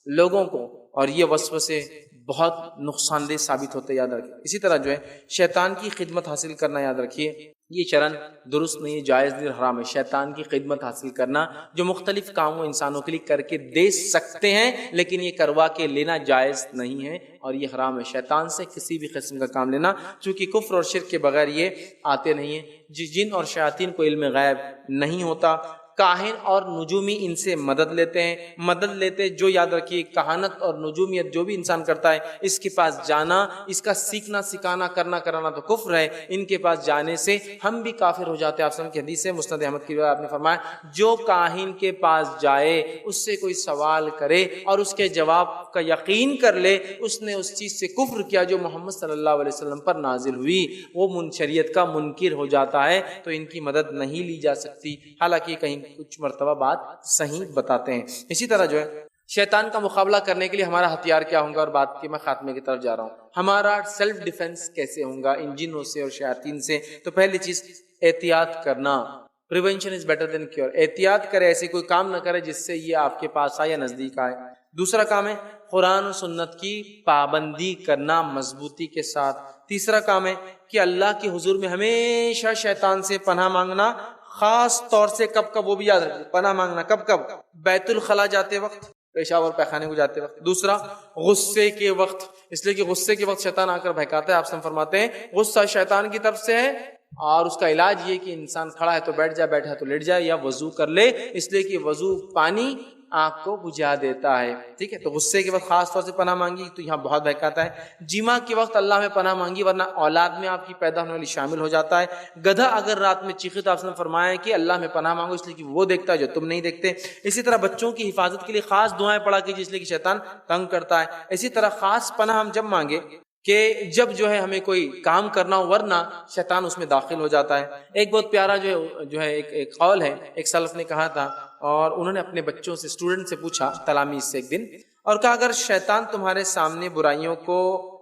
لوگوں کو. اور یہ وسوسے بہت نقصان دہ ثابت ہوتے یاد رکھیے. اسی طرح جو ہے شیطان کی خدمت حاصل کرنا یاد رکھیے یہ شرعاً درست نہیں، جائز نہیں، حرام ہے. شیطان کی خدمت حاصل کرنا جو مختلف کاموں انسانوں کے لیے کر کے دے سکتے ہیں لیکن یہ کروا کے لینا جائز نہیں ہے اور یہ حرام ہے. شیطان سے کسی بھی قسم کا کام لینا چونکہ کفر اور شرک کے بغیر یہ آتے نہیں ہیں. جن اور شیاطین کو علم غیب نہیں ہوتا. کاہن اور نجومی ان سے مدد لیتے جو یاد رکھیے کہانت اور نجومیت جو بھی انسان کرتا ہے اس کے پاس جانا، اس کا سیکھنا سکھانا کرنا کرانا تو کفر ہے. ان کے پاس جانے سے ہم بھی کافر ہو جاتے ہیں. آپ سن کی حدیث ہے مسند احمد کی روایت، آپ نے فرمایا جو کاہن کے پاس جائے اس سے کوئی سوال کرے اور اس کے جواب کا یقین کر لے اس نے اس چیز سے کفر کیا جو محمد صلی اللہ علیہ وسلم پر نازل ہوئی، وہ شریعت کا منکر ہو جاتا ہے. تو ان کی مدد نہیں لی جا سکتی، حالانکہ کہیں کچھ مرتبہ بات صحیح بتاتے ہیں. اسی طرح جو ہے شیطان کا مقابلہ کرنے کے لیے ہمارا ہتھیار کیا ہوگا، اور بات کی میں خاتمے کی طرف جا رہا ہوں. ہمارا سیلف ڈیفenس کیسے ہوگا ان جنوں سے اور شیاطین سے؟ تو پہلی چیز احتیاط کرنا. Prevention is better than cure. احتیاط کرے، ایسے کوئی کام نہ کرے جس سے یہ آپ کے پاس آئے یا نزدیک آئے. دوسرا کام ہے قرآن و سنت کی پابندی کرنا مضبوطی کے ساتھ. تیسرا کام ہے کہ اللہ کے حضور میں ہمیشہ شیطان سے پناہ مانگنا، خاص طور سے کب وہ بھی یاد رکھیں پناہ مانگنا کب بیت الخلا جاتے وقت، پیشاب اور پیخانے کو جاتے وقت. دوسرا غصے کے وقت، اس لیے کہ غصے کے وقت شیطان آ کر بہکاتا ہے. آپ سے فرماتے ہیں غصہ شیطان کی طرف سے ہے اور اس کا علاج یہ کہ انسان کھڑا ہے تو بیٹھ جائے، بیٹھا ہے تو لیٹ جائے یا وضو کر لے، اس لیے کہ وضو پانی آنکھ کو بجھا دیتا ہے. ٹھیک ہے، تو غصے کے وقت خاص طور سے پناہ مانگی تو یہاں بہت بہکاتا ہے. جمعہ کے وقت اللہ میں پناہ مانگی ورنہ اولاد میں آپ کی پیدا ہونے والی شامل ہو جاتا ہے. گدھا اگر رات میں چیخے تو آپ نے فرمایا کہ اللہ میں پناہ مانگو اس لیے کہ وہ دیکھتا ہے جو تم نہیں دیکھتے. اسی طرح بچوں کی حفاظت کے لیے خاص دعائیں پڑھا کیجیے اس لیے کہ شیطان تنگ کرتا ہے. اسی طرح خاص پناہ ہم جب مانگے کہ جب جو ہے ہمیں کوئی کام کرنا ہو ورنہ شیطان اس میں داخل ہو جاتا ہے. ایک بہت پیارا جو ہے ایک قول ہے، ایک سلف نے کہا تھا اور انہوں نے اپنے بچوں سے اسٹوڈنٹ سے پوچھا تلاميذ سے ایک دن اور کہا اگر شیطان تمہارے سامنے برائیوں کو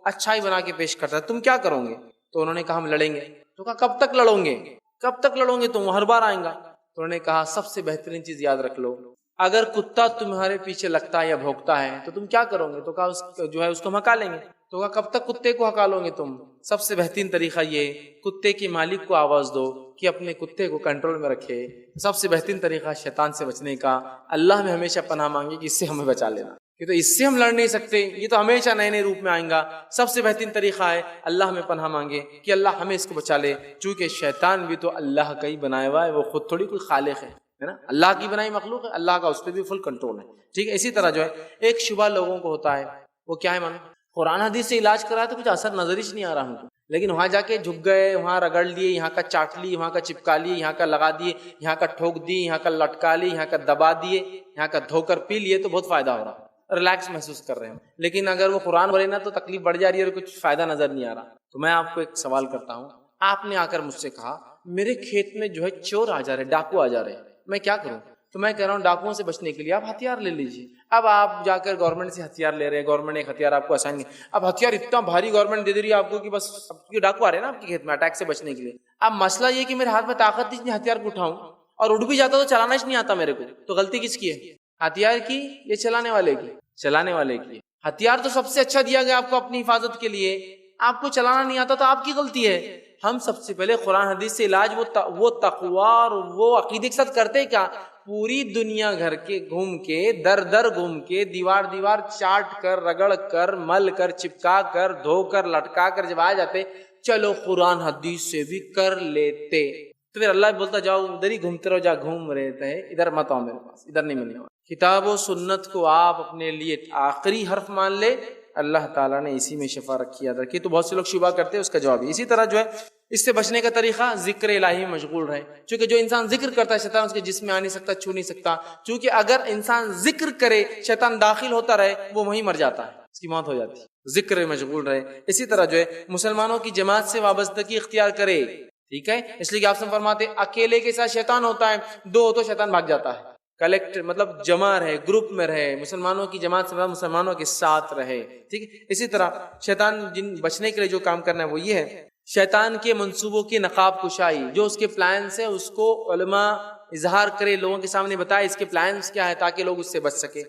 اچھائی بنا کے پیش کرتا ہے تم کیا کرو گے؟ تو انہوں نے کہا ہم لڑیں گے. تو کہا کب تک لڑو گے؟ کب تک لڑو گے؟ تم ہر بار آئیں گا. تو انہوں نے کہا سب سے بہترین چیز یاد رکھ لو، اگر کتا تمہارے پیچھے لگتا ہے یا بھونکتا ہے تو تم کیا کرو گے؟ تو کہا جو ہے اس کو ہکا لیں گے. تو کہا کب تک کتے کو ہکا لو گے تم؟ سب سے بہترین طریقہ یہ کتے کے مالک کو آواز دو کہ اپنے کتے کو کنٹرول میں رکھے. سب سے بہترین طریقہ شیطان سے بچنے کا اللہ میں ہمیشہ پناہ مانگے کہ اس سے ہمیں بچا لینا، کہ تو اس سے ہم لڑ نہیں سکتے، یہ تو ہمیشہ نئے نئے روپ میں آئیں گا. سب سے بہترین طریقہ ہے اللہ میں پناہ مانگے کہ اللہ ہمیں اس کو بچا لے، چونکہ شیطان بھی تو اللہ کا ہی بنایا ہوا ہے، وہ خود تھوڑی کوئی خالق ہے نا، اللہ کی بنائی مخلوق ہے، اللہ کا اس پہ بھی فل کنٹرول ہے. ٹھیک ہے. اسی طرح جو ہے ایک شبہ لوگوں کو ہوتا ہے وہ کیا ہے مانو قرآن حدیث سے علاج کرا تو کچھ اثر نظر ہی نہیں آ رہا ہم کو، لیکن وہاں جا کے جھک گئے، وہاں رگڑ لیے، یہاں کا چاٹ لی، وہاں کا چپکا لیے، یہاں کا لگا دیے، یہاں کا ٹھوک دی، یہاں کا لٹکا لی، یہاں کا دبا دیے، یہاں کا دھو کر پی لیے تو بہت فائدہ ہو رہا، ریلیکس محسوس کر رہے ہیں. لیکن اگر وہ قرآن بولے نا تو تکلیف بڑھ جا رہی ہے اور کچھ فائدہ نظر نہیں آ رہا. تو میں آپ کو ایک سوال کرتا ہوں، آپ نے آ کر مجھ سے کہا میرے کھیت میں جو ہے چور آ جا رہے، ڈاکو آ جا رہے، میں کیا کروں؟ تو میں کہہ رہا ہوں ڈاکوؤں سے بچنے کے لیے آپ ہتھیار لے لیجیے. اب آپ جا کر گورنمنٹ سے ہتھیار لے رہے ہیں، گورنمنٹ ایک ہتھیار آپ کو اسائن کیا، اب ہتھیار اتنا بھاری گورنمنٹ دے دے رہی ہے آپ کو کہ بس اب ڈاکو آ رہے ہیں نا آپ کے کھیت میں اٹیک سے بچنے کے لیے. اب مسئلہ یہ کہ میرے ہاتھ میں طاقت نہیں ہتھیار کو اٹھاؤں، اور اٹھ بھی جاتا تو چلانا ہی نہیں آتا میرے کو. تو غلطی کس کی ہے؟ ہتھیار کی یہ چلانے والے کی؟ چلانے والے کی. ہتھیار تو سب سے اچھا دیا گیا آپ کو اپنی حفاظت کے لیے، آپ کو چلانا نہیں آتا تو آپ کی غلطی ہے. ہم سب سے پہلے قرآن حدیث سے علاج وہ تقوی اور وہ عقیدے کے ساتھ کرتے کیا؟ پوری دنیا گھر کے گھوم کے در در گھوم کے دیوار دیوار چاٹ کر رگڑ کر مل کر چپکا کر دھو کر لٹکا کر جب آ جاتے چلو قرآن حدیث سے بھی کر لیتے. تو پھر اللہ بولتا جاؤ ادھر ہی گھومتے رہو، جا گھوم رہے تھے ادھر مت آؤ میرے پاس، ادھر نہیں ملنے والا. کتاب و سنت کو آپ اپنے لیے آخری حرف مان لے، اللہ تعالیٰ نے اسی میں شفا رکھی یاد رکھی. تو بہت سے لوگ شبہ کرتے ہیں، اس کا جواب ہے. اسی طرح جو ہے اس سے بچنے کا طریقہ ذکر الہی میں مشغول رہے، چونکہ جو انسان ذکر کرتا ہے شیطان اس کے جسم میں آ نہیں سکتا، چھو نہیں سکتا. چونکہ اگر انسان ذکر کرے شیطان داخل ہوتا رہے وہ وہیں مر جاتا ہے، اس کی موت ہو جاتی ہے. ذکر میں مشغول رہے. اسی طرح جو ہے مسلمانوں کی جماعت سے وابستگی اختیار کرے. ٹھیک ہے، اس لیے کہ آپ سے فرماتے اکیلے کے ساتھ شیطان ہوتا ہے، دو ہو تو شیطان بھاگ جاتا ہے. کلیکٹ مطلب جمع رہے، گروپ میں رہے، مسلمانوں کی جماعت سے مسلمانوں کے ساتھ رہے، ٹھیک ہے. اسی طرح شیطان جن بچنے کے لیے جو کام کرنا ہے وہ یہ ہے، شیطان کے منصوبوں کی نقاب کشائی، جو اس کے پلانس ہیں اس کو علماء اظہار کرے، لوگوں کے سامنے بتائے اس کے پلانس کیا ہے تاکہ لوگ اس سے بچ سکے.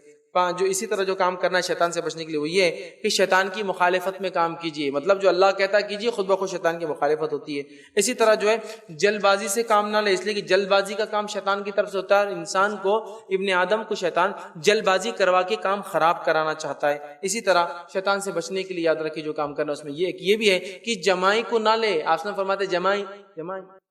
جو اسی طرح جو کام کرنا ہے شیطان سے بچنے کے لیے وہ یہ ہے کہ شیطان کی مخالفت میں کام کیجیے، مطلب جو اللہ کہتا ہے کیجیے، خود بخود شیطان کی مخالفت ہوتی ہے. اسی طرح جو ہے جلد بازی سے کام نہ لے، اس لیے کہ جلد بازی کا کام شیطان کی طرف سے ہوتا ہے. انسان کو، ابن آدم کو شیطان جلد بازی کروا کے کام خراب کرانا چاہتا ہے. اسی طرح شیطان سے بچنے کے لیے یاد رکھیے جو کام کرنا ہے اس میں یہ بھی ہے کہ جمائی کو نہ لے. آپ نے فرماتے جمائی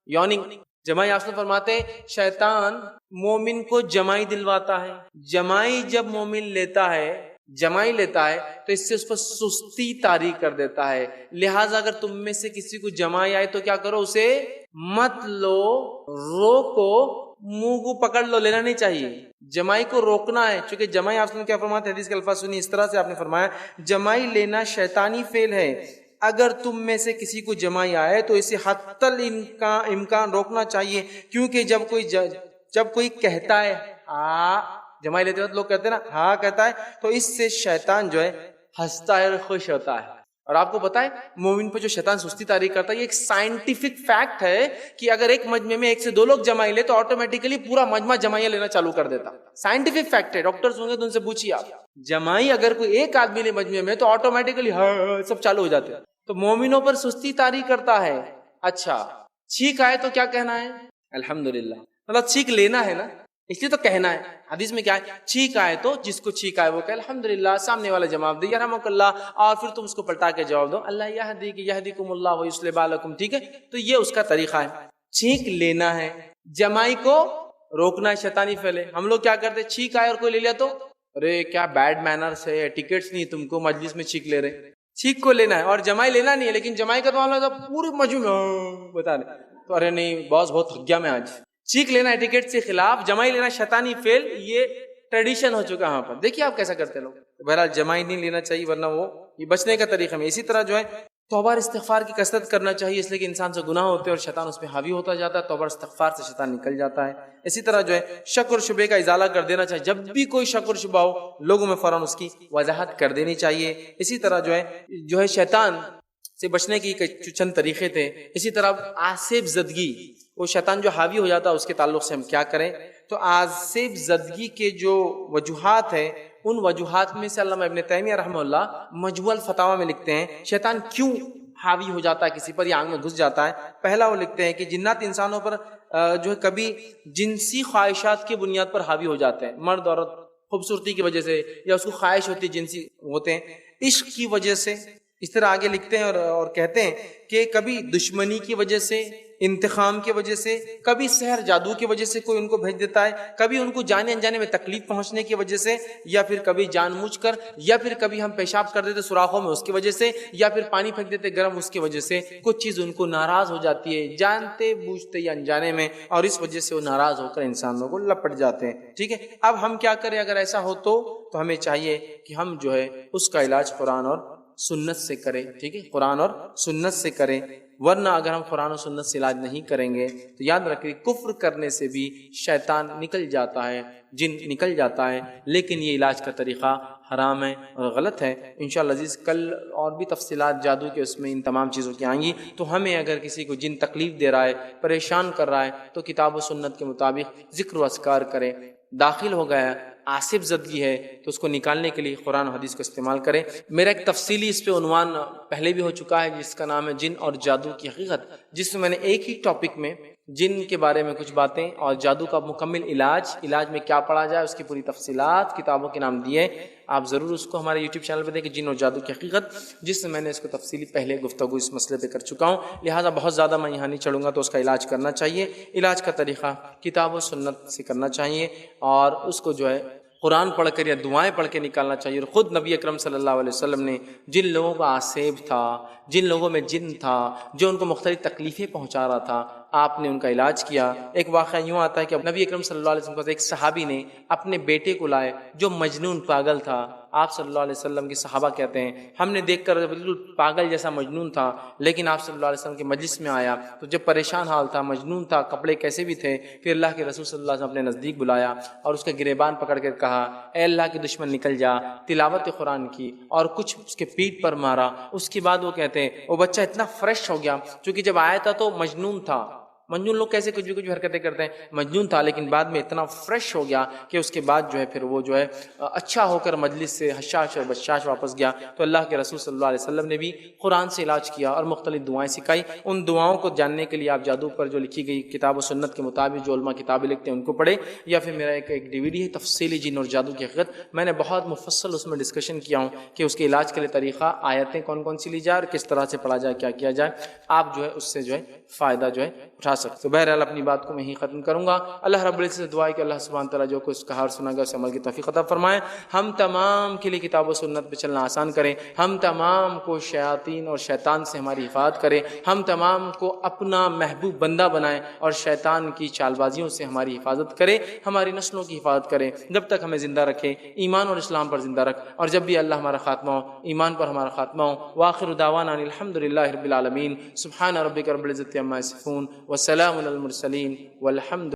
یوننگ جمائی، آپ نے فرماتے شیطان مومن کو جمائی دلواتا ہے. جمائی جب مومن لیتا ہے تو اس سے اس پر سستی طاری کر دیتا ہے. لہٰذا اگر تم میں سے کسی کو جمائی آئے تو کیا کرو، اسے مت لو، روکو، منہ کو پکڑ لو، لینا نہیں چاہیے. جمائی کو روکنا ہے، چونکہ جمائی آپ نے کیا فرماتے حدیث کے الفاظ سنی، اس طرح سے آپ نے فرمایا جمائی لینا شیطانی فعل ہے. اگر تم میں سے کسی کو جمائی آئے تو اسے حتی الامکان روکنا چاہیے، کیونکہ جب کوئی کہتا ہے جمائی لیتے وقت لوگ کہتے ہیں نا ہاں کہتا ہے، تو اس سے شیطان جو ہے ہنستا ہے اور خوش ہوتا ہے. اور آپ کو پتا ہے مومن پہ جو شیطان سستی طاری کرتا ہے، یہ ایک سائنٹیفک فیکٹ ہے کہ اگر ایک مجمع میں 1 سے 2 لوگ جمائی لے تو آٹومیٹیکلی پورا مجمع جمائیاں لینا چالو کر دیتا. سائنٹیفک فیکٹ ہے، ڈاکٹرز ہوں گے تو ان سے پوچھیے آپ، جمائی اگر کوئی ایک آدمی لے مجمع میں تو آٹومیٹیکلی سب چالو ہو جاتے ہیں. تو مومنوں پر سستی طاری کرتا ہے. اچھا چھینک آئے تو کیا کہنا ہے؟ الحمدللہ. مطلب چھینک لینا ہے نا، اس لیے تو کہنا ہے. حدیث میں کیا ہے؟ چھینک آئے تو جس کو چھینک آئے وہ کہ الحمدللہ، سامنے والا جواب دے یرحمک اللہ، اور پھر تم اس کو پلٹا کے جواب دو اللہ یہدیکم اللہ ویصلح بالکم. ٹھیک ہے، تو یہ اس کا طریقہ ہے. چھینک لینا ہے، جمائی کو روکنا ہے، شیطانی فعل ہے. ہم لوگ کیا کرتے، چھینک آئے اور کوئی لے لیا تو ارے کیا بیڈ مینرز ہے، ٹکٹس نہیں تم کو، مجلس میں چھینک لے رہے. چھینک کو لینا ہے اور جمائی لینا نہیں ہے. لیکن جمائی کا تو معاملہ پورے مجمع میں بتا دیں تو ارے نہیں باس بہت تھک گیا میں آج. چھینک لینا ہے ٹکٹ سے خلاف، جمائی لینا شیطانی فعل، یہ ٹریڈیشن ہو چکا ہے وہاں پر. دیکھیے آپ کیسا کرتے لوگ. بہرحال جمائی نہیں لینا چاہیے، ورنہ وہ یہ بچنے کا طریقہ میں. اسی طرح جو ہے توبہ استغفار کی کثرت کرنا چاہیے، اس لیے کہ انسان سے گناہ ہوتے ہیں اور شیطان اس پہ حاوی ہوتا جاتا ہے. توبہ استغفار سے شیطان نکل جاتا ہے. اسی طرح جو ہے شک اور شبہ کا ازالہ کر دینا چاہیے. جب بھی کوئی شک اور شبہ ہو لوگوں میں فوراً اس کی وضاحت کر دینی چاہیے. اسی طرح جو ہے شیطان سے بچنے کی چند طریقے تھے. اسی طرح آصف زدگی، وہ شیطان جو حاوی ہو جاتا ہے اس کے تعلق سے ہم کیا کریں. تو آصف زدگی کے جو وجوہات ہیں، ان وجوہات میں سے علامہ ابن تیمیہ رحمہ اللہ مجموع الفتاوی میں لکھتے ہیں شیطان کیوں حاوی ہو جاتا ہے کسی پر یا آنکھ میں گھس جاتا ہے. پہلا وہ لکھتے ہیں کہ جنات انسانوں پر جو ہے کبھی جنسی خواہشات کی بنیاد پر حاوی ہو جاتے ہیں. مرد عورت خوبصورتی کی وجہ سے، یا اس کو خواہش ہوتی ہے جنسی ہوتے ہیں، عشق کی وجہ سے. اس طرح آگے لکھتے ہیں اور کہتے ہیں کہ کبھی دشمنی کی وجہ سے، انتقام کی وجہ سے، کبھی سحر جادو کی وجہ سے کوئی ان کو بھیج دیتا ہے، کبھی ان کو جانے انجانے میں تکلیف پہنچنے کی وجہ سے، یا پھر کبھی جان بوجھ کر، یا پھر کبھی ہم پیشاب کر دیتے سوراخوں میں اس کی وجہ سے، یا پھر پانی پھینک دیتے گرم اس کی وجہ سے. کچھ چیز ان کو ناراض ہو جاتی ہے جانتے بوجھتے یا انجانے میں، اور اس وجہ سے وہ ناراض ہو کر انسانوں کو لپٹ جاتے ہیں. ٹھیک ہے، اب ہم کیا کریں اگر ایسا ہو تو ہمیں چاہیے کہ ہم جو ہے اس کا علاج قرآن اور سنت سے کریں. ٹھیک ہے، قرآن اور سنت سے کریں. ورنہ اگر ہم قرآن و سنت سے علاج نہیں کریں گے تو یاد رکھیں کفر کرنے سے بھی شیطان نکل جاتا ہے، جن نکل جاتا ہے. لیکن یہ علاج کا طریقہ حرام ہے اور غلط ہے. انشاءاللہ عزیز کل اور بھی تفصیلات جادو کے اس میں ان تمام چیزوں کی آئیں گی. تو ہمیں اگر کسی کو جن تکلیف دے رہا ہے، پریشان کر رہا ہے، تو کتاب و سنت کے مطابق ذکر و اذکار کریں. داخل ہو گیا آصف زدگی ہے تو اس کو نکالنے کے لیے قرآن و حدیث کو استعمال کریں. میرا ایک تفصیلی اس پہ عنوان پہلے بھی ہو چکا ہے جس کا نام ہے جن اور جادو کی حقیقت، جس میں میں نے ایک ہی ٹاپک میں جن کے بارے میں کچھ باتیں اور جادو کا مکمل علاج میں کیا پڑھا جائے اس کی پوری تفصیلات کتابوں کے نام دیے. آپ ضرور اس کو ہمارے یوٹیوب چینل پہ دیکھیں، جن اور جادو کی حقیقت، جس میں نے اس کو تفصیلی پہلے گفتگو اس مسئلے پہ کر چکا ہوں. لہٰذا بہت زیادہ میں یہاں نہیں چڑھوں گا. تو اس کا علاج کرنا چاہیے. علاج کا طریقہ کتاب و سنت سے کرنا چاہیے، اور اس کو جو ہے قرآن پڑھ کر یا دعائیں پڑھ کے نکالنا چاہیے. اور خود نبی اکرم صلی اللہ علیہ وسلم نے جن لوگوں کا آصیب تھا، جن لوگوں میں جن تھا جو ان کو مختلف تکلیفیں پہنچا رہا تھا، آپ نے ان کا علاج کیا۔ ایک واقعہ یوں آتا ہے کہ نبی اکرم صلی اللہ علیہ وسلم کو ایک صحابی نے اپنے بیٹے کو لائے جو مجنون پاگل تھا۔ آپ صلی اللہ علیہ وسلم کے صحابہ کہتے ہیں ہم نے دیکھ کر بالکل پاگل جیسا مجنون تھا، لیکن آپ صلی اللہ علیہ وسلم کے مجلس میں آیا تو جب پریشان حال تھا، مجنون تھا، کپڑے کیسے بھی تھے، پھر اللہ کے رسول صلی اللہ علیہ وسلم اپنے نزدیک بلایا اور اس کا گریبان پکڑ کر کہا اے اللہ کے دشمن نکل جا، تلاوت قرآن کی اور کچھ اس کے پیٹھ پر مارا۔ اس کے بعد وہ کہتے ہیں وہ بچہ اتنا فریش ہو گیا، چونکہ جب آیا تھا تو مجنون تھا، مجنون لوگ کیسے کچھ بھی حرکتیں کرتے ہیں، مجنون تھا لیکن بعد میں اتنا فریش ہو گیا کہ اس کے بعد جو ہے پھر وہ جو ہے اچھا ہو کر مجلس سے حشاش اور بشاش واپس گیا۔ تو اللہ کے رسول صلی اللہ علیہ وسلم نے بھی قرآن سے علاج کیا اور مختلف دعائیں سکھائی۔ ان دعاؤں کو جاننے کے لیے آپ جادو پر جو لکھی گئی کتاب و سنت کے مطابق جو علماء کتابیں لکھتے ہیں ان کو پڑھیں، یا پھر میرا ایک DVD ہے تفصیلی جن اور جادو کی حقیقت، میں نے بہت مفصل اس میں ڈسکشن کیا ہوں کہ اس کے علاج کے لیے طریقہ، آیتیں کون کون سی لی جائے اور کس طرح سے پڑھا جائے، کیا کیا جائے، آپ جو ہے اس سے جو ہے فائدہ جو ہے اٹھا سکتے۔ تو بہرحال اپنی بات کو میں ہی ختم کروں گا۔ اللہ رب العزت سے دعا ہے کہ اللہ سبحانہ تعالیٰ جو کچھ کہا اور سنا گا اسے عمل کی توفیق عطا فرمائے، ہم تمام کے لیے کتاب و سنت پہ چلنا آسان کریں، ہم تمام کو شیاطین اور شیطان سے ہماری حفاظت کرے، ہم تمام کو اپنا محبوب بندہ بنائے اور شیطان کی چال بازیوں سے ہماری حفاظت کرے، ہماری نسلوں کی حفاظت کرے، جب تک ہمیں زندہ رکھے ایمان اور اسلام پر زندہ رکھ، اور جب بھی اللہ ہمارا خاتمہ ہو ایمان پر ہمارا خاتمہ ہو۔ وآخر دعوانا ان الحمد للہ رب العالمین، سبحان ربک رب العزت عما یصفون وسلام علی المرسلین والحمد